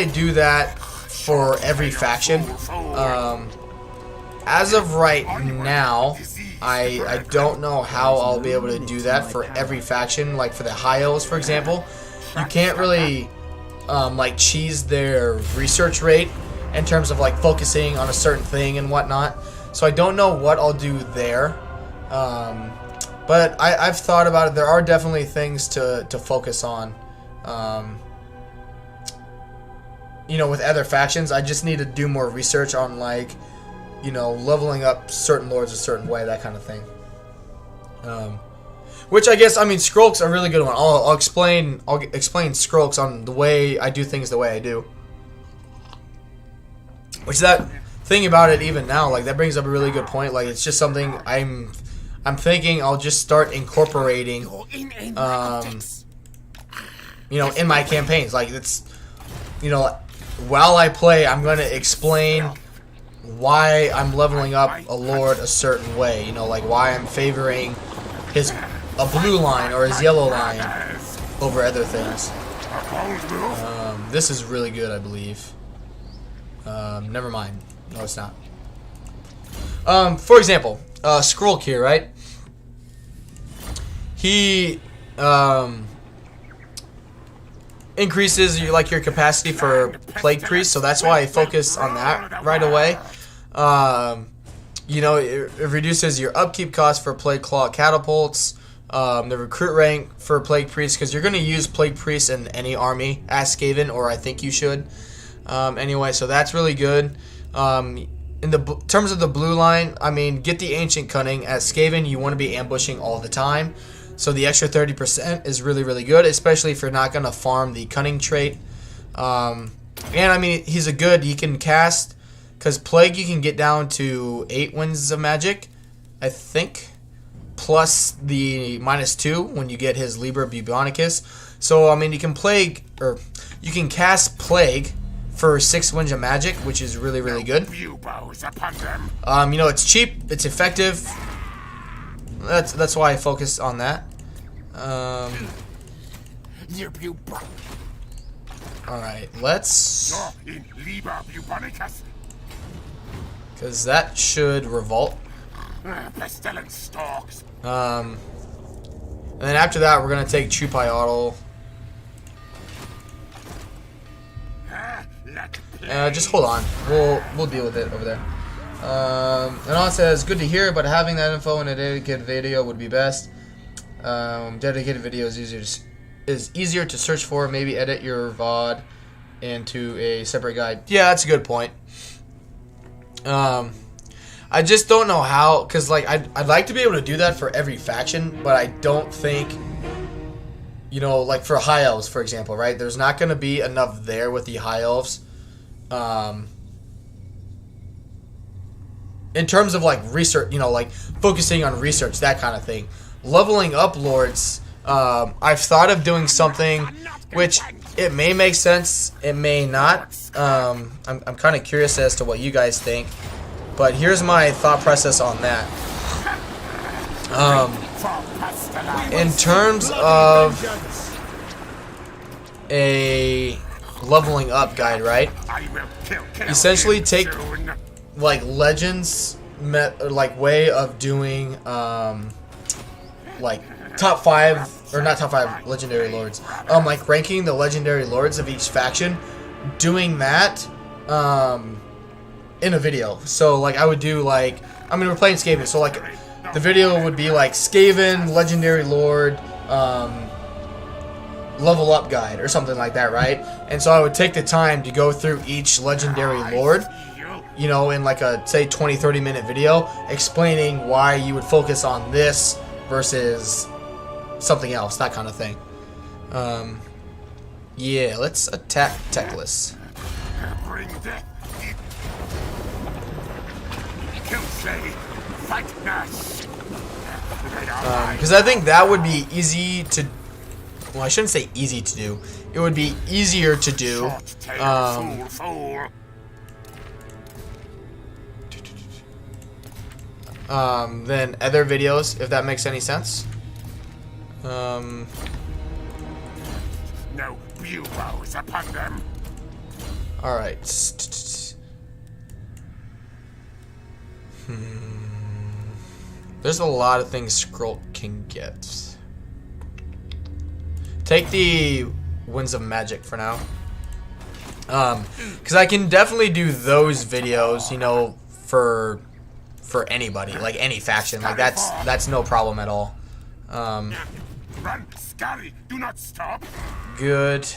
do that for every faction? As of right now, I don't know how I'll be able to do that for every faction. Like for the high elves, for example, you can't really cheese their research rate in terms of like focusing on a certain thing and whatnot. So I don't know what I'll do there. But I've thought about it. There are definitely things to focus on. With other factions, I just need to do more research on leveling up certain lords a certain way, that kind of thing. Which I guess, Skrulk's a really good one. I'll explain Skrulk's on the way I do things the way I do. Which that thing about it even now, like that brings up a really good point. Like it's just something I'm thinking I'll just start incorporating in my campaigns. Like it's while I play, I'm going to explain why I'm leveling up a lord a certain way. Like why I'm favoring a blue line or his yellow line over other things. This is really good, I believe. Never mind. No, it's not. For example, Skrull here, right? He increases your capacity for Plague Priest, so that's why I focus on that right away. You know, it reduces your upkeep cost for Plague Claw catapults, the recruit rank for Plague Priest, because you're going to use Plague Priest in any army as Skaven, or I think you should. Anyway, so that's really good. In the terms of the blue line, I mean, get the Ancient Cunning. As Skaven, you want to be ambushing all the time. So the extra 30% is really, really good, especially if you're not going to farm the Cunning trait. And, I mean, he can cast, because Plague you can get down to 8 winds of magic, I think, plus the -2 when you get his Liber Bubonicus. So, I mean, you can cast Plague for 6 winds of magic, which is really, really good. You know, it's cheap, it's effective. That's why I focus on that. Alright, let's... because that should revolt. Pestilens stalks. And then after that, we're going to take Trupaiotl. Just hold on. We'll deal with it over there. Anon says, good to hear, but having that info in a dedicated video would be best. Dedicated video is easier to search for. Maybe edit your VOD into a separate guide. Yeah, that's a good point. I just don't know how, because like I'd like to be able to do that for every faction, but I don't think, you know, like for High Elves, for example, right? There's not going to be enough there with the High Elves. In terms of like research, you know, like focusing on research, that kind of thing. Leveling up Lords, I've thought of doing something which it may make sense, it may not. I'm kind of curious as to what you guys think, but here's my thought process on that. In terms of a leveling up guide, right? Essentially take like legends way of doing like top 5, or not top 5 legendary lords, like ranking the legendary lords of each faction, doing that in a video. So like I would do like, I mean, we're playing Skaven, so like the video would be like Skaven legendary lord level up guide or something like that, right? And so I would take the time to go through each legendary lord, you know, in like a say 20-30 minute video explaining why you would focus on this versus something else, that kind of thing. Yeah, let's attack Teclis. Because I think that would be easy to, well, I shouldn't say easy to do, it would be easier to do than other videos, if that makes any sense. No buboes upon them. Alright. There's a lot of things Skrull can get. Take the Winds of Magic for now. Because I can definitely do those videos, you know, for anybody, like any faction. Like that's no problem at all. Run, Scary, do not stop. Good.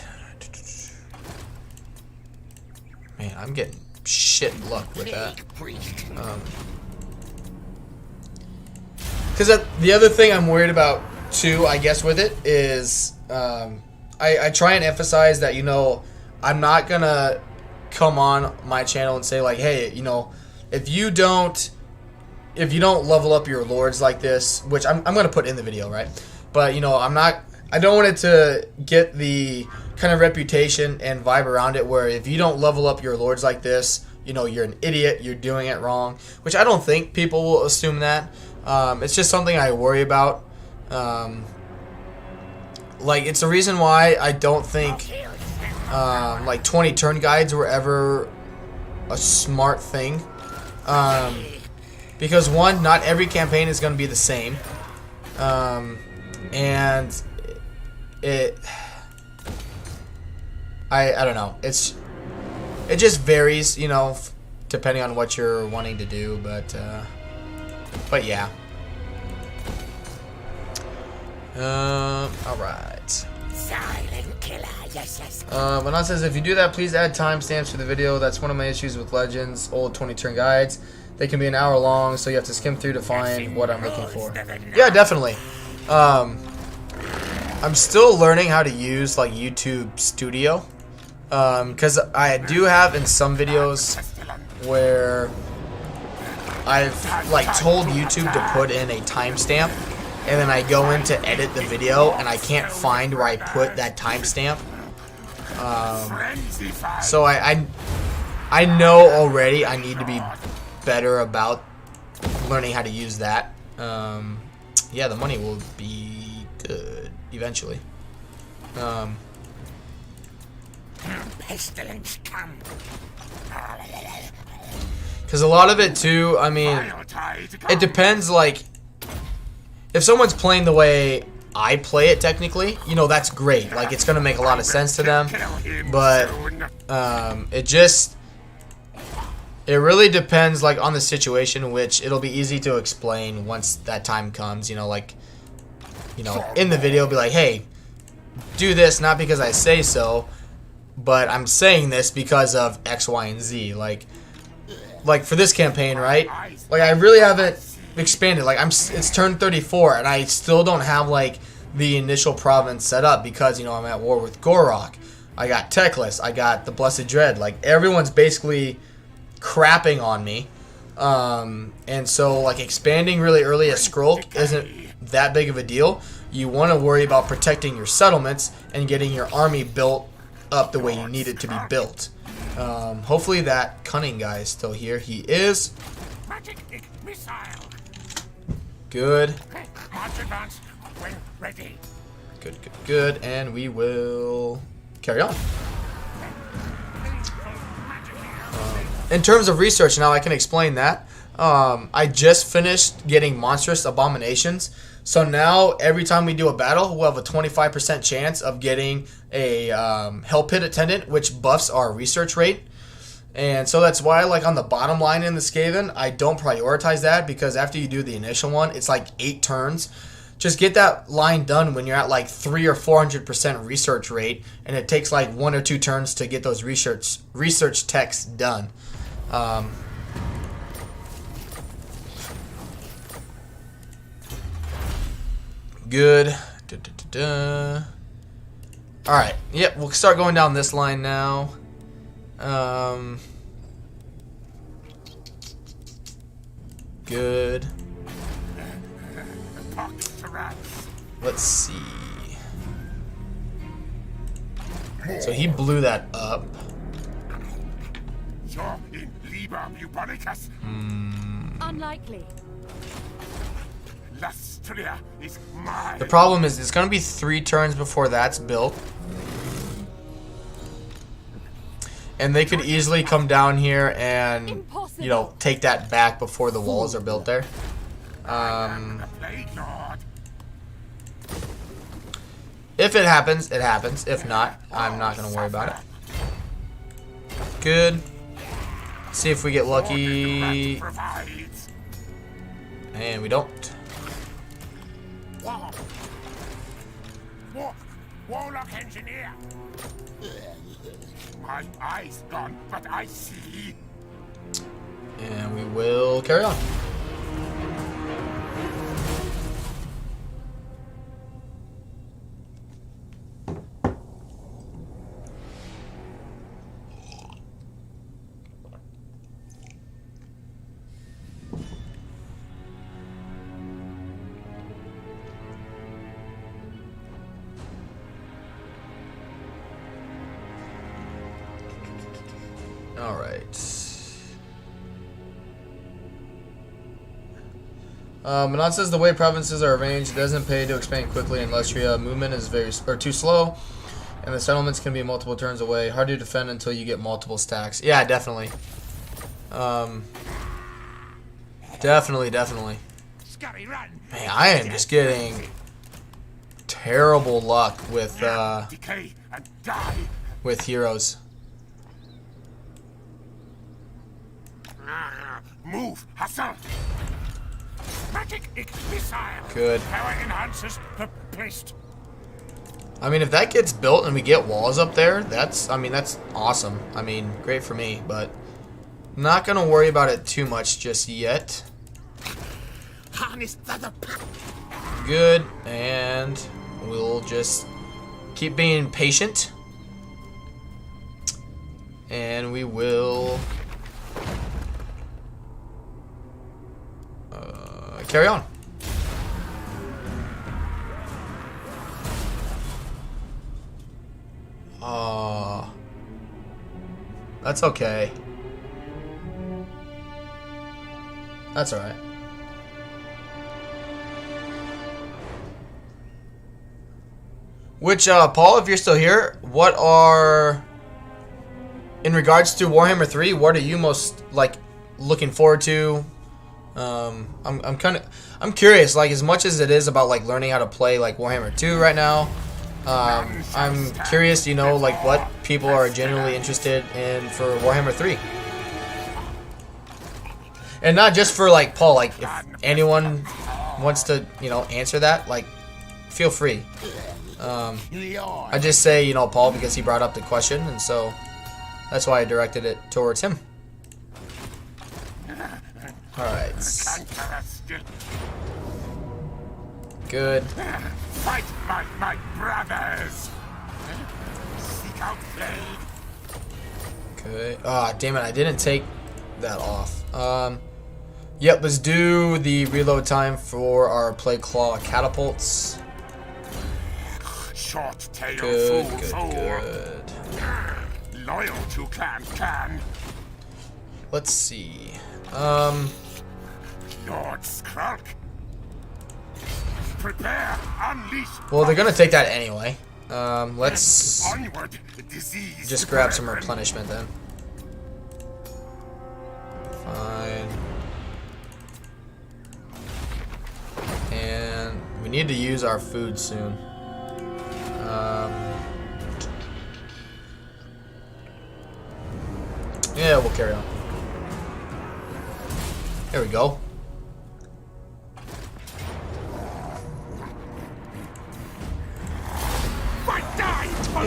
Man, I'm getting shit luck with that. Because the other thing I'm worried about too, I guess, with it is I try and emphasize that, you know, I'm not gonna come on my channel and say like, hey, you know, if you don't level up your lords like this, which I'm gonna put in the video, right? But you know, I don't want it to get the kind of reputation and vibe around it where if you don't level up your lords like this, you know, you're an idiot, you're doing it wrong, which I don't think people will assume that. It's just something I worry about. like, it's the reason why I don't think like 20 turn guides were ever a smart thing. Because one, not every campaign is going to be the same. And I don't know. It just varies, you know, depending on what you're wanting to do, but yeah. Alright. Silent killer, yes. Manon says, if you do that, please add timestamps for the video. That's one of my issues with Legends, old 20-turn guides. They can be an hour long, so you have to skim through to find what I'm looking for. Yeah, definitely. I'm still learning how to use, like, YouTube Studio. Because I do have in some videos where I've, like, told YouTube to put in a timestamp, and then I go in to edit the video, and I can't find where I put that timestamp. So I know already I need to be better about learning how to use that. Yeah, the money will be good eventually. Pestilens come. Because a lot of it too, I mean, it depends, like, if someone's playing the way I play it technically, you know, that's great. Like, it's going to make a lot of sense to them. But it really depends, like, on the situation, which it'll be easy to explain once that time comes. You know, like, you know, in the video, be like, hey, do this not because I say so, but I'm saying this because of X, Y, and Z. Like for this campaign, right? Like, I really haven't expanded. Like, it's turned 34, and I still don't have, like, the initial province set up because, you know, I'm at war with Gorok. I got Teclis. I got the Blessed Dread. Like, everyone's basically crapping on me. And so, like, expanding really early at Skrulk isn't that big of a deal. You want to worry about protecting your settlements and getting your army built up the way you need it to be built. Hopefully that cunning guy is still here. He is. Good. Good. And we will carry on. In terms of research, now I can explain that. I just finished getting monstrous abominations. So now every time we do a battle, we'll have a 25% chance of getting a Hell Pit Attendant, which buffs our research rate. And so that's why, like, on the bottom line in the Skaven, I don't prioritize that, because after you do the initial one, it's like 8 turns. Just get that line done when you're at like 300 or 400% research rate, and it takes like 1 or 2 turns to get those research texts done. Good. Alright, yep, we'll start going down this line now. Good. Let's see. So he blew that up. Unlikely. The problem is it's going to be 3 turns before that's built. And they could easily come down here and, you know, take that back before the walls are built there. If it happens, it happens. If not, I'm not going to worry about it. Good. See if we get lucky. And we don't. Warlock engineer. My eyes gone, but I see. And we will carry on. Alright. Manon says the way provinces are arranged, it doesn't pay to expand quickly unless your movement is too slow, and the settlements can be multiple turns away. Hard to defend until you get multiple stacks. Yeah, definitely. Definitely. Man, I am just getting terrible luck with heroes. Move, hustle. Magic missile. Good. Power enhancers placed. I mean, if that gets built and we get walls up there, that's awesome. I mean, great for me, but not gonna worry about it too much just yet. Good, and we'll just keep being patient, and we will carry on. That's okay. That's alright. Which, Paul, if you're still here, what are, in regards to Warhammer 3, what are you most, like, looking forward to? I'm curious, like, as much as it is about, like, learning how to play, like, Warhammer 2 right now, I'm curious, you know, like, what people are genuinely interested in for Warhammer 3. And not just for, like, Paul, like, if anyone wants to, you know, answer that, like, feel free. I just say, you know, Paul, because he brought up the question, and so that's why I directed it towards him. Alright. Good. Fight my brothers. Seek out blade. Okay. Ah, damn it, I didn't take that off. Yep, let's do the reload time for our Plague Claw catapults. Short tail Good. Loyal to clan. Let's see. Lord Skrulk. Prepare, unleash. Well, they're gonna take that anyway. Let's Onward, disease just grab some replenishment then. Fine. And we need to use our food soon. Yeah, we'll carry on. There we go.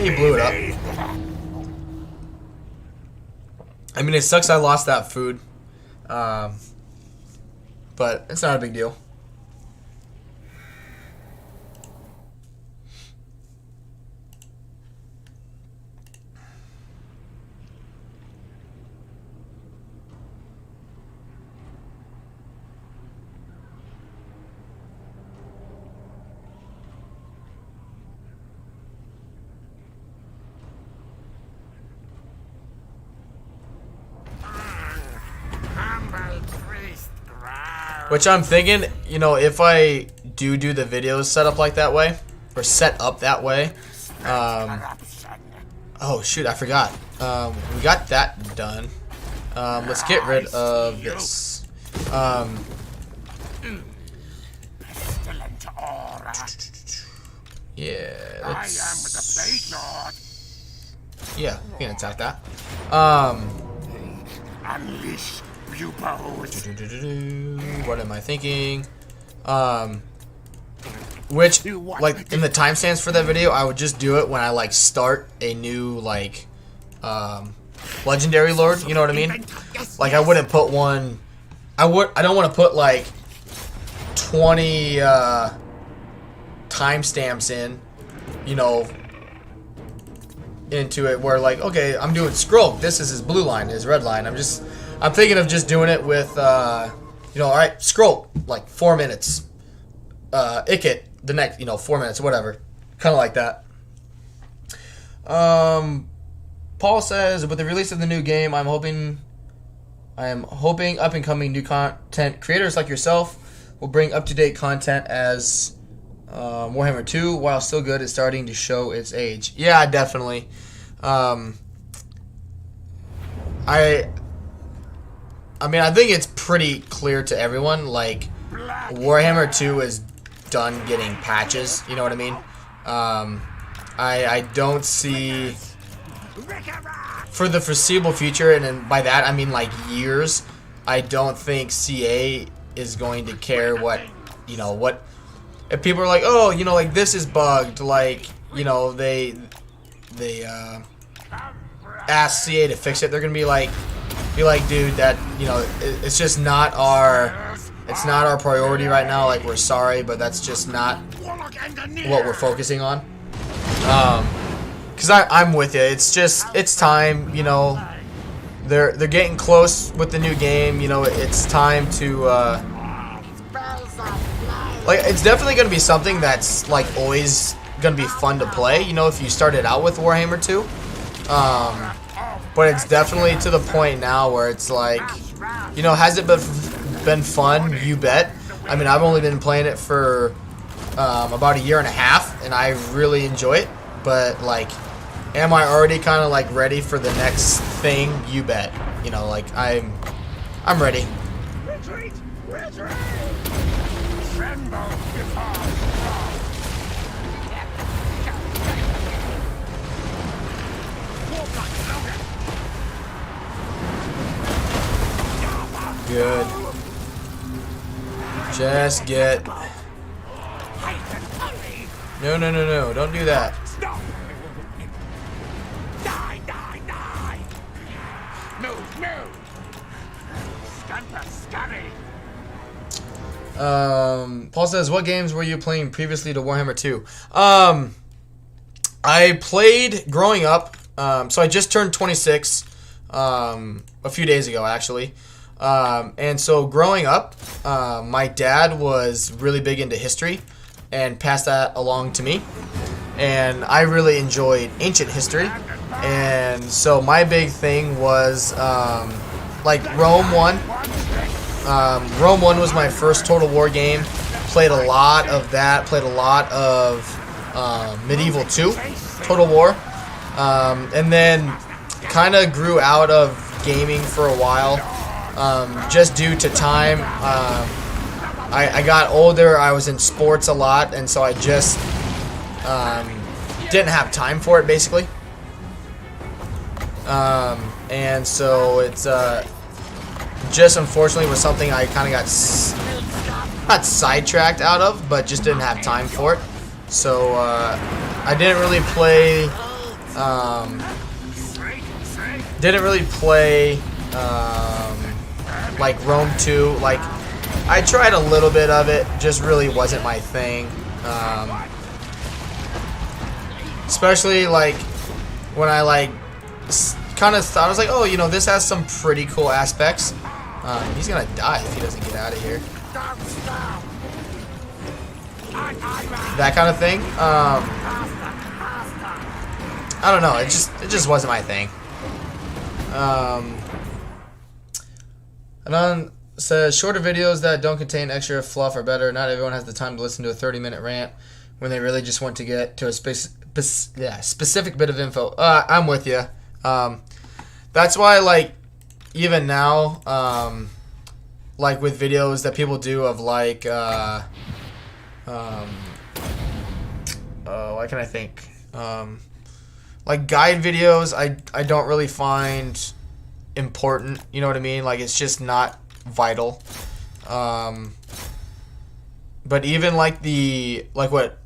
He blew it up. I mean, it sucks I lost that food. But it's not a big deal. Which I'm thinking, you know, if I do the videos set up like that way, or set up that way, oh shoot, I forgot. We got that done. Let's get rid of this. Yeah, let's... Yeah, we can attack that. Unleash buboes. What am I thinking? Which, like, in the timestamps for that video, I would just do it when I, like, start a new, like, legendary lord, you know what I mean? Like, I wouldn't put one... I don't want to put, like, 20, timestamps in, you know, into it where, like, okay, I'm doing Skrull, this is his blue line, his red line. I'm thinking of just doing it with, you know, alright, Skrull, like, 4 minutes. Ikit, the next, you know, 4 minutes, whatever. Kind of like that. Paul says, with the release of the new game, I am hoping up-and-coming new content creators like yourself will bring up-to-date content as Warhammer 2, while still good, is starting to show its age. Yeah, definitely. I mean, I think it's pretty clear to everyone, like, Warhammer 2 is done getting patches, you know what I mean? I don't see, for the foreseeable future, and then by that I mean like years, I don't think CA is going to care what, you know, what, if people are like, oh, you know, like, this is bugged, like, you know, they ask CA to fix it, they're gonna be like, dude, that, you know, it's just not our, it's not our priority right now, like, we're sorry, but that's just not what we're focusing on. Because I'm with you, it's just, it's time, you know, they're getting close with the new game, you know, it's time to, like, it's definitely going to be something that's, like, always going to be fun to play, you know, if you started out with Warhammer 2. But it's definitely to the point now where it's like, you know, has it been fun? You bet. I mean, I've only been playing it for about a year and a half, and I really enjoy it. But, like, am I already kind of, like, ready for the next thing? You bet. You know, like, I'm ready. Retreat! Retreat! Tremble before Good. Just get... No, no, no, no. Don't do that. Stop! Die, die, die! Move, move! Scamper, scurry! Paul says, what games were you playing previously to Warhammer 2? I played growing up, so I just turned 26 a few days ago, actually. And so growing up, my dad was really big into history and passed that along to me. And I really enjoyed ancient history. And so my big thing was, like, Rome 1. Rome 1 was my first Total War game. Played a lot of that. Played a lot of Medieval 2, Total War. And then kind of grew out of gaming for a while, just due to time. I got older. I was in sports a lot, and so I just didn't have time for it, basically. And so it's just unfortunately was something I kind of got not sidetracked out of, but just didn't have time for it. So I didn't really play like Rome 2. Like, I tried a little bit of it, just really wasn't my thing. Especially like when I like kind of thought, I was like, oh, you know, this has some pretty cool aspects. He's gonna die if he doesn't get out of here. That kind of thing. I don't know. It just wasn't my thing. Anon says, shorter videos that don't contain extra fluff are better. Not everyone has the time to listen to a 30-minute rant when they really just want to get to a specific bit of info. I'm with you. That's why, like, even now, like with videos that people do of like, what can I think? Like guide videos, I don't really find important. You know what I mean? Like, it's just not vital. But even like what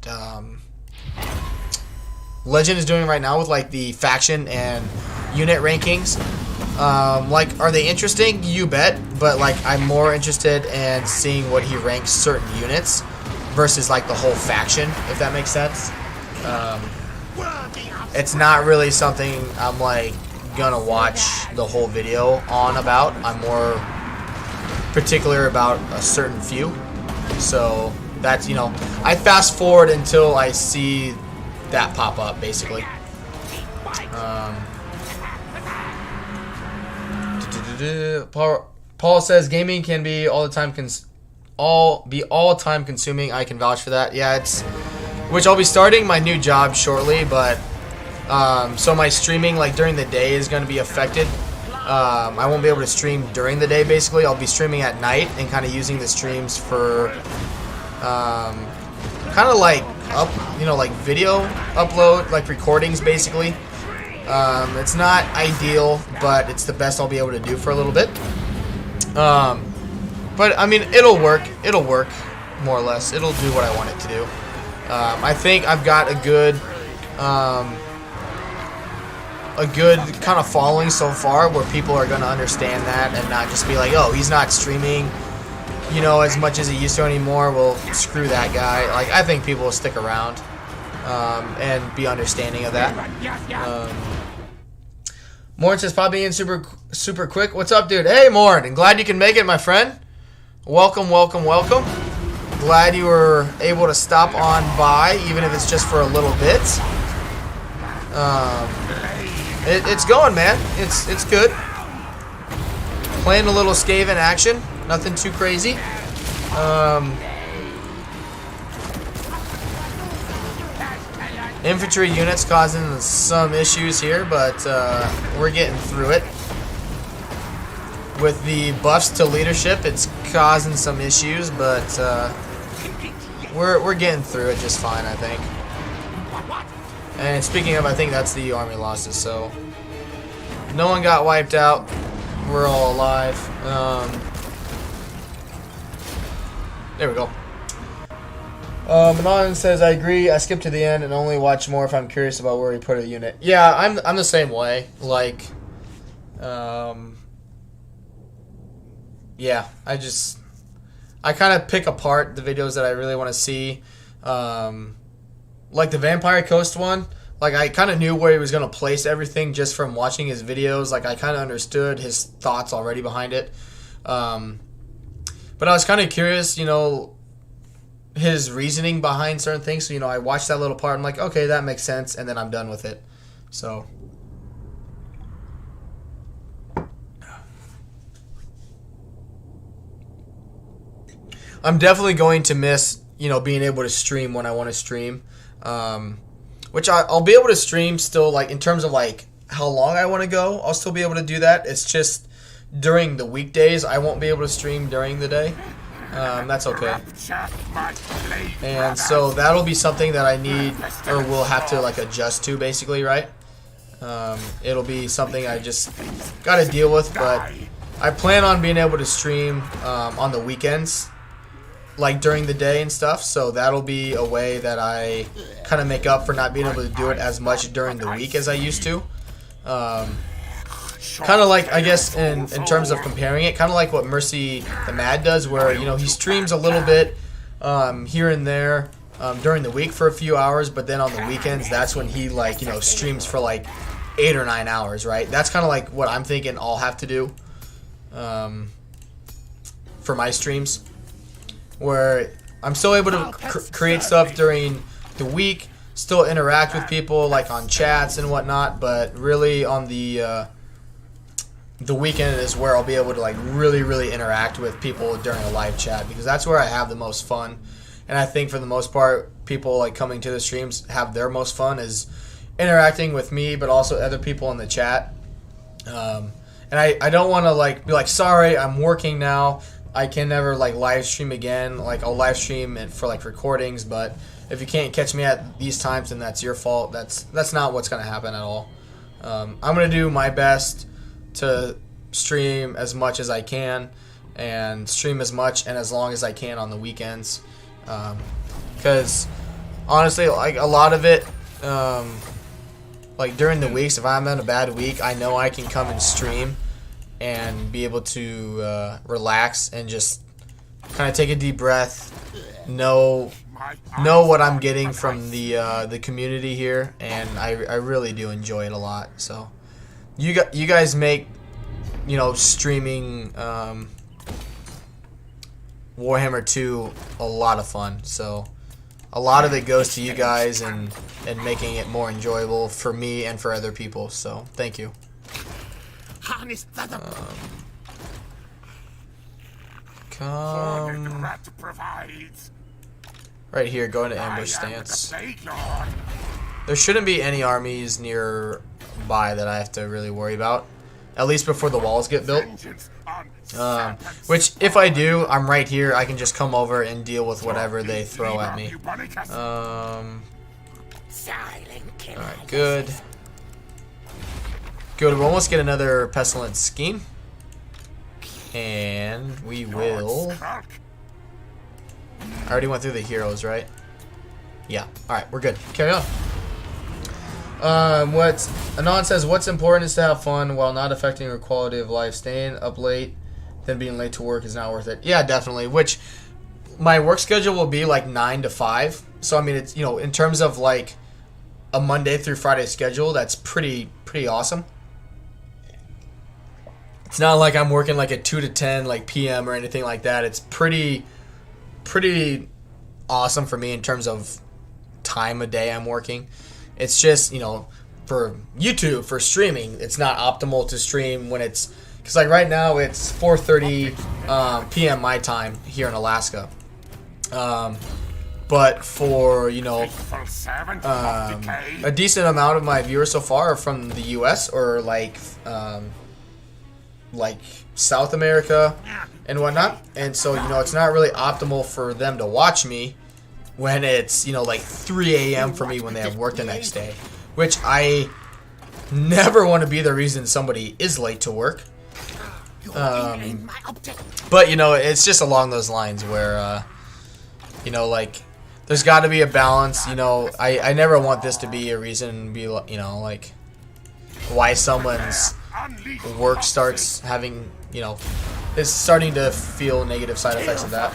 Legend is doing right now with like the faction and unit rankings. Like, are they interesting? You bet. But like, I'm more interested in seeing what he ranks certain units versus like the whole faction, if that makes sense. It's not really something I'm like gonna watch the whole video on about. I'm more particular about a certain few. So that's, you know, I fast forward until I see that pop up, basically. Paul says gaming can be all the time all time consuming. I can vouch for that. Yeah, it's which I'll be starting my new job shortly, but so my streaming like during the day is going to be affected. I won't be able to stream during the day. Basically, I'll be streaming at night and kind of using the streams for kind of like like video upload, like recordings basically. It's not ideal, but it's the best I'll be able to do for a little bit. But I mean, it'll work more or less. It'll do what I want it to do. I think I've got a good kind of following so far, where people are going to understand that and not just be like, oh, he's not streaming, as much as he used to anymore. Well, screw that guy. Like, I think people will stick around and be understanding of that. Morn says, popping in super quick. What's up, dude? Hey, Morn, and glad you can make it, my friend. Welcome. Glad you were able to stop on by, even if it's just for a little bit. It's going, man. It's good. Playing a little Skaven action. Nothing too crazy. Infantry units causing some issues here, but we're getting through it. With the buffs to leadership, it's causing some issues, but we're getting through it just fine, I think. And speaking of, I think that's the army losses, so no one got wiped out. We're all alive. There we go. Manon says, I agree. I skip to the end and only watch more if I'm curious about where he put a unit. Yeah, I'm the same way. Like, yeah, I kind of pick apart the videos that I really want to see. Like the Vampire Coast one, like I kind of knew where he was going to place everything just from watching his videos. Like I kind of understood his thoughts already behind it. But I was kind of curious, his reasoning behind certain things. So, I watched that little part. I'm like, okay, that makes sense. And then I'm done with it. So. I'm definitely going to miss, being able to stream when I want to stream. Which I'll be able to stream still, like, in terms of, like, how long I want to go. I'll still be able to do that. It's just during the weekdays, I won't be able to stream during the day. That's okay. And so that'll be something that I need, or will have to, like, adjust to, basically, right? It'll be something I just got to deal with, but I plan on being able to stream on the weekends, like during the day and stuff, so that'll be a way that I kind of make up for not being able to do it as much during the week as I used to. Kind of like, I guess, in terms of comparing it, kind of like what Mercy the Mad does, where, he streams a little bit here and there during the week for a few hours, but then on the weekends, that's when he, like, streams for like 8 or 9 hours, right? That's kind of like what I'm thinking I'll have to do for my streams, where I'm still able to create stuff during the week, still interact with people, like on chats and whatnot, but really on the weekend is where I'll be able to, like, really interact with people during a live chat, because that's where I have the most fun. And I think for the most part, people, like, coming to the streams have their most fun is interacting with me, but also other people in the chat. And I don't want to, like, be like, sorry, I'm working now, I can never, like, live stream again. Like, I'll live stream it for, like, recordings, but if you can't catch me at these times, then that's your fault. That's not what's going to happen at all. I'm going to do my best to stream as much as I can, and stream as much and as long as I can on the weekends, because honestly, like, a lot of it, like during the weeks, if I'm in a bad week, I know I can come and stream and be able to relax and just kind of take a deep breath, know what I'm getting from the community here, and I really do enjoy it a lot. So you guys make, streaming Warhammer 2 a lot of fun. So a lot of it goes to you guys and making it more enjoyable for me and for other people. So thank you. Come Rat provides. right here. Go into I ambush am stance. the Plague Lord. There shouldn't be any armies nearby that I have to really worry about. At least before the walls get built. Vengeance on Which, if I do, I'm right here. I can just come over and deal with whatever they throw at me. Silent killer. Alright, good. Good, we'll almost get another Pestilence scheme. And we will... I already went through the heroes, right? Yeah. Alright, we're good. Carry on. Anon says, what's important is to have fun while not affecting your quality of life. Staying up late, then being late to work is not worth it. Yeah, definitely. Which, my work schedule will be like 9 to 5. So, I mean, it's, you know, in terms of like a Monday through Friday schedule, that's pretty awesome. It's not like I'm working like a 2 to 10 like PM or anything like that. It's pretty awesome for me in terms of time of day I'm working. It's just, you know, for YouTube, for streaming, it's not optimal to stream when it's, because like right now it's 4:30 PM my time here in Alaska. But for, you know, a decent amount of my viewers so far are from the US or like South America and whatnot. And so, you know, it's not really optimal for them to watch me when it's, you know, like 3 a.m. for me when they have work the next day. Which I never want to be the reason somebody is late to work. But, you know, it's just along those lines where, you know, like, there's got to be a balance. You know, I never want this to be a reason, be, you know, like, why someone's work starts having, you know, is starting to feel negative side effects of that.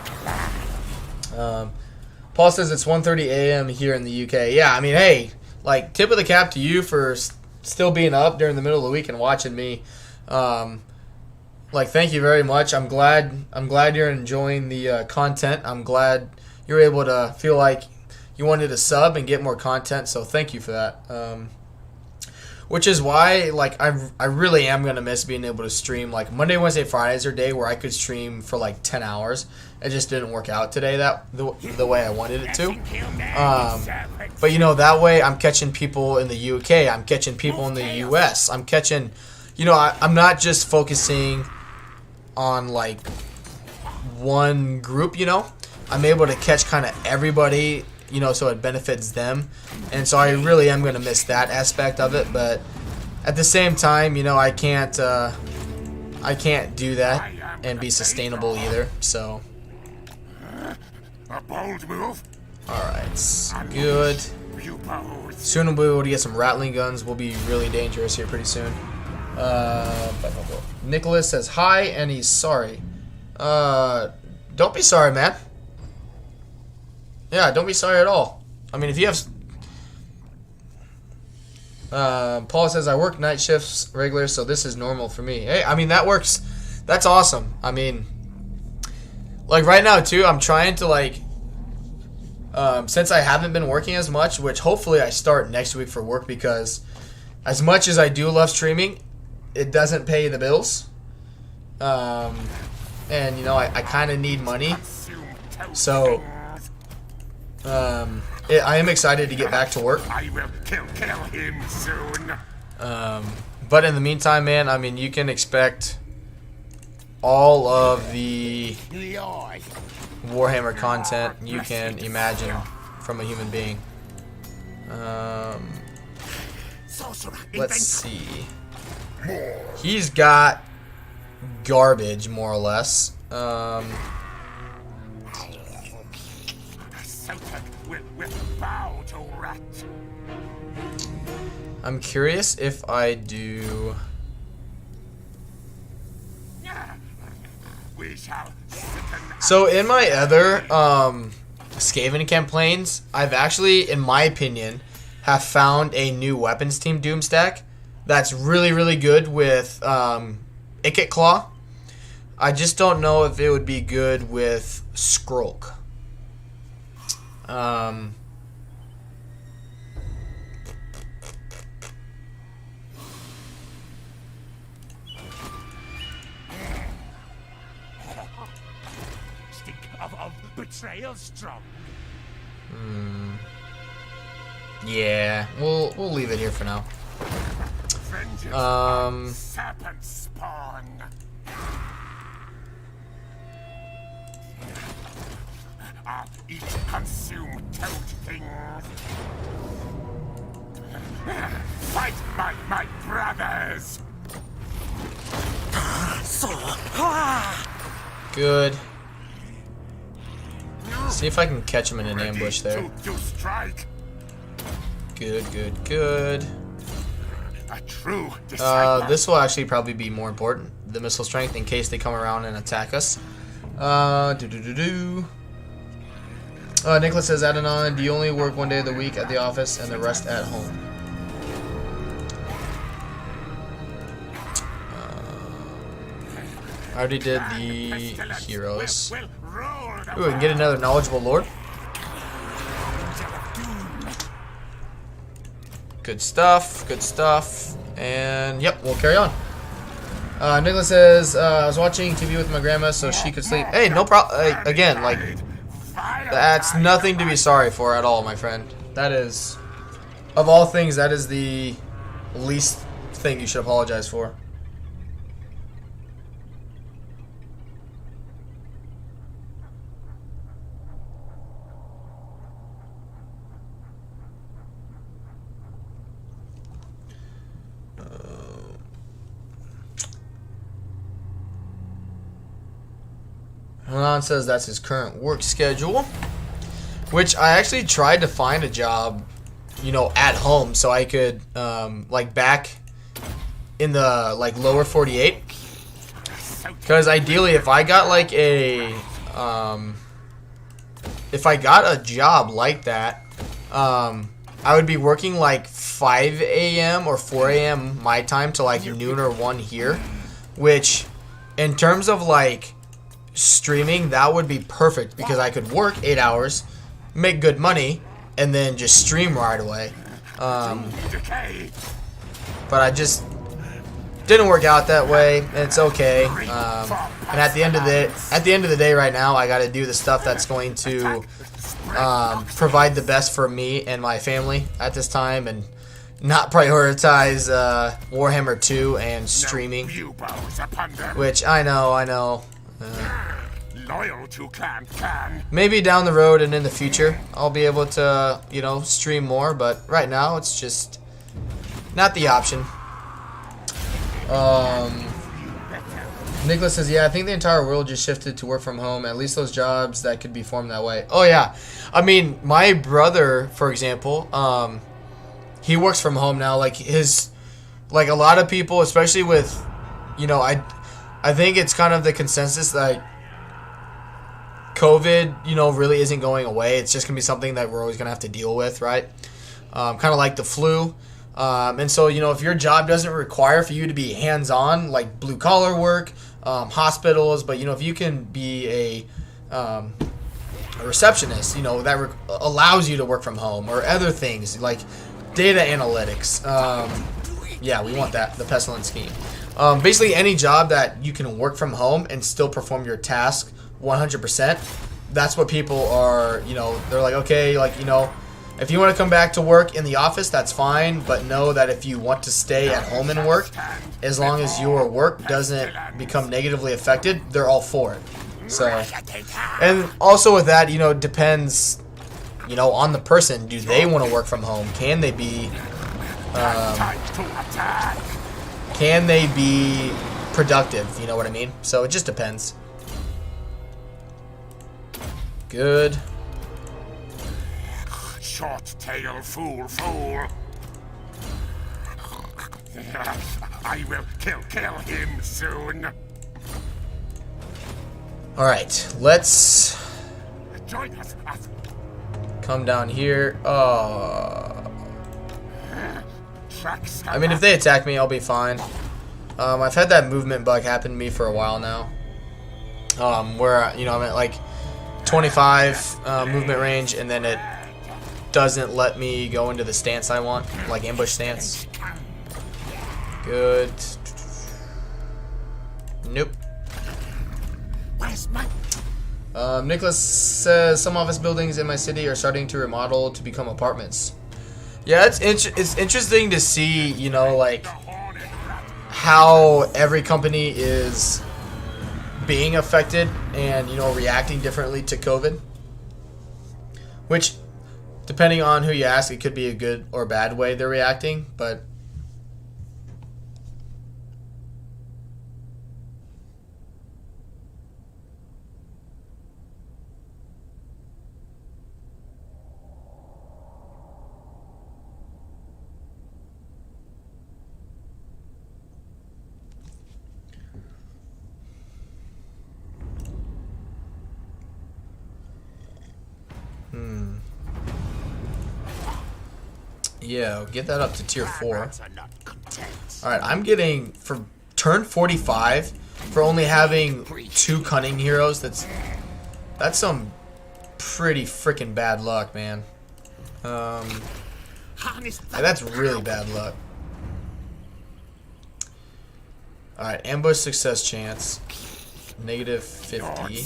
Paul says it's 1:30 a.m. here in the UK. Yeah, I mean, hey, like, tip of the cap to you for still being up during the middle of the week and watching me. Like, thank you very much. I'm glad you're enjoying the content. I'm glad you're able to feel like you wanted to sub and get more content. So thank you for that. Which is why, like, I really am going to miss being able to stream. Like, Monday, Wednesday, Fridays are a day where I could stream for, like, 10 hours. It just didn't work out today the way I wanted it to. But, you know, that way I'm catching people in the UK. I'm catching people in the US. I'm catching, you know, I'm not just focusing on, like, one group, you know. I'm able to catch kind of everybody, you know, so it benefits them. And so I really am going to miss that aspect of it. But at the same time, you know, I can't do that and be sustainable either. So, a bold move. alright, good. Soon we'll be able to get some rattling guns. We'll be really dangerous here pretty soon. Nicholas says hi and he's sorry. Don't be sorry, man. Yeah, don't be sorry at all. I mean, if you have... Paul says, I work night shifts regular, so this is normal for me. Hey, I mean, that works. That's awesome. I mean, like, right now, too, I'm trying to, like... since I haven't been working as much, which hopefully I start next week for work, because as much as I do love streaming, it doesn't pay the bills. And, you know, I kind of need money. So... I am excited to get back to work. I will kill him soon. But in the meantime, man, I mean, you can expect all of the Warhammer content you can imagine from a human being. Let's see. He's got garbage, more or less. I'm curious if I do... So in my other Skaven campaigns, I've actually, in my opinion, have found a new weapons team Doom stack that's really, really good with Icket Claw. I just don't know if it would be good with Skrulk. betrayal strong? Yeah, we'll leave it here for now. Vengeance serpent spawn. I'll eat, consume toad things. Fight my brothers. Good. See if I can catch him in an ambush there. To strike. Good, good, good. A true disciple. This will actually probably be more important. The missile strength in case they come around and attack us. Nicholas says, Adenon, do you only work 1 day of the week at the office and the rest at home? I already did the heroes. Ooh, we can get another knowledgeable lord. Good stuff, good stuff. And yep, we'll carry on. Nicholas says, I was watching TV with my grandma so she could sleep. Hey, no problem. Again, like, that's nothing to be sorry for at all, my friend. That is, of all things, that is the least thing you should apologize for. Hanan says that's his current work schedule, which I actually tried to find a job, you know, at home so I could, like, back in the, like, lower 48, because ideally if I got, like, if I got a job like that, I would be working, like, 5 a.m. or 4 a.m. my time to, like, noon or 1 here, which, in terms of, like, streaming, that would be perfect because I could work 8 hours, make good money, and then just stream right away. But I just didn't work out that way, and it's okay. And at the end of the day, right now, I got to do the stuff that's going to provide the best for me and my family at this time, and not prioritize Warhammer 2 and streaming, which I know. Loyal to clan can. Maybe down the road and in the future I'll be able to, you know, stream more, but right now it's just not the option. Nicholas says, yeah, I think the entire world just shifted to work from home, at least those jobs that could be formed that way. Oh yeah, I mean, my brother, for example, he works from home now. Like a lot of people, especially with, you know, I think it's kind of the consensus that COVID, you know, really isn't going away. It's just going to be something that we're always going to have to deal with, right? Kind of like the flu. And so, you know, if your job doesn't require for you to be hands-on, like blue-collar work, hospitals, but, you know, if you can be a receptionist, you know, that allows you to work from home, or other things like data analytics. Yeah, we want that, the Pestilens scheme. Basically any job that you can work from home and still perform your task 100%, that's what people are, you know, they're like, okay, like, you know, if you want to come back to work in the office, that's fine, but know that if you want to stay at home and work, as long as your work doesn't become negatively affected, they're all for it. So, and also with that, you know, it depends, you know, on the person. Do they want to work from home? Can they be productive? You know what I mean? So it just depends. Good. Short tail fool. I will kill him soon. Alright, let's Join us. come down here. Tracks. I mean, if they attack me, I'll be fine. I've had that movement bug happen to me for a while now. Where, you know, I'm at like 25 movement range, and then it doesn't let me go into the stance I want, like ambush stance. Good. Nope. Where's my... Nicholas says some office buildings in my city are starting to remodel to become apartments. Yeah, it's interesting to see, you know, like how every company is being affected and, you know, reacting differently to COVID. Which, depending on who you ask, it could be a good or bad way they're reacting, but yeah, get that up to tier 4. Alright, I'm getting, for turn 45, for only having 2 cunning heroes, that's some pretty freaking bad luck, man. That's really bad luck. Alright, ambush success chance. Negative 50.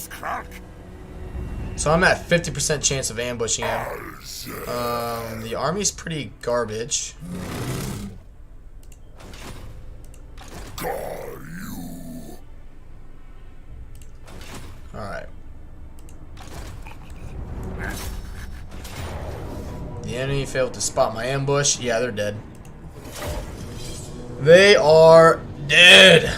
So I'm at 50% chance of ambushing him. The army's pretty garbage. Alright. The enemy failed to spot my ambush. Yeah, they're dead. They are dead.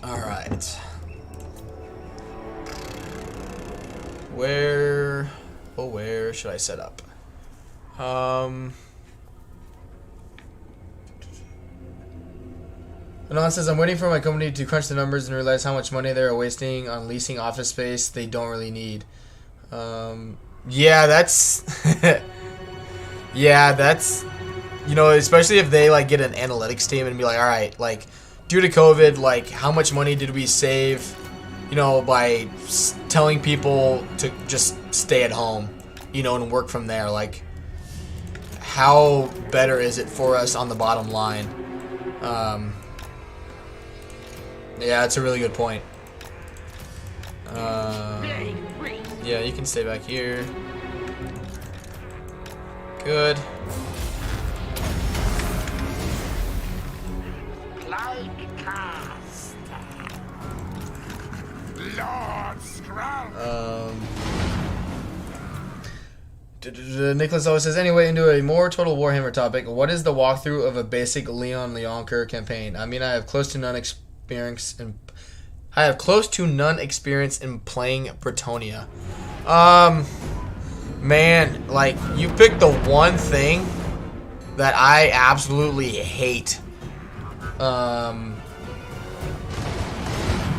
Alright. Where should I set up? Anon says, I'm waiting for my company to crunch the numbers and realize how much money they're wasting on leasing office space they don't really need. Yeah, that's... yeah, that's... You know, especially if they, like, get an analytics team and be like, alright, like, due to COVID, like, how much money did we save, you know, by telling people to just stay at home, you know, and work from there? Like, how better is it for us on the bottom line? Yeah, it's a really good point. Yeah, you can stay back here. Good. Nicholas always says, anyway, into a more total Warhammer topic, what is the walkthrough of a basic Leon Leonker campaign? I mean, I have close to none experience in playing Bretonia. Man, like, you picked the one thing that I absolutely hate.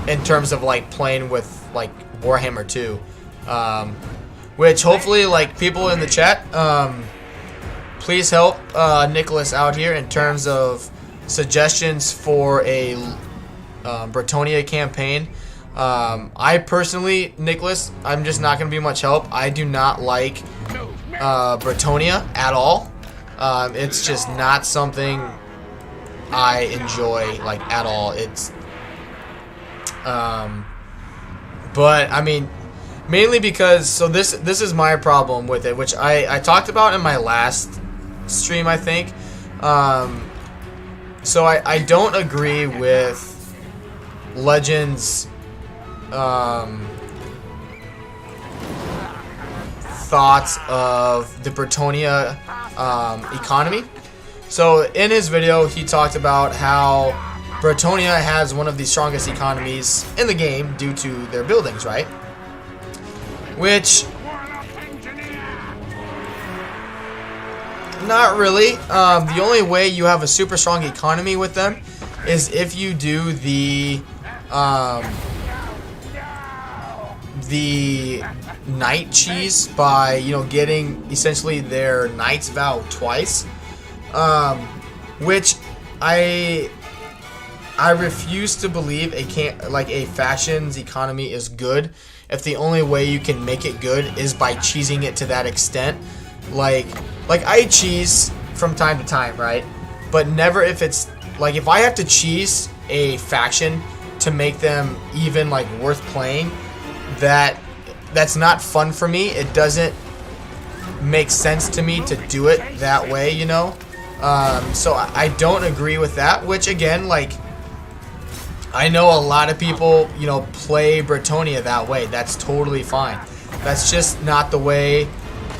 In terms of, like, playing with, like, Warhammer 2. Which hopefully, like, people in the chat, please help Nicholas out here in terms of suggestions for a Bretonia campaign. I personally, Nicholas, I'm just not going to be much help. I do not like Bretonia at all. It's just not something I enjoy, like, at all. It's but I mean, mainly because, so this is my problem with it, which I talked about in my last stream, I think. So I don't agree with Legends thoughts of the Bretonia economy. So in his video, he talked about how Bretonia has one of the strongest economies in the game due to their buildings, right? Which, Not really. The only way you have a super strong economy with them is if you do the knight cheese by, you know, getting essentially their knight's vow twice, which I refuse to believe a faction's economy is good if the only way you can make it good is by cheesing it to that extent. Like I cheese from time to time, right? But never if it's like, if I have to cheese a faction to make them even like worth playing, that's not fun for me. It doesn't make sense to me to do it that way, you know. So I don't agree with that, which again, like, I know a lot of people, you know, play Bretonnia that way. That's totally fine. That's just not the way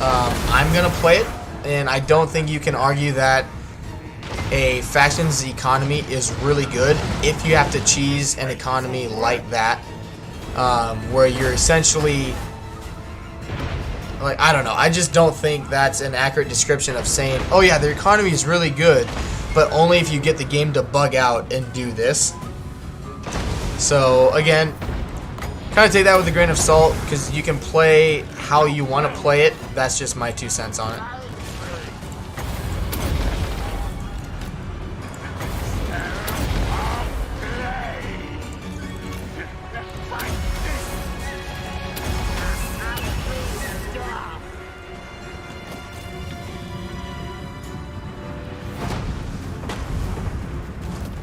I'm gonna play it, and I don't think you can argue that a faction's economy is really good if you have to cheese an economy like that, where you're essentially, like, I don't know. I just don't think that's an accurate description of saying, oh yeah, their economy is really good, but only if you get the game to bug out and do this. So again, kind of take that with a grain of salt, because you can play how you want to play it. That's just my 2 cents on it.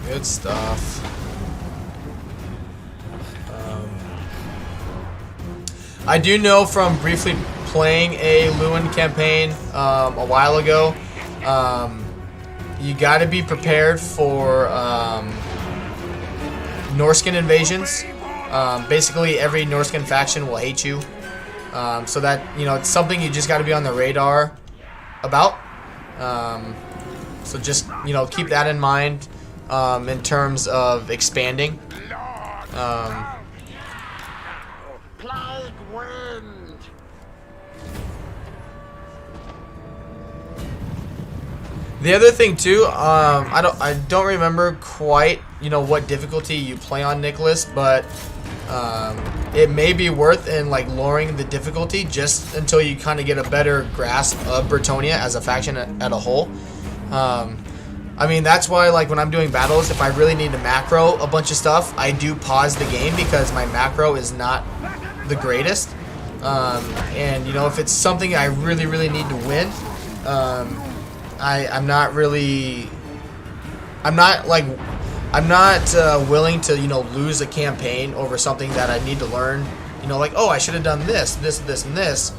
Good stuff. I do know from briefly playing a Lewin campaign a while ago, you got to be prepared for Norscan invasions. Basically, every Norscan faction will hate you, so that, you know, it's something you just got to be on the radar about. So just, you know, keep that in mind in terms of expanding. Plague wind! The other thing too, I don't remember quite, you know, what difficulty you play on, Nicholas, but it may be worth in like lowering the difficulty just until you kind of get a better grasp of Bretonnia as a faction at a whole. I mean, that's why, like, when I'm doing battles, if I really need to macro a bunch of stuff, I do pause the game because my macro is not the greatest. And, you know, if it's something I really need to win, I'm not willing to, you know, lose a campaign over something that I need to learn. You know, like, oh, I should have done this, and this,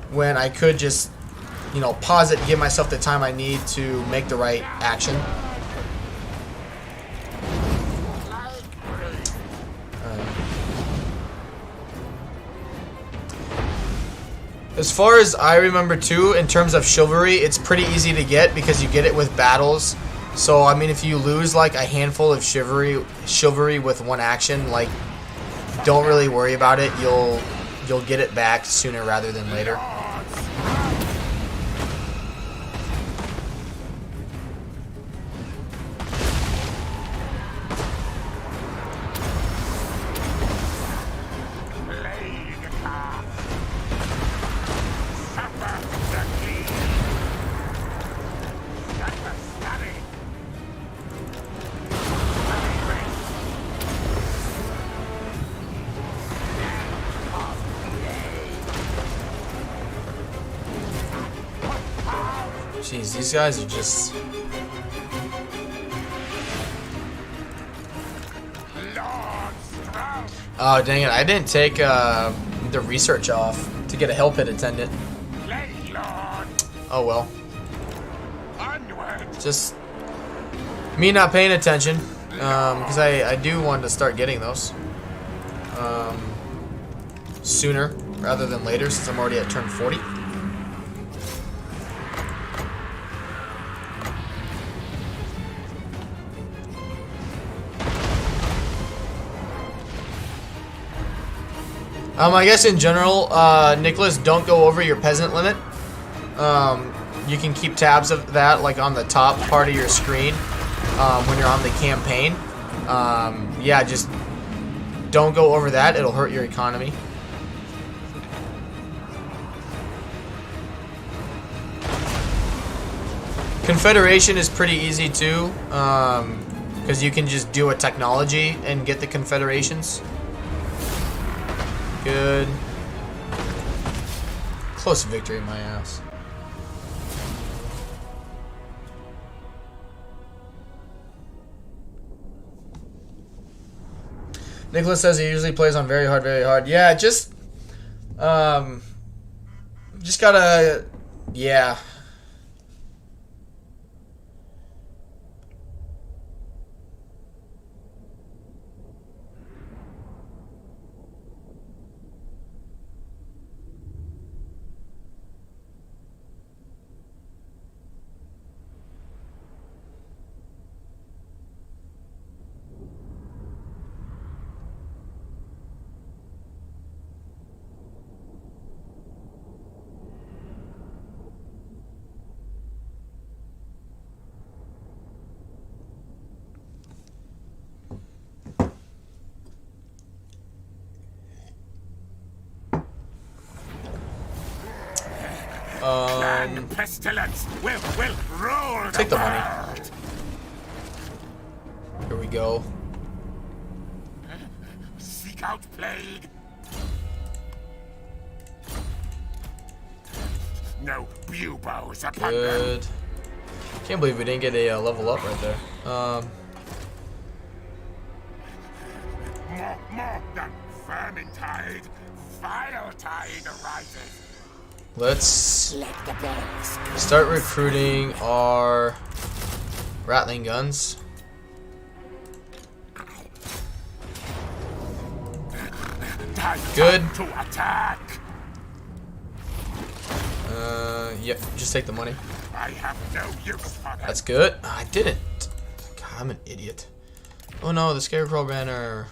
when I could just, you know, pause it and give myself the time I need to make the right action. As far as I remember too, in terms of chivalry, it's pretty easy to get because you get it with battles. So I mean, if you lose like a handful of chivalry with one action, like, don't really worry about it. You'll get it back sooner rather than later. Jeez, these guys are just... Oh, dang it. I didn't take the research off to get a hell pit attendant. Oh, well. Just me not paying attention, because I do want to start getting those sooner rather than later, since I'm already at turn 40. I guess in general, Nicholas, don't go over your peasant limit. you can keep tabs of that like on the top part of your screen when you're on the campaign. Yeah, just don't go over that. It'll hurt your economy. Confederation is pretty easy too, because you can just do a technology and get the confederations. Good. Close victory, my ass. Nicholas says he usually plays on very hard, very hard. Yeah, just gotta, yeah. Pestilens will rule. Take the money. Here we go. Seek out plague. No buboes upon them. Good. Can't believe we didn't get a level up right there. More than vermintide, vile tide arises. Let's start recruiting our Rattling guns. Good. To attack. Yep, just take the money. I have no use for them. That's good. I didn't. God, I'm an idiot. Oh no, the Scarecrow banner.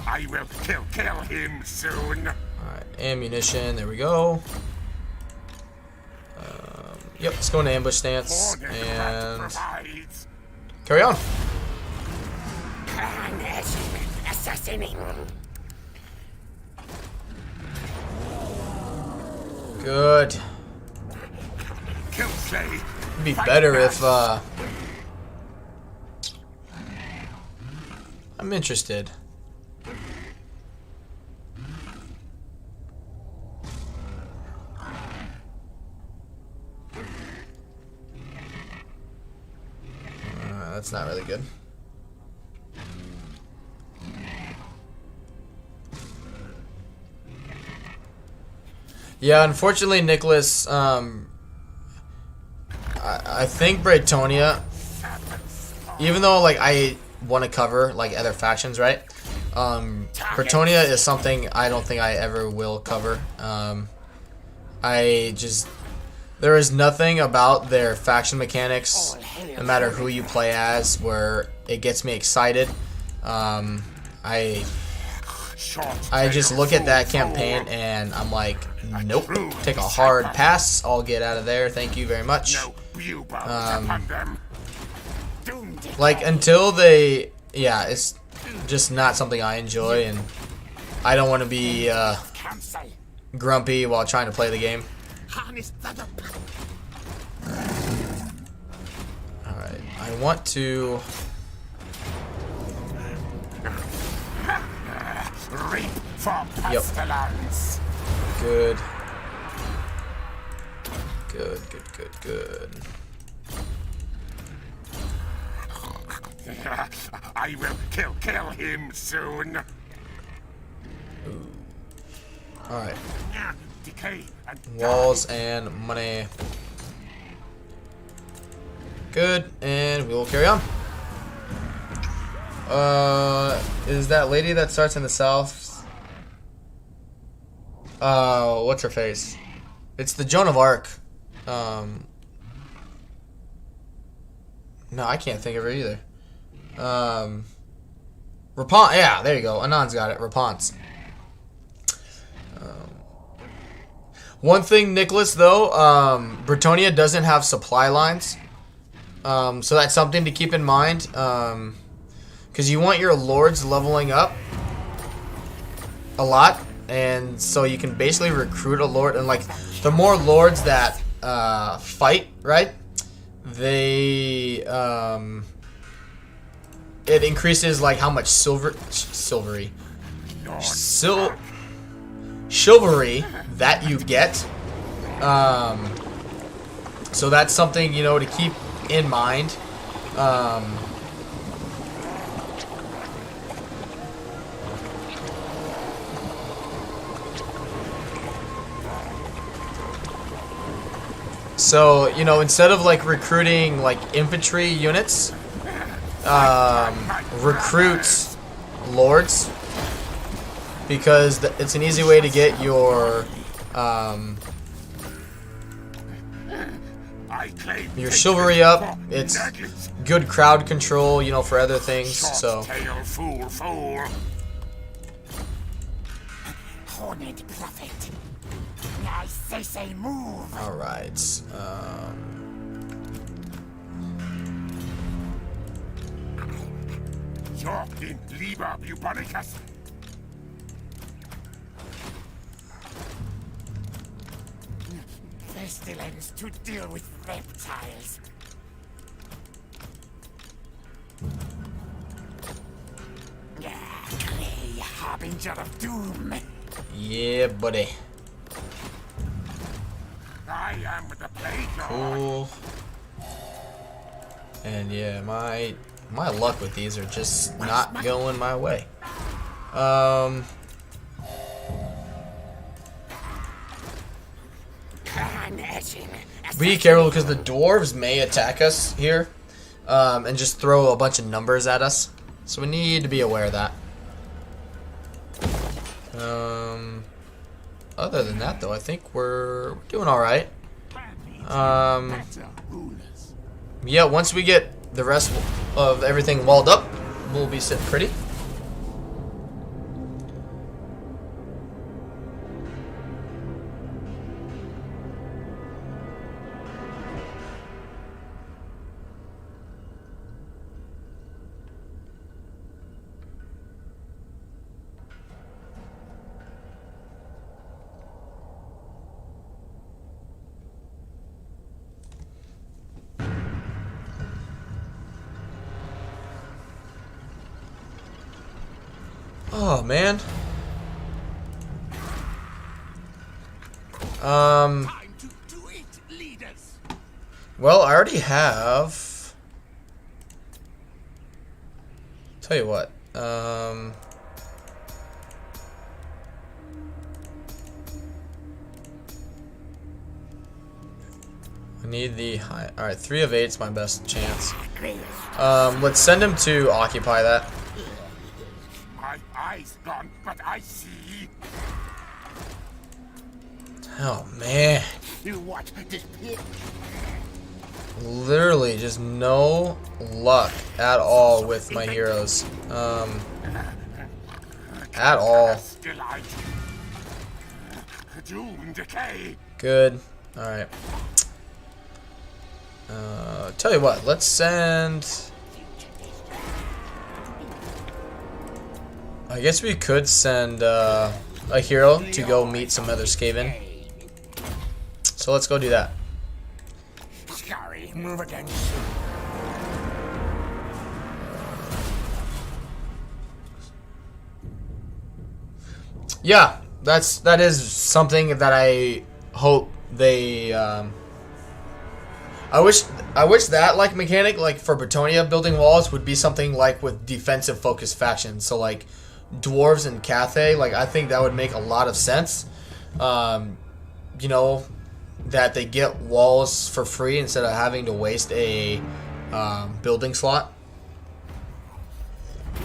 I will kill him soon. Alright, ammunition. There we go. Yep, let's go into ambush stance and carry on. Good. It'd be better if I'm interested. That's not really good. Yeah, unfortunately, Nicholas, I think Bretonia, even though like I want to cover like other factions, right? Bretonia is something I don't think I ever will cover. There is nothing about their faction mechanics, no matter who you play as, where it gets me excited. I just look at that campaign and I'm like, nope, take a hard pass. I'll get out of there. Thank you very much. Like until they, yeah, it's just not something I enjoy, and I don't want to be grumpy while trying to play the game. Alright, I want to... Reap for pestilence. Good. Good, good, good, good. I will kill him soon. Alright. Decay and Walls and money. Good, and we will carry on. Is that lady that starts in the south? What's her face? It's the Joan of Arc. No, I can't think of her either. Rapont, yeah, there you go. Anon's got it. Rapon's. One thing, Nicholas, though, Bretonia doesn't have supply lines. So that's something to keep in mind. Because you want your lords leveling up a lot. And so you can basically recruit a lord. And, like, the more lords that fight, right? They, it increases, like, how much chivalry that you get. So that's something, you know, to keep in mind. So, you know, instead of like recruiting like infantry units, recruit lords, because it's an easy way to get your chivalry up. It's good crowd control, you know, for other things. So Horned prophet. I say move. all right. Jorgen lieber Bubonicus. Pestilens to deal with reptiles. Grey harbinger of doom. Yeah, buddy. I am the plague lord. Cool. And yeah, my luck with these are just not going my way. Be careful because the dwarves may attack us here, and just throw a bunch of numbers at us. So we need to be aware of that. Other than that, though, I think we're doing all right. Yeah, once we get the rest of everything walled up, we'll be sitting pretty. Oh man. Well, I already have. Tell you what. I need the high. All right, 3 of 8's my best chance. Let's send him to occupy that. My eyes gone, but I see. Oh man. You watch this pit. Literally just no luck at all with my heroes. At all. Still I doom decay. Good. Alright. Tell you what, let's send. I guess we could send a hero to go meet some other Skaven. So let's go do that. Sorry, move again. Yeah, that is something that I hope they. I wish that like mechanic like for Bretonia building walls would be something like with defensive focused factions. So like dwarves and Cathay, like I think that would make a lot of sense. You know, that they get walls for free instead of having to waste a building slot.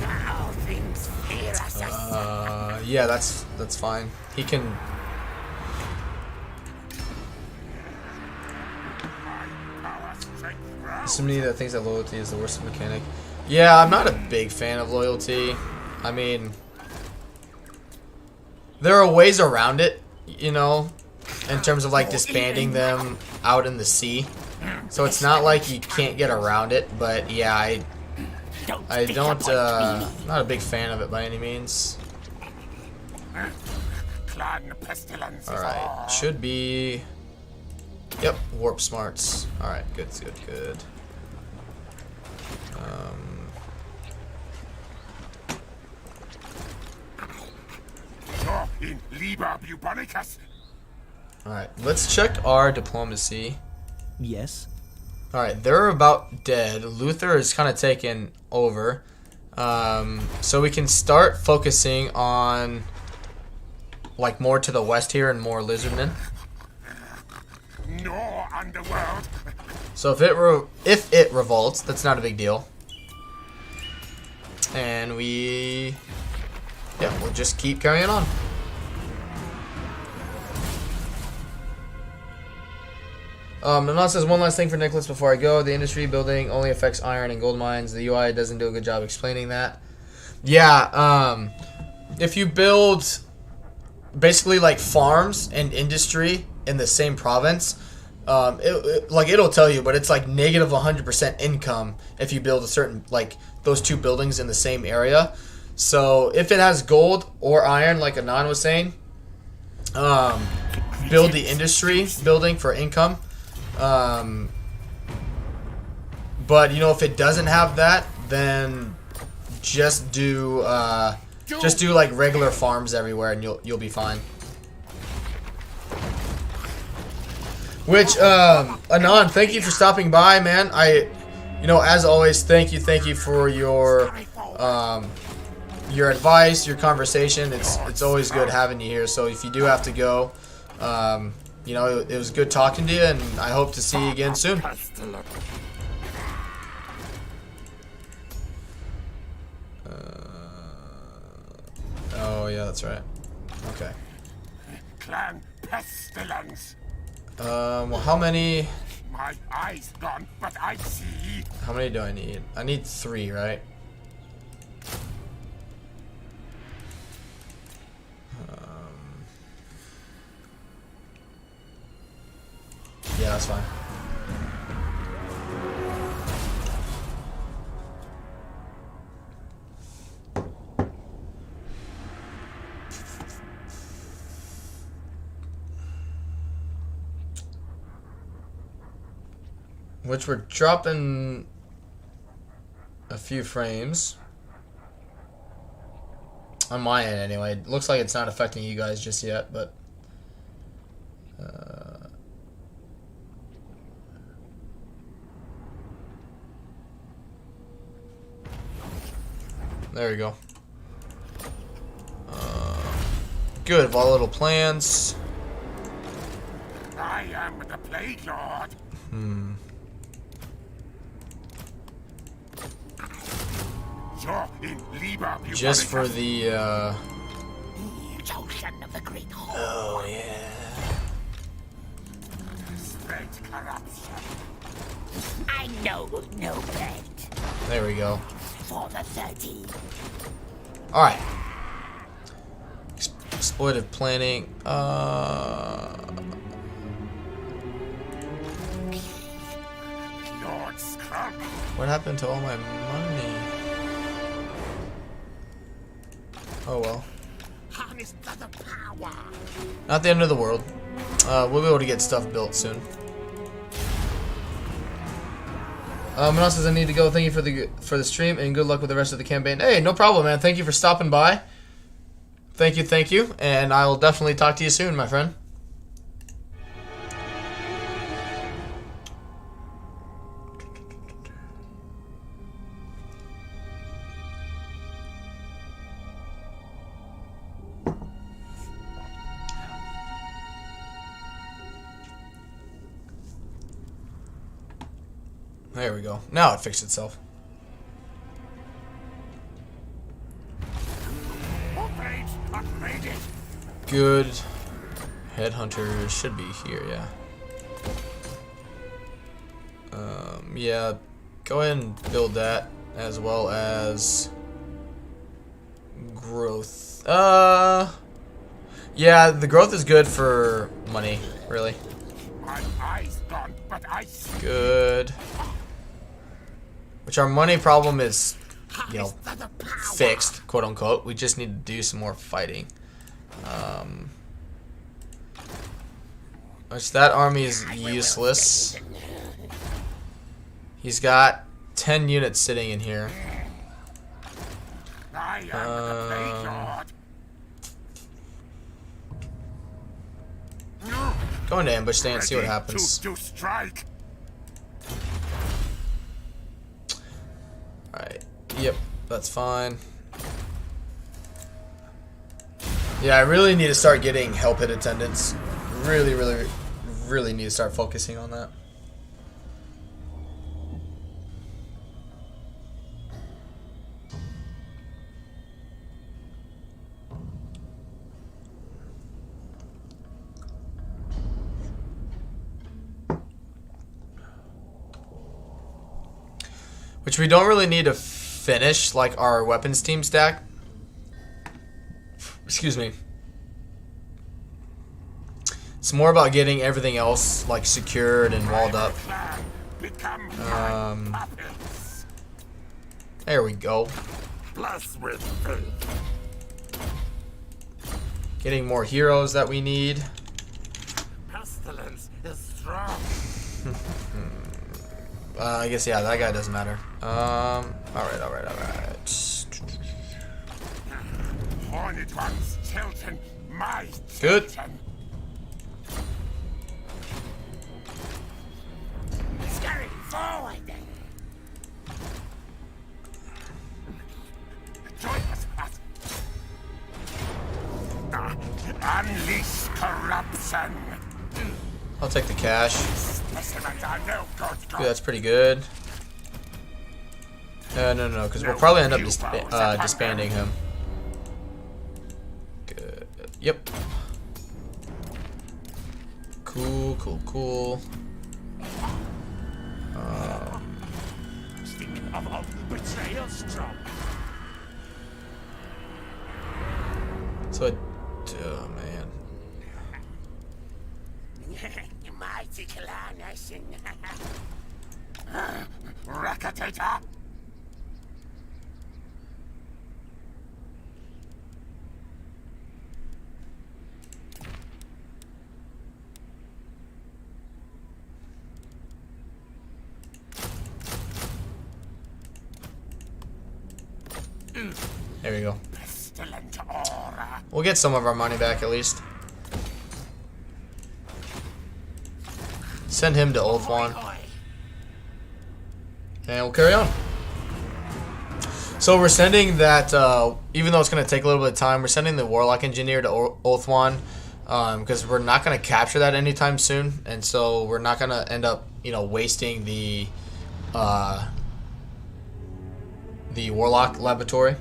Now things fear us. Yeah, that's fine. He can. Somebody that thinks that loyalty is the worst mechanic. Yeah, I'm not a big fan of loyalty. I mean, there are ways around it, you know. in terms of like disbanding them out in the sea. So it's not like you can't get around it, but yeah, I don't not a big fan of it by any means. Pestilens. Alright, should be... Yep, warp smarts. Alright, good, good, good. In Liber Bubonicus. Alright, let's check our diplomacy. Yes. Alright, they're about dead. Luther is kind of taken over. So we can start focusing on like more to the west here and more lizardmen. No underworld. So if it revolts, that's not a big deal. And we'll just keep carrying on. Nanan says, one last thing for Nicholas before I go. The industry building only affects iron and gold mines. The UI doesn't do a good job explaining that. Yeah, if you build basically like farms and industry in the same province, it'll tell you, but it's like negative 100% income if you build a certain, like those two buildings in the same area. So if it has gold or iron, like Anan was saying, build the industry building for income. But you know, if it doesn't have that, then just do like regular farms everywhere, and you'll be fine. Which Anan, thank you for stopping by, man. As always, thank you for your advice, your conversation. It's always good having you here. So if you do have to go, it was good talking to you, and I hope to see you again soon. Oh yeah, that's right. Okay. Clan Pestilens. Well, how many? My eyes gone, but I see. How many do I need? I need 3, right? Yeah, that's fine. Which we're dropping a few frames. On my end, anyway. It looks like it's not affecting you guys just yet, but... there we go. Good, volatile plans. I am the Plague Lord. Just for the Junction of the Great Hall. oh yeah. Spread corruption. I know no bed There we go. for the 30. Alright. Exploitive planning. Lord Scrub. What happened to all my money? Oh well. Harness the power. Not the end of the world. We'll be able to get stuff built soon. Manas says I need to go. Thank you for the stream and good luck with the rest of the campaign. Hey, no problem, man. Thank you for stopping by. Thank you, and I will definitely talk to you soon, my friend. There we go. Now it fixed itself. Good. Headhunters should be here, yeah. Yeah, go ahead and build that as well as growth. Yeah, Yeah, the growth is good for money, really. My eyes gone, but I see. Good. Which our money problem is, you know, fixed, quote unquote. We just need to do some more fighting. Which that army is useless. He's got 10 units sitting in here. I am the Blade Lord. Go into ambush stand and see what happens. To strike. Alright. Yep, that's fine. Yeah, I really need to start getting help hit attendance. Really need to start focusing on that. Which we don't really need to finish, like our weapons team stack. Excuse me. It's more about getting everything else like secured and walled up. There we go. Bless with faith. Getting more heroes that we need. Pestilens is strong. I guess yeah, that guy doesn't matter. Alright. Horned ones, children, my Good. children. Scurry forward. Join us. Unleash corruption. I'll take the cash. Specimens are no good. Dude, that's pretty good. No, because we'll probably end up disbanding him. Good. Yep. Cool. Speak of all betrayal strong. So, oh man. Mighty Clanation. Rakatator. There we go. Pestilent aura. We'll get some of our money back at least. Send him to Ulthuan. And we'll carry on. So we're sending that, even though it's going to take a little bit of time, we're sending the Warlock Engineer to Ulthuan. Because we're not going to capture that anytime soon. And so we're not going to end up, you know, wasting the Warlock Laboratory.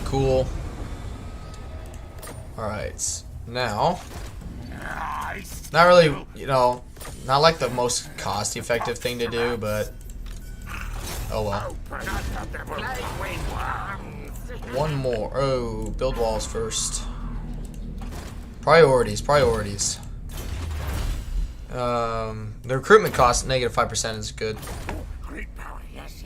Cool. Alright, now, not really, you know, not like the most cost-effective thing to do, but, oh well. One more. Oh, build walls first. Priorities. The recruitment cost, negative 5% is good. Great power, yes.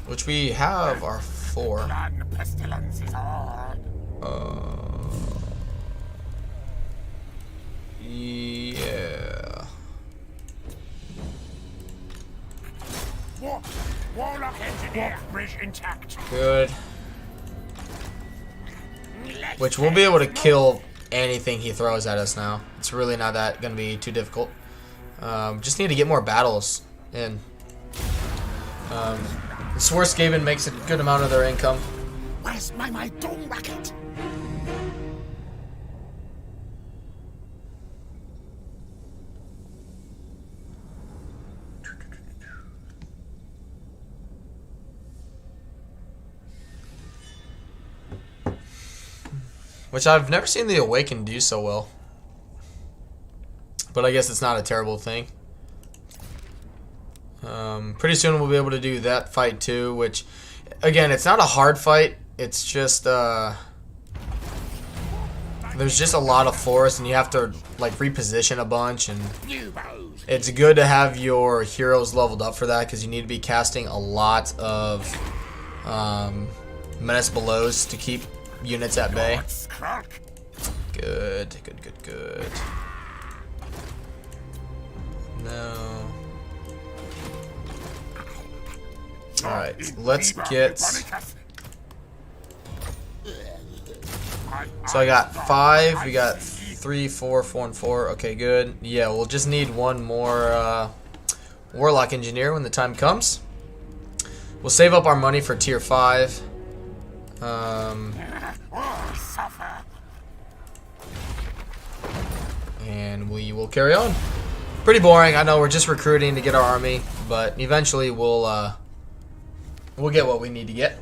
Which we have our 4. Pestilence is all. Yeah. Warlock Engineer, bridge intact. Good. Which we'll be able to kill anything he throws at us now. It's really not that going to be too difficult. Just need to get more battles in. Swore Skaven makes a good amount of their income. Where's my dome racket? Which I've never seen the Awakened do so well. But I guess it's not a terrible thing. Pretty soon we'll be able to do that fight too, which, again, it's not a hard fight. It's just, there's just a lot of forest and you have to, like, reposition a bunch. And it's good to have your heroes leveled up for that because you need to be casting a lot of Menace Belows to keep units at bay. Good. No. Alright, let's get... So I got 5, we got 3, 4, 4, and 4. Okay, good. Yeah, we'll just need one more Warlock Engineer when the time comes. We'll save up our money for tier 5. And we will carry on. Pretty boring. I know we're just recruiting to get our army, but eventually we'll get what we need to get.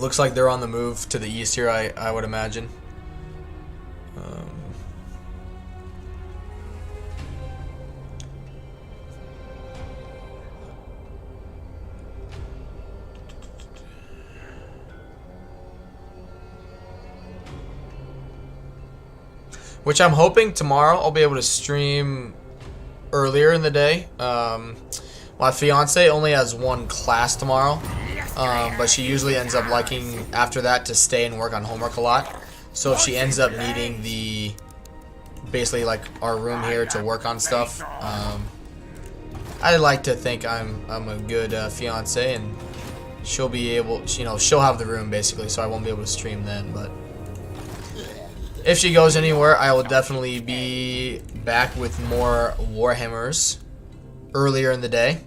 Looks like they're on the move to the east here, I would imagine. Which I'm hoping tomorrow I'll be able to stream earlier in the day. My fiance only has one class tomorrow, but she usually ends up liking after that to stay and work on homework a lot. So if she ends up needing the basically like our room here to work on stuff, I like to think I'm a good fiance, and she'll be able, she'll have the room basically, so I won't be able to stream then. But if she goes anywhere, I will definitely be back with more Warhammers earlier in the day.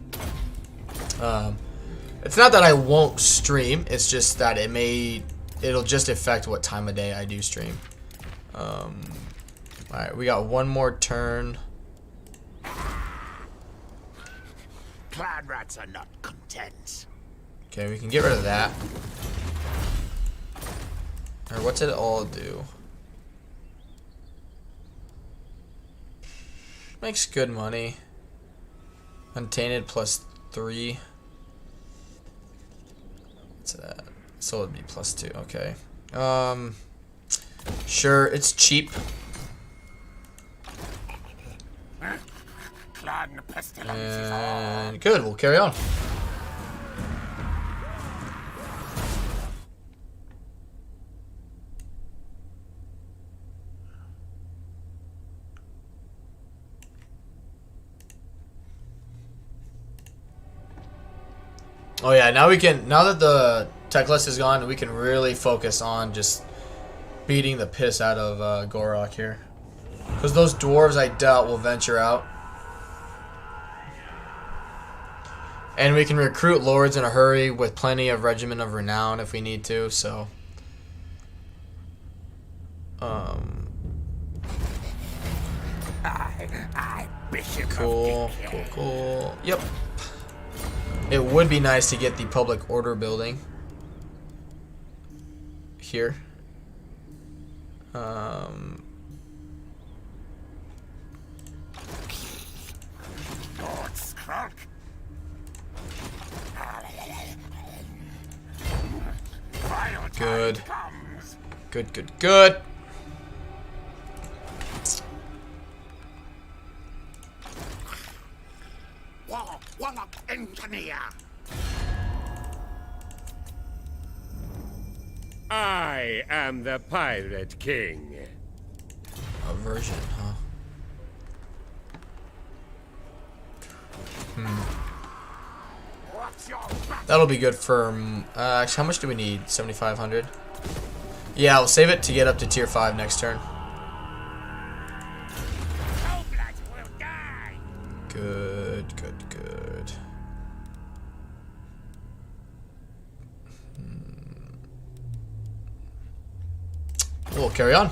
It's not that I won't stream, it's just that it'll just affect what time of day I do stream. Alright, we got one more turn. Clan rats are not content. Okay, we can get rid of that. Or what's it all do? Makes good money. Untainted +3. What's that? So it'd be +2. Okay. Sure, it's cheap. And good, we'll carry on. Oh yeah, now that the tech list is gone, we can really focus on just beating the piss out of Gorok here. Because those dwarves I doubt will venture out. And we can recruit lords in a hurry with plenty of Regiment of Renown if we need to, so. Cool. Yep. It would be nice to get the public order building here. Good. Good. Warlock Engineer. I am the Pirate King. A version, huh? That'll be good for... actually, how much do we need? 7,500? Yeah, I'll save it to get up to tier 5 next turn. Good. We'll carry on.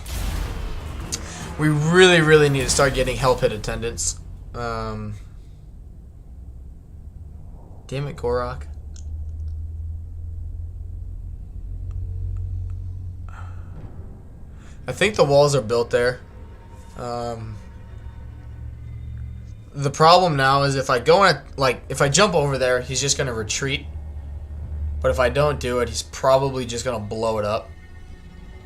We really need to start getting hell pit attendants. Damn it, Gorok. I think the walls are built there. The problem now is if I go in, if I jump over there, he's just gonna retreat. But if I don't do it, he's probably just gonna blow it up,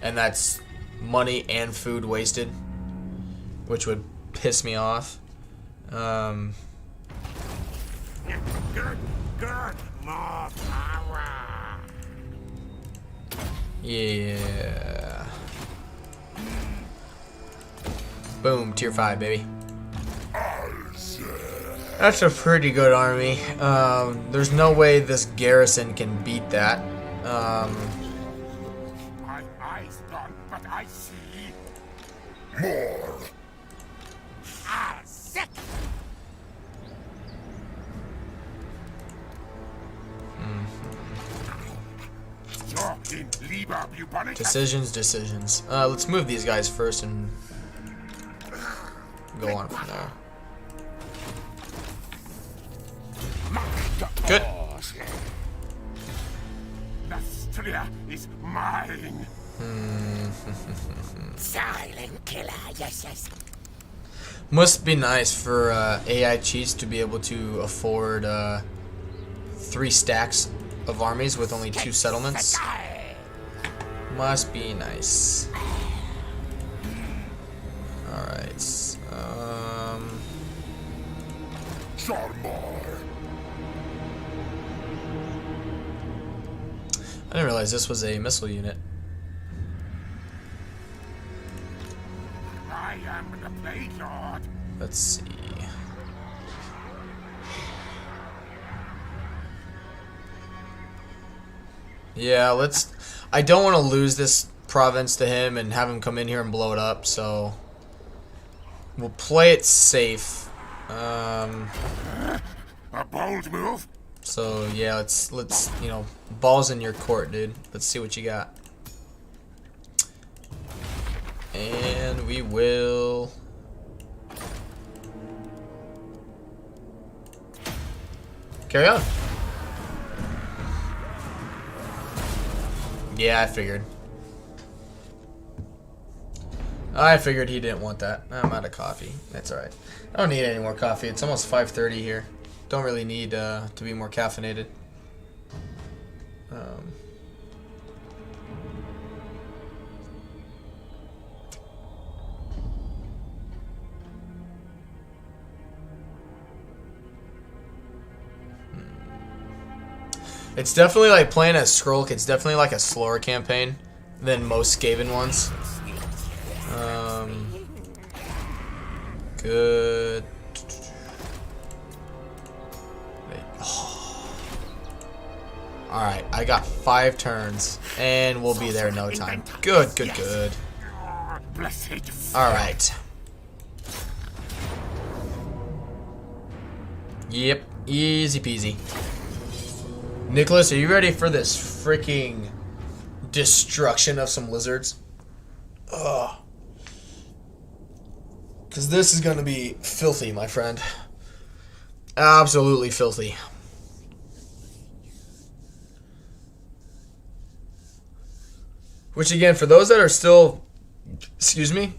and that's money and food wasted, which would piss me off. Good. More power. Yeah. Boom, tier 5, baby. That's a pretty good army. There's no way this garrison can beat that. My eyes gone, but I see more. Ah, sick! So in Lieber, bubonic. Decisions. Let's move these guys first and go on from there. Good. Nastria is mine. Silent killer, yes. Must be nice for AI cheats to be able to afford 3 stacks of armies with only 2 settlements. Must be nice. Alright. I didn't realize this was a missile unit. I am the Plague Lord. Let's see. Yeah, let's... I don't want to lose this province to him and have him come in here and blow it up, so... We'll play it safe. A bold move. So, yeah, let's you know, balls in your court, dude. Let's see what you got. And we will... Carry on. Yeah, I figured. I figured he didn't want that. I'm out of coffee. That's alright. I don't need any more coffee. It's almost 5:30 here. Don't really need to be more caffeinated. It's definitely like playing as Skrull. It's definitely like a slower campaign than most Skaven ones. Good. Alright, I got 5 turns, and we'll be there in no time. Good. Alright. Yep, easy peasy. Nicholas, are you ready for this freaking destruction of some lizards? Ugh. Because this is going to be filthy, my friend. Absolutely filthy. Which, again, for those that are still,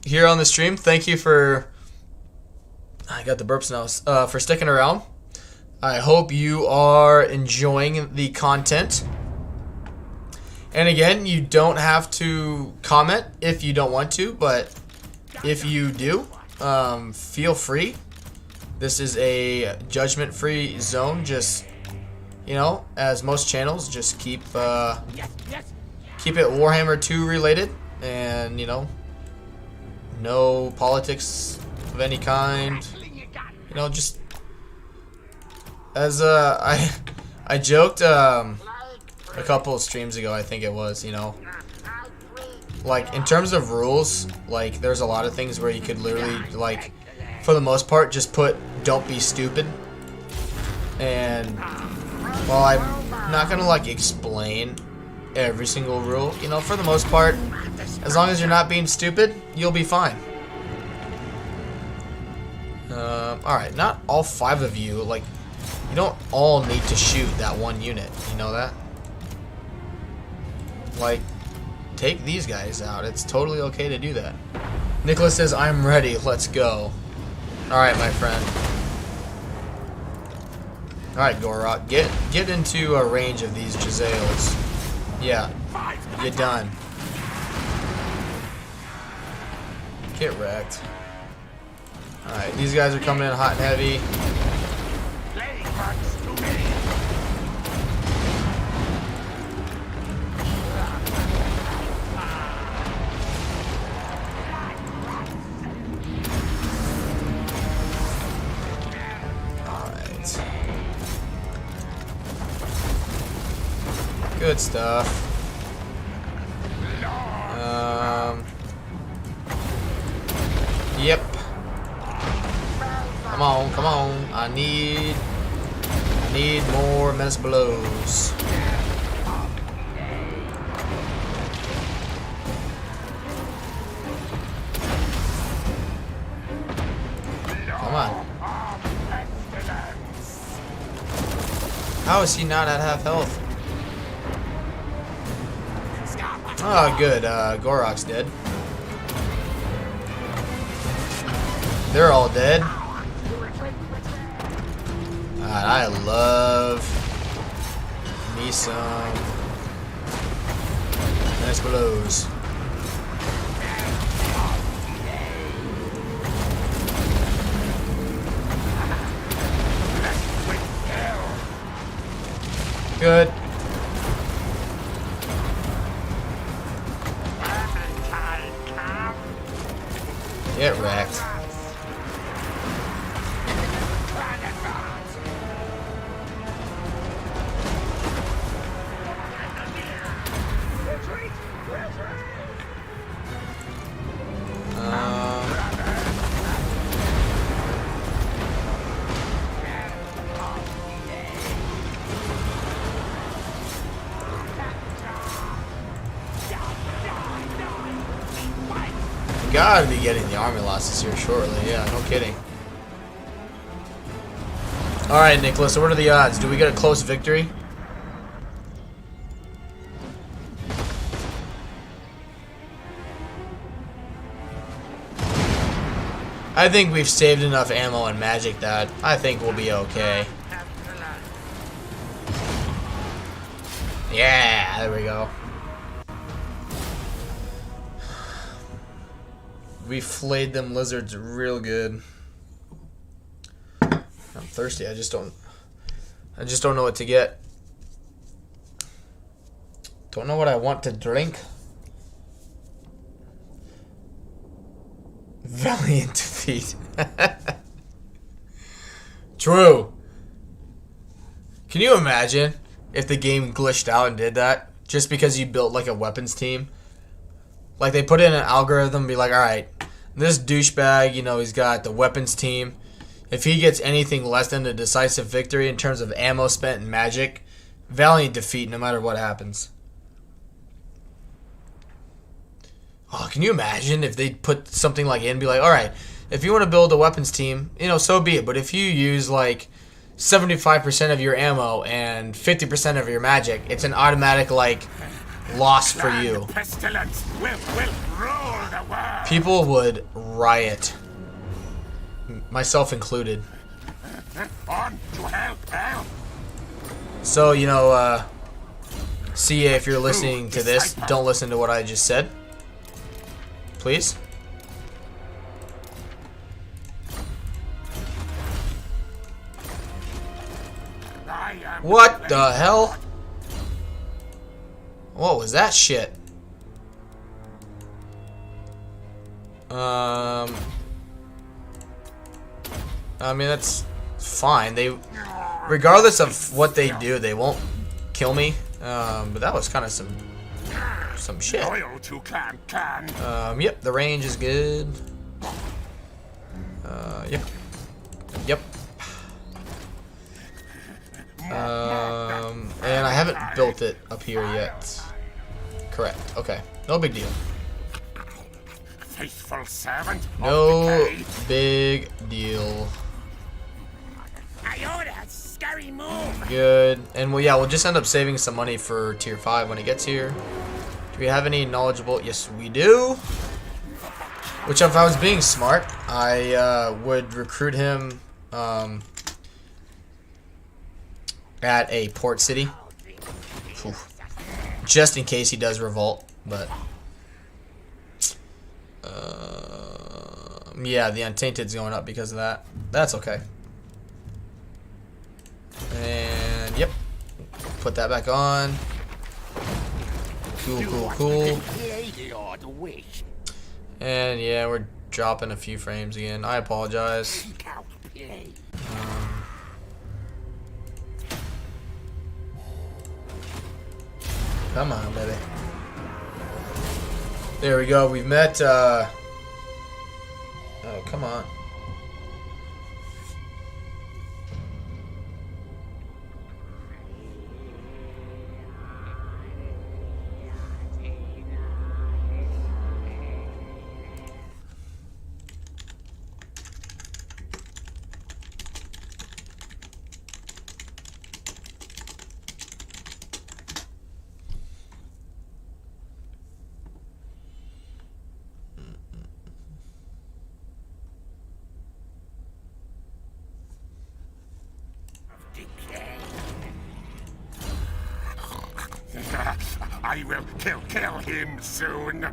here on the stream, thank you for... I got the burps now. For sticking around. I hope you are enjoying the content. And again, you don't have to comment if you don't want to, but if you do, feel free. This is a judgment-free zone. Just, you know, as most channels, just keep it Warhammer 2 related, and you know, no politics of any kind. You know, just as I joked a couple of streams ago, I think it was, you know, like in terms of rules, like there's a lot of things where you could literally, like, for the most part, just put "don't be stupid," and while I'm not gonna like explain every single rule, you know, for the most part, as long as you're not being stupid, you'll be fine. Alright, not all 5 of you, like, you don't all need to shoot that one unit, you know that? Like, take these guys out. It's totally okay to do that. Nicholas says, I'm ready. Let's go. Alright, my friend. Alright, Gorok. Get into a range of these Jezzails. Yeah. Get done. Get wrecked. Alright, these guys are coming in hot and heavy. Good stuff. Yep. Come on, come on. I need more menace blows. Come on. How is he not at half health? Oh, good. Gorok's dead. They're all dead. God, I love me some nice blows. Good. Get wrecked. Gotta be getting the army losses here shortly. Yeah, no kidding. Alright, Nicholas, so what are the odds? Do we get a close victory? I think we've saved enough ammo and magic that I think we'll be okay. Yeah, there we go. We flayed them lizards real good. I'm thirsty. I just don't know what to get. Don't know what I want to drink. Valiant defeat. True. Can you imagine if the game glitched out and did that just because you built like a weapons team? Like they put in an algorithm, be like, all right, this douchebag, you know, he's got the weapons team. If he gets anything less than a decisive victory in terms of ammo spent and magic, valiant defeat no matter what happens. Oh, can you imagine if they put something like in, be like, all right, if you want to build a weapons team, you know, so be it. But if you use like 75% of your ammo and 50% of your magic, it's an automatic like loss for you. Pestilens will rule the world. People would riot, myself included. On to hell. So, you know, CA, if you're listening to this, don't listen to what I just said. Please. What the hell? What was that shit? I mean, that's fine. They, regardless of what they do, they won't kill me. But that was kind of some shit. Yep, the range is good. Yep. And I haven't built it up here yet. Correct. Okay. No big deal. Faithful servant. No big deal. Scary move. Good. And well, yeah, we'll just end up saving some money for tier 5 when it gets here. Do we have any knowledgeable? Yes, we do. Which, if I was being smart, I would recruit him at a port city. Whew. Just in case he does revolt, but yeah, the Untainted's going up because of that. That's okay. And yep, put that back on. Cool. And yeah, we're dropping a few frames again. I apologize. Come on, baby. There we go. We've met. Oh, come on. I will kill him soon.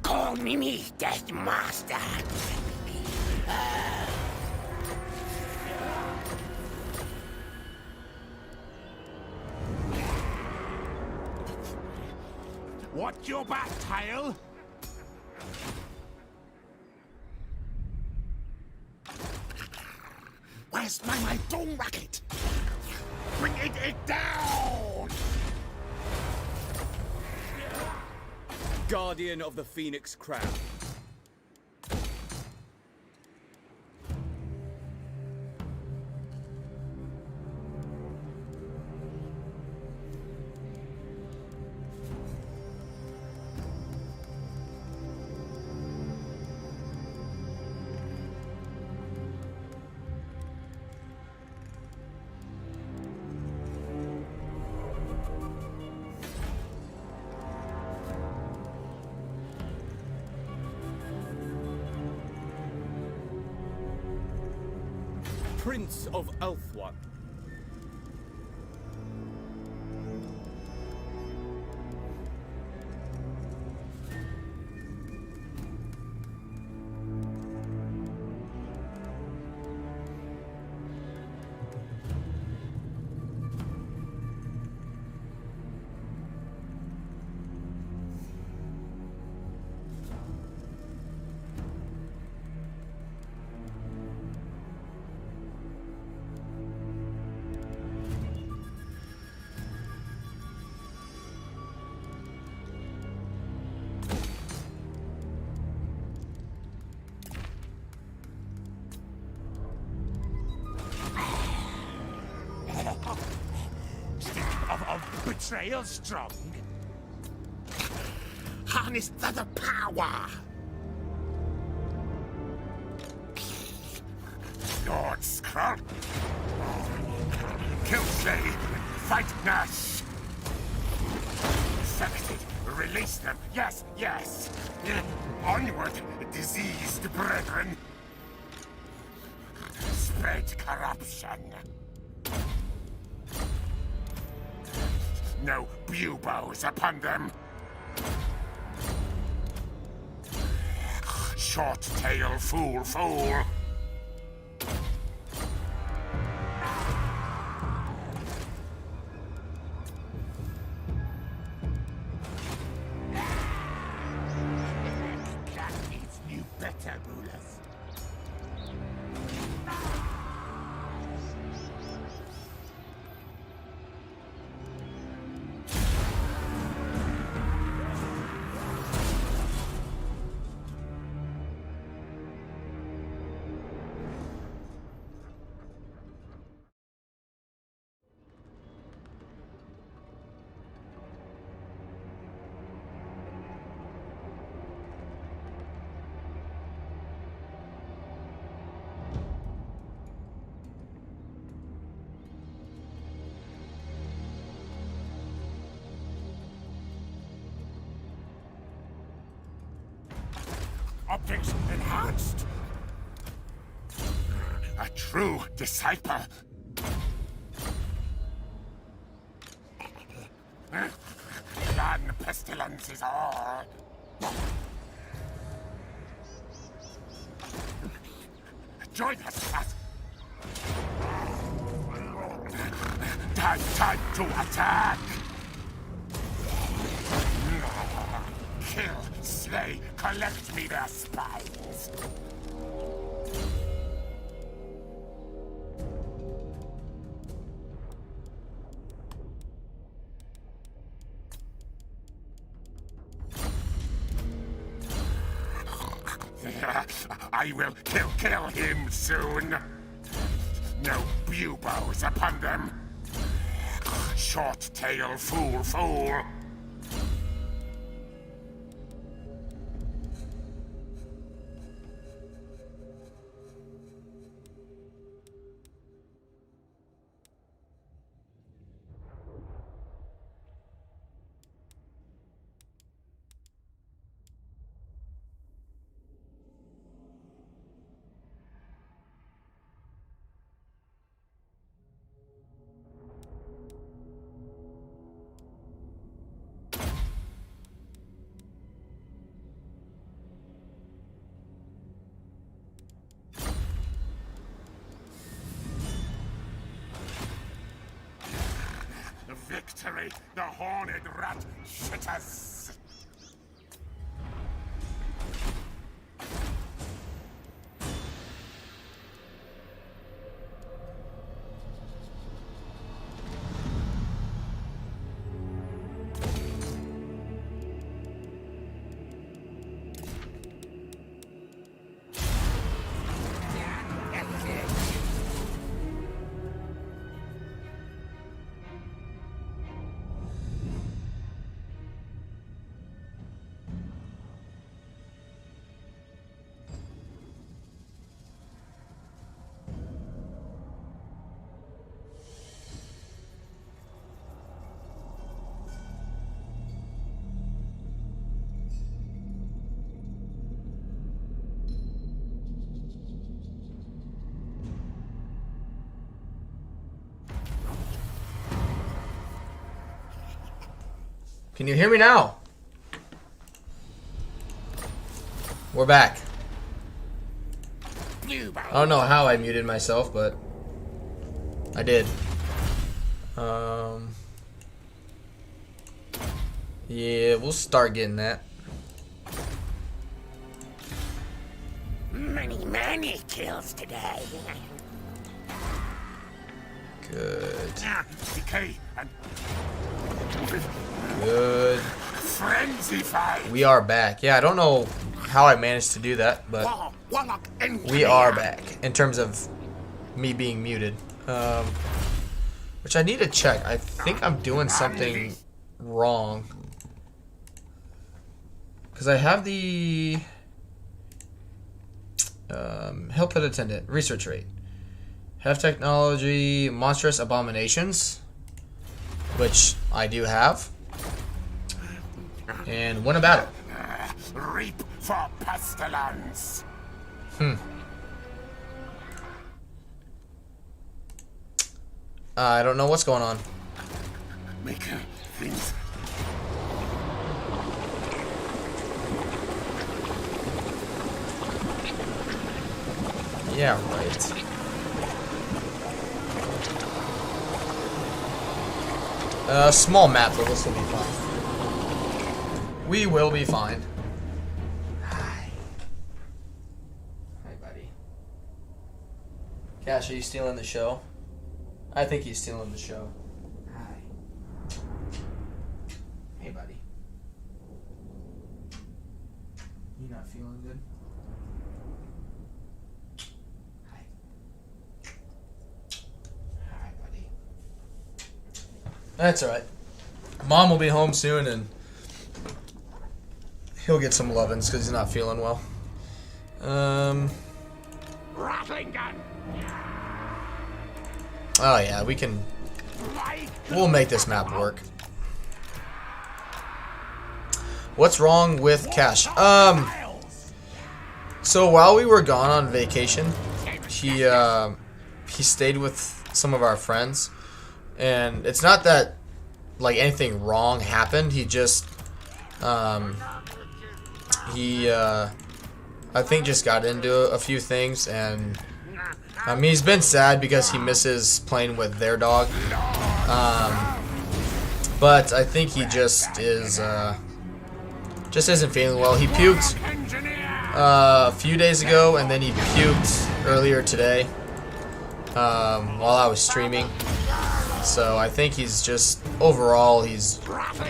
Call me Death Master. Watch your back, Tail. Where's my dome racket? Bring it down! Guardian of the Phoenix Crown. Prince of Ulthuan. Of betrayal strong. Harness the power. Lord Skrull. Kill Slay. Fight Nash. Infected. Release them. Yes, yes. Onward, diseased brethren. Spread corruption. No buboes upon them. Short tail fool, fool. That needs new better rulers. Optics enhanced. A true disciple. Clan Pestilens is all. Join us, class. Time to attack. Kill, slay, collect me their spines. I will kill him soon. No buboes upon them. Short tail fool, fool. Victory, the horned rat shitters! Can you hear me now? We're back. I don't know how I muted myself, but I did. Yeah, we'll start getting that. Many kills today. Good. Decay and Good. frenzy fight. We are back. Yeah, I don't know how I managed to do that, but we are back in terms of me being muted. Which I need to check. I think I'm doing something wrong. Because I have the help pit attendant, research rate. Have technology, monstrous abominations, which I do have. And what about it? Reap for Pestilens. I don't know what's going on. Make things. Yeah, right. Small map, but this will be fine. We will be fine. Hi. Hi, buddy. Cash, are you stealing the show? I think he's stealing the show. Hi. Hey, buddy. You not feeling good? Hi. Hi, buddy. That's alright. Mom will be home soon and he'll get some lovin's because he's not feeling well. Rattling gun. Oh yeah, we'll make this map work. What's wrong with Cash? So while we were gone on vacation, he stayed with some of our friends, and it's not that like anything wrong happened. He just I think just got into a few things, and I mean, he's been sad because he misses playing with their dog. But I think he just isn't feeling well. He puked a few days ago, and then he puked earlier today while I was streaming. So I think he's just, overall, he's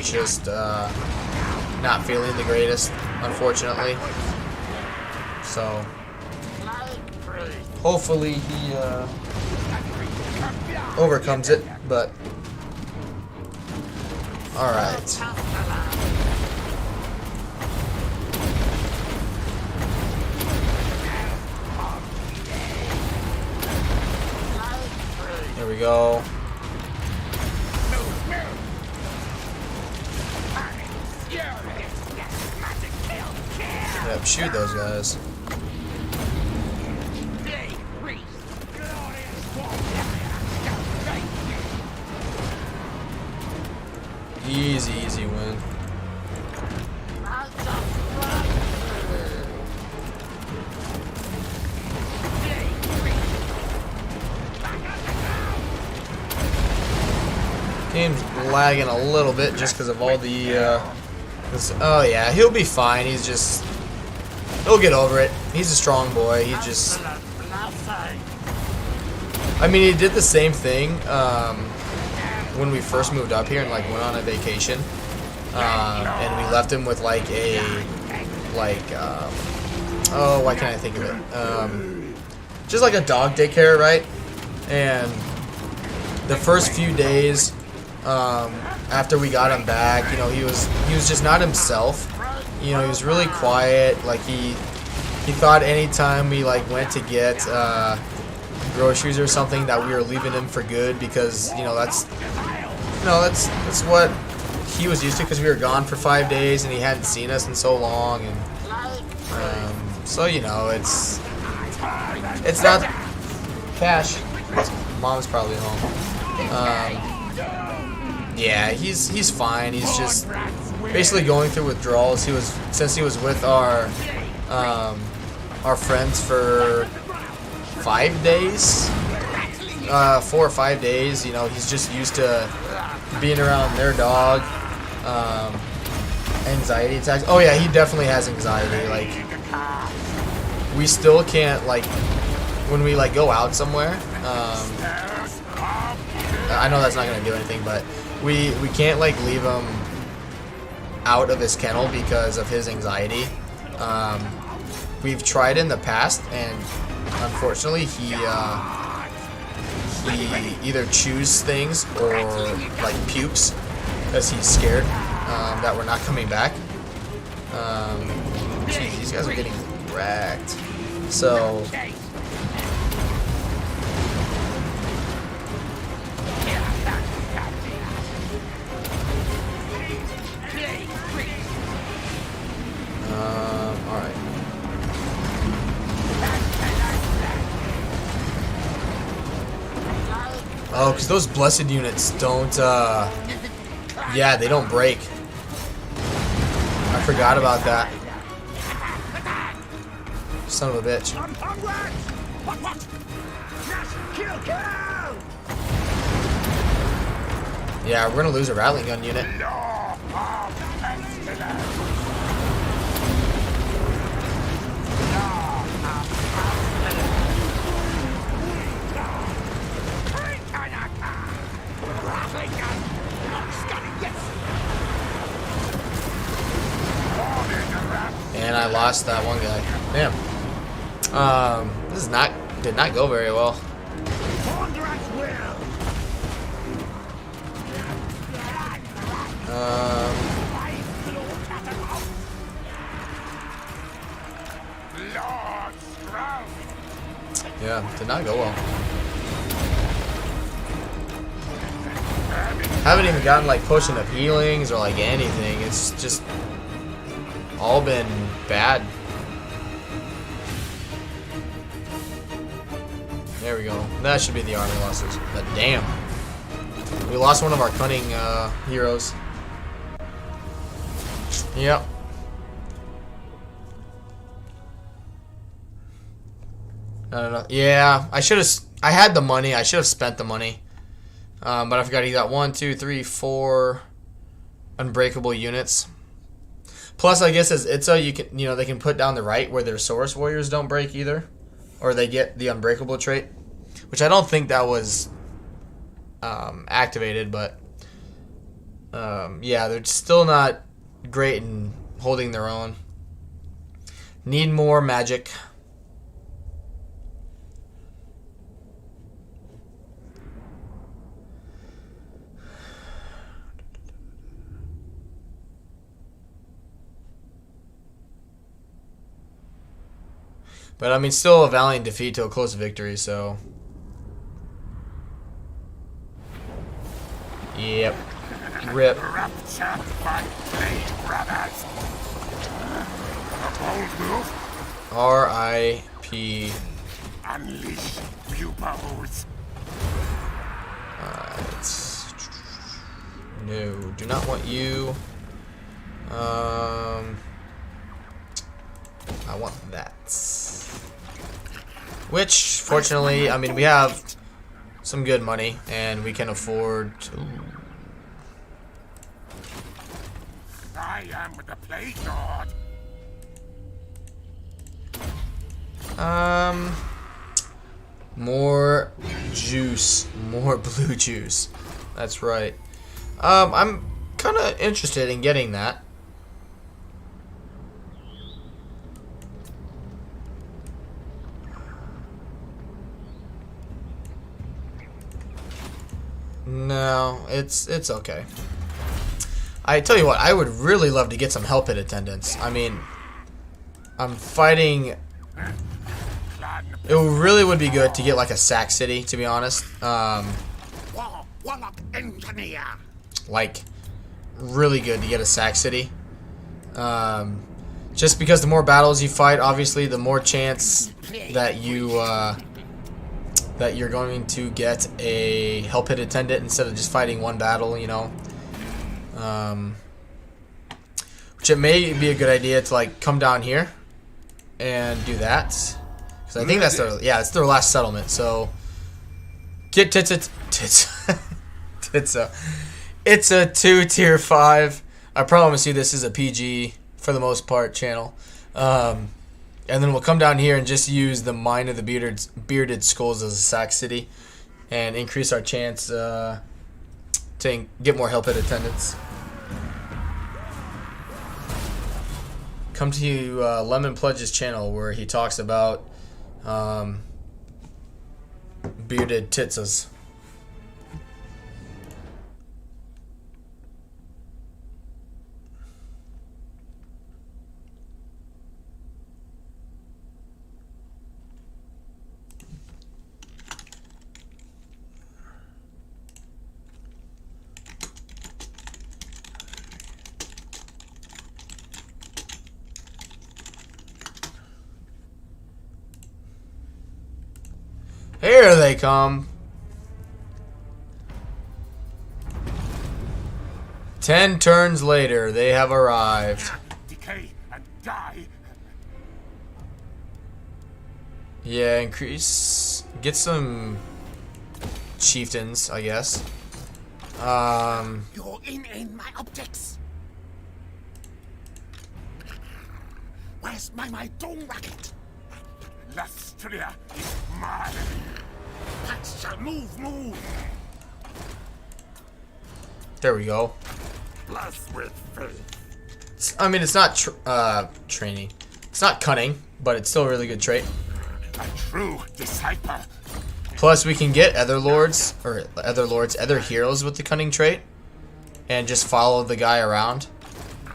just not feeling the greatest, unfortunately. So hopefully he overcomes it, but alright. There we go. Yep, shoot those guys. Easy win. Game's lagging a little bit just because of all the oh yeah, he'll be fine. He'll get over it. He's a strong boy. He just, I mean, he did the same thing when we first moved up here and like went on a vacation, and we left him with like a oh, why can't I think of it? Just like a dog daycare, right? And the first few days after we got him back, you know, he was just not himself. You know, he was really quiet. Like he thought anytime we like went to get groceries or something that we were leaving him for good, because that's what he was used to, because we were gone for 5 days and he hadn't seen us in so long, and so it's not Cash. Mom's probably home. Yeah, he's fine. He's just basically going through withdrawals. Since he was with our friends for 5 days, 4 or 5 days. You know, he's just used to being around their dog. Anxiety attacks. Oh yeah, he definitely has anxiety. Like, we still can't, like, when we like go out somewhere. I know that's not gonna do anything, but we can't like leave him out of his kennel because of his anxiety. We've tried in the past, and unfortunately he either chews things or like pukes because he's scared that we're not coming back. Geez, these guys are getting wrecked. So alright. Oh, because those blessed units don't, yeah, they don't break. I forgot about that. Son of a bitch. Yeah, we're gonna lose a rattling gun unit. And I lost that one guy. Damn. This did not go very well. Yeah, did not go well. Haven't even gotten like potion of healings or like anything. It's just all been bad. There we go. That should be the army losses. But damn. We lost one of our cunning heroes. Yep. I don't know. Yeah, I should have. I had the money. I should have spent the money. But I forgot he got 1, 2, 3, 4 unbreakable units. Plus, I guess as Itza, they can put down the right where their Saurus warriors don't break either, or they get the unbreakable trait, which I don't think that was activated. But yeah, they're still not great in holding their own. Need more magic. But I mean, still a valiant defeat to a close victory, so. Yep. Rip. R.I.P. Unleash pupils. No, do not want you. I want that. Which, fortunately, I mean, we have some good money, and we can afford to. I am the plague god. More juice, more blue juice. That's right. I'm kind of interested in getting that. No, it's okay. I tell you what, I would really love to get some help at attendance. I mean, I'm fighting. It really would be good to get like a sack city, to be honest. Like, really good to get a sack city. Just because the more battles you fight, obviously, the more chance that you're going to get a help hit attendant instead of just fighting one battle, you know. Which it may be a good idea to like come down here and do that, because I think that's their, yeah, it's their last settlement. So get tits. It's a 2 tier 5. I promise you this is a PG for the most part channel. And then we'll come down here and just use the Mine of the Bearded Skulls as a sack city and increase our chance to get more help at attendance. Come to Lemon Pledge's channel where he talks about bearded titses. Here they come. 10 turns later, they have arrived. Decay and die. Yeah, increase. Get some chieftains, I guess. You're in my objects. Where's my dome rocket? Lastria is mine. That shall move. There we go. Blessed with faith. I mean, it's not training. It's not cunning, but it's still a really good trait. A true disciple. Plus, we can get other heroes with the cunning trait, and just follow the guy around.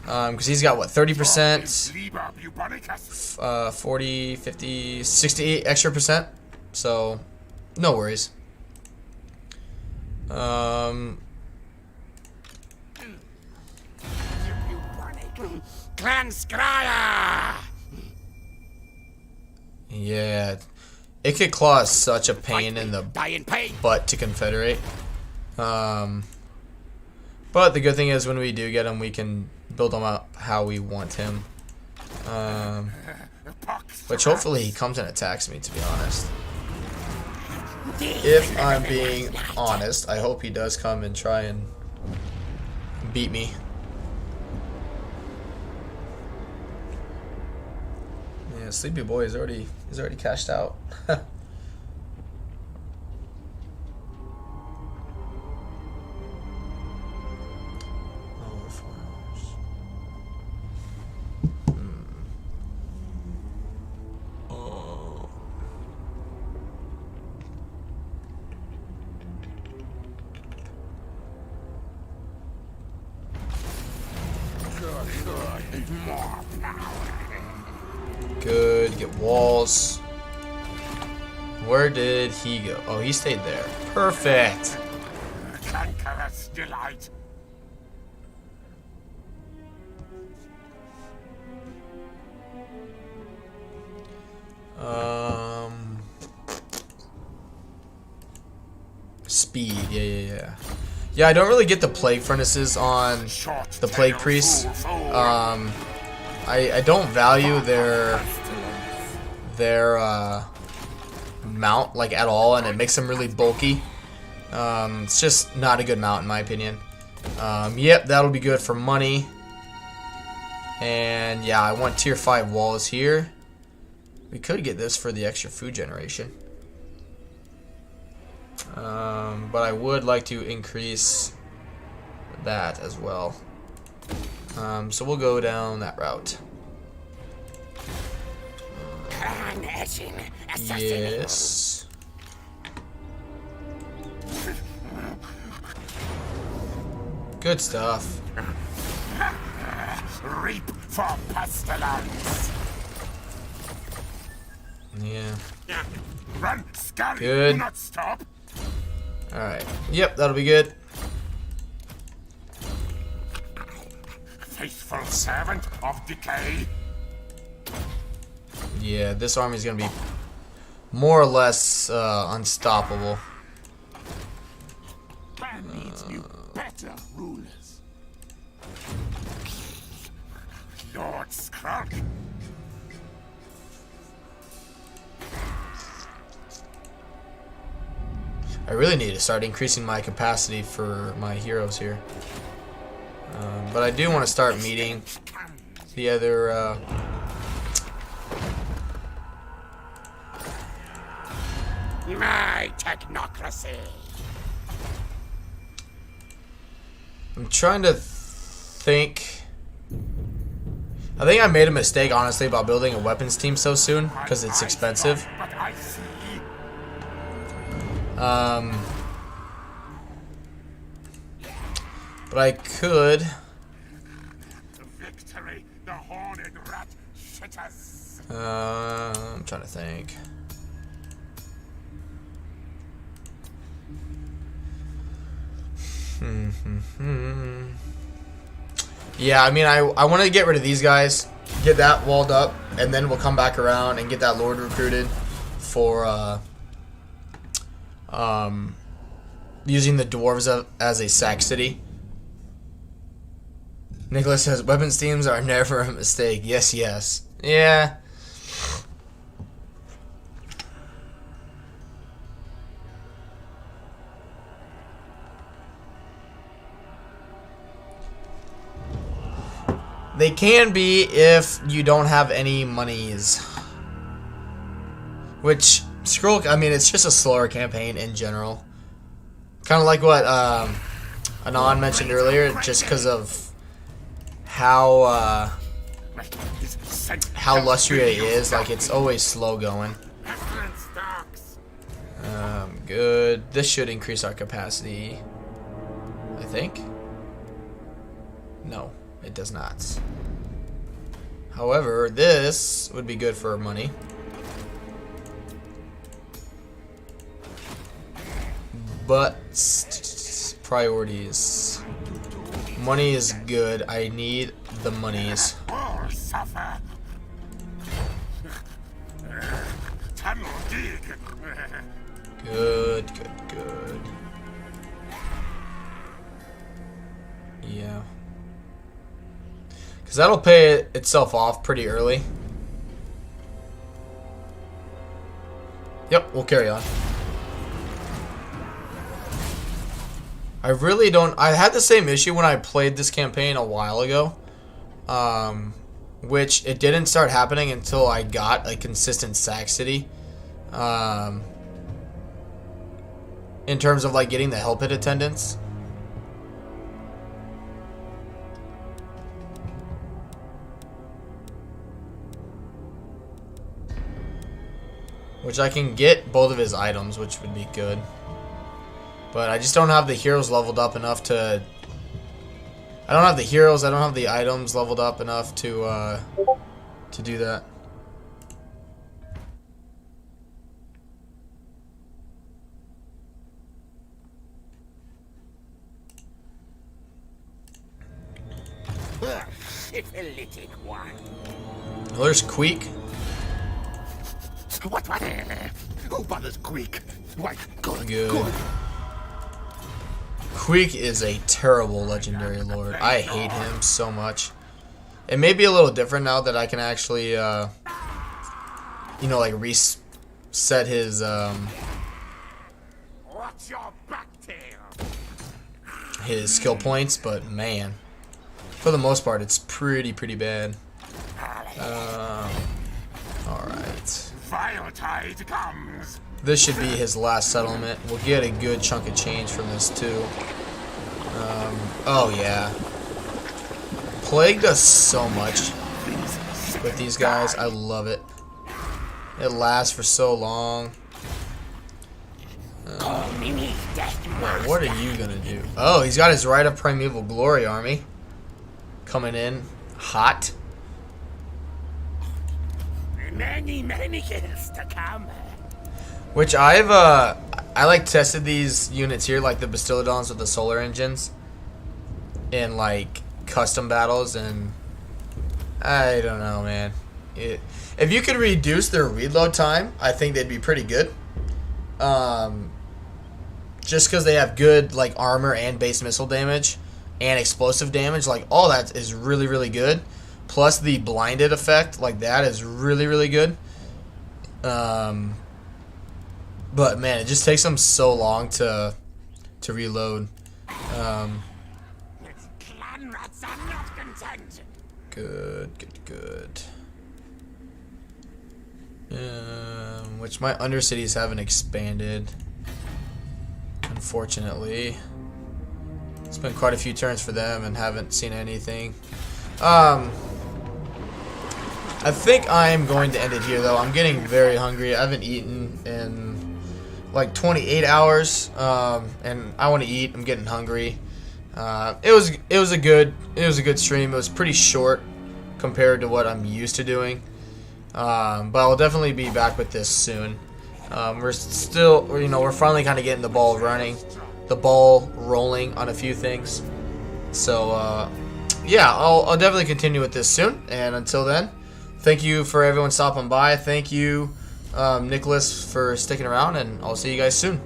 Because he's got what, 30%, 40, 50, 68 extra percent. So, no worries. Clan Scryer! Yeah, it could cause such a pain in the butt to confederate. But the good thing is when we do get him, we can build him up how we want him. Which hopefully he comes and attacks me, to be honest. If I'm being honest, I hope he does come and try and beat me. Yeah, Sleepy Boy is already cashed out. Good, get walls. Where did he go? Oh, he stayed there. Perfect. Cankerous delight. Speed, yeah. Yeah, I don't really get the plague furnaces on the plague priests. I don't value their mount like at all, and it makes them really bulky. It's just not a good mount in my opinion. Yep, that'll be good for money. And yeah, I want tier 5 walls here. We could get this for the extra food generation. But I would like to increase that as well. So we'll go down that route. Yes. Good stuff. Reap for Pestilens. Yeah. Run, scurry. Good. Do not stop. Alright. Yep, that'll be good. Faithful servant of decay. Yeah, this army's gonna be more or less unstoppable. Clan needs new, better rulers. Lord Skrulk. I really need to start increasing my capacity for my heroes here. But I do want to start meeting the other... My technocracy. I'm trying to think... I think I made a mistake, honestly, about building a weapons team so soon, because it's expensive. But I see. But I could... Victory, the horned rat shitters. I'm trying to think. Yeah, I mean, I want to get rid of these guys, get that walled up, and then we'll come back around and get that lord recruited for using the dwarves as a sack city. Nicholas says weapons teams are never a mistake. Yes, yes. Yeah. They can be if you don't have any monies. Which, Skrull, I mean, it's just a slower campaign in general. Kind of like what Anon mentioned earlier, just because of how Lustria is. Like, it's always slow going. Good. This should increase our capacity, I think. No. It does not. However, this would be good for money. But priorities. Money is good. I need the monies. All suffer. Tunnel dig. Good, good, good. Yeah. Because that'll pay itself off pretty early. Yep, we'll carry on. I really don't... I had the same issue when I played this campaign a while ago. Which it didn't start happening until I got a consistent sack city. In terms of like getting the help hit attendance. Which I can get both of his items, which would be good. But I just don't have the heroes leveled up enough to... I don't have the heroes, I don't have the items leveled up enough to do that. Syphilitic one. Well, there's Queek. What? Who bothers Greek? Why, good. Good. Queek is a terrible legendary lord. I hate him so much. It may be a little different now that I can actually, you know, like reset his, What's your back tail? his skill points, but man, for the most part, it's pretty bad. Alright. Vile tide comes. This should be his last settlement. We'll get a good chunk of change from this too. Oh yeah. Plague does so much with these guys. I love it. It lasts for so long. What are you gonna do? Oh, he's got his Rite of Primeval Glory army coming in hot. Many kills to come. Which I like tested these units here, like the Pestilens with the solar engines, in like custom battles, and I don't know, man. If you could reduce their reload time, I think they'd be pretty good. Just because they have good like armor and base missile damage, and explosive damage, like all that is really, really good. Plus the blinded effect, like that is really, really good. But man, it just takes them so long to reload. Clan rats are not content. Good. Which my undercities haven't expanded, unfortunately. It's been quite a few turns for them and haven't seen anything. I think I'm going to end it here though. I'm getting very hungry. I haven't eaten in like 28 hours, and I want to eat. I'm getting hungry. It was a good stream. It was pretty short compared to what I'm used to doing. But I'll definitely be back with this soon. We're still, you know, we're finally kind of getting the ball rolling on a few things. So yeah, I'll definitely continue with this soon. And until then, thank you for everyone stopping by. Thank you, Nicholas, for sticking around, and I'll see you guys soon.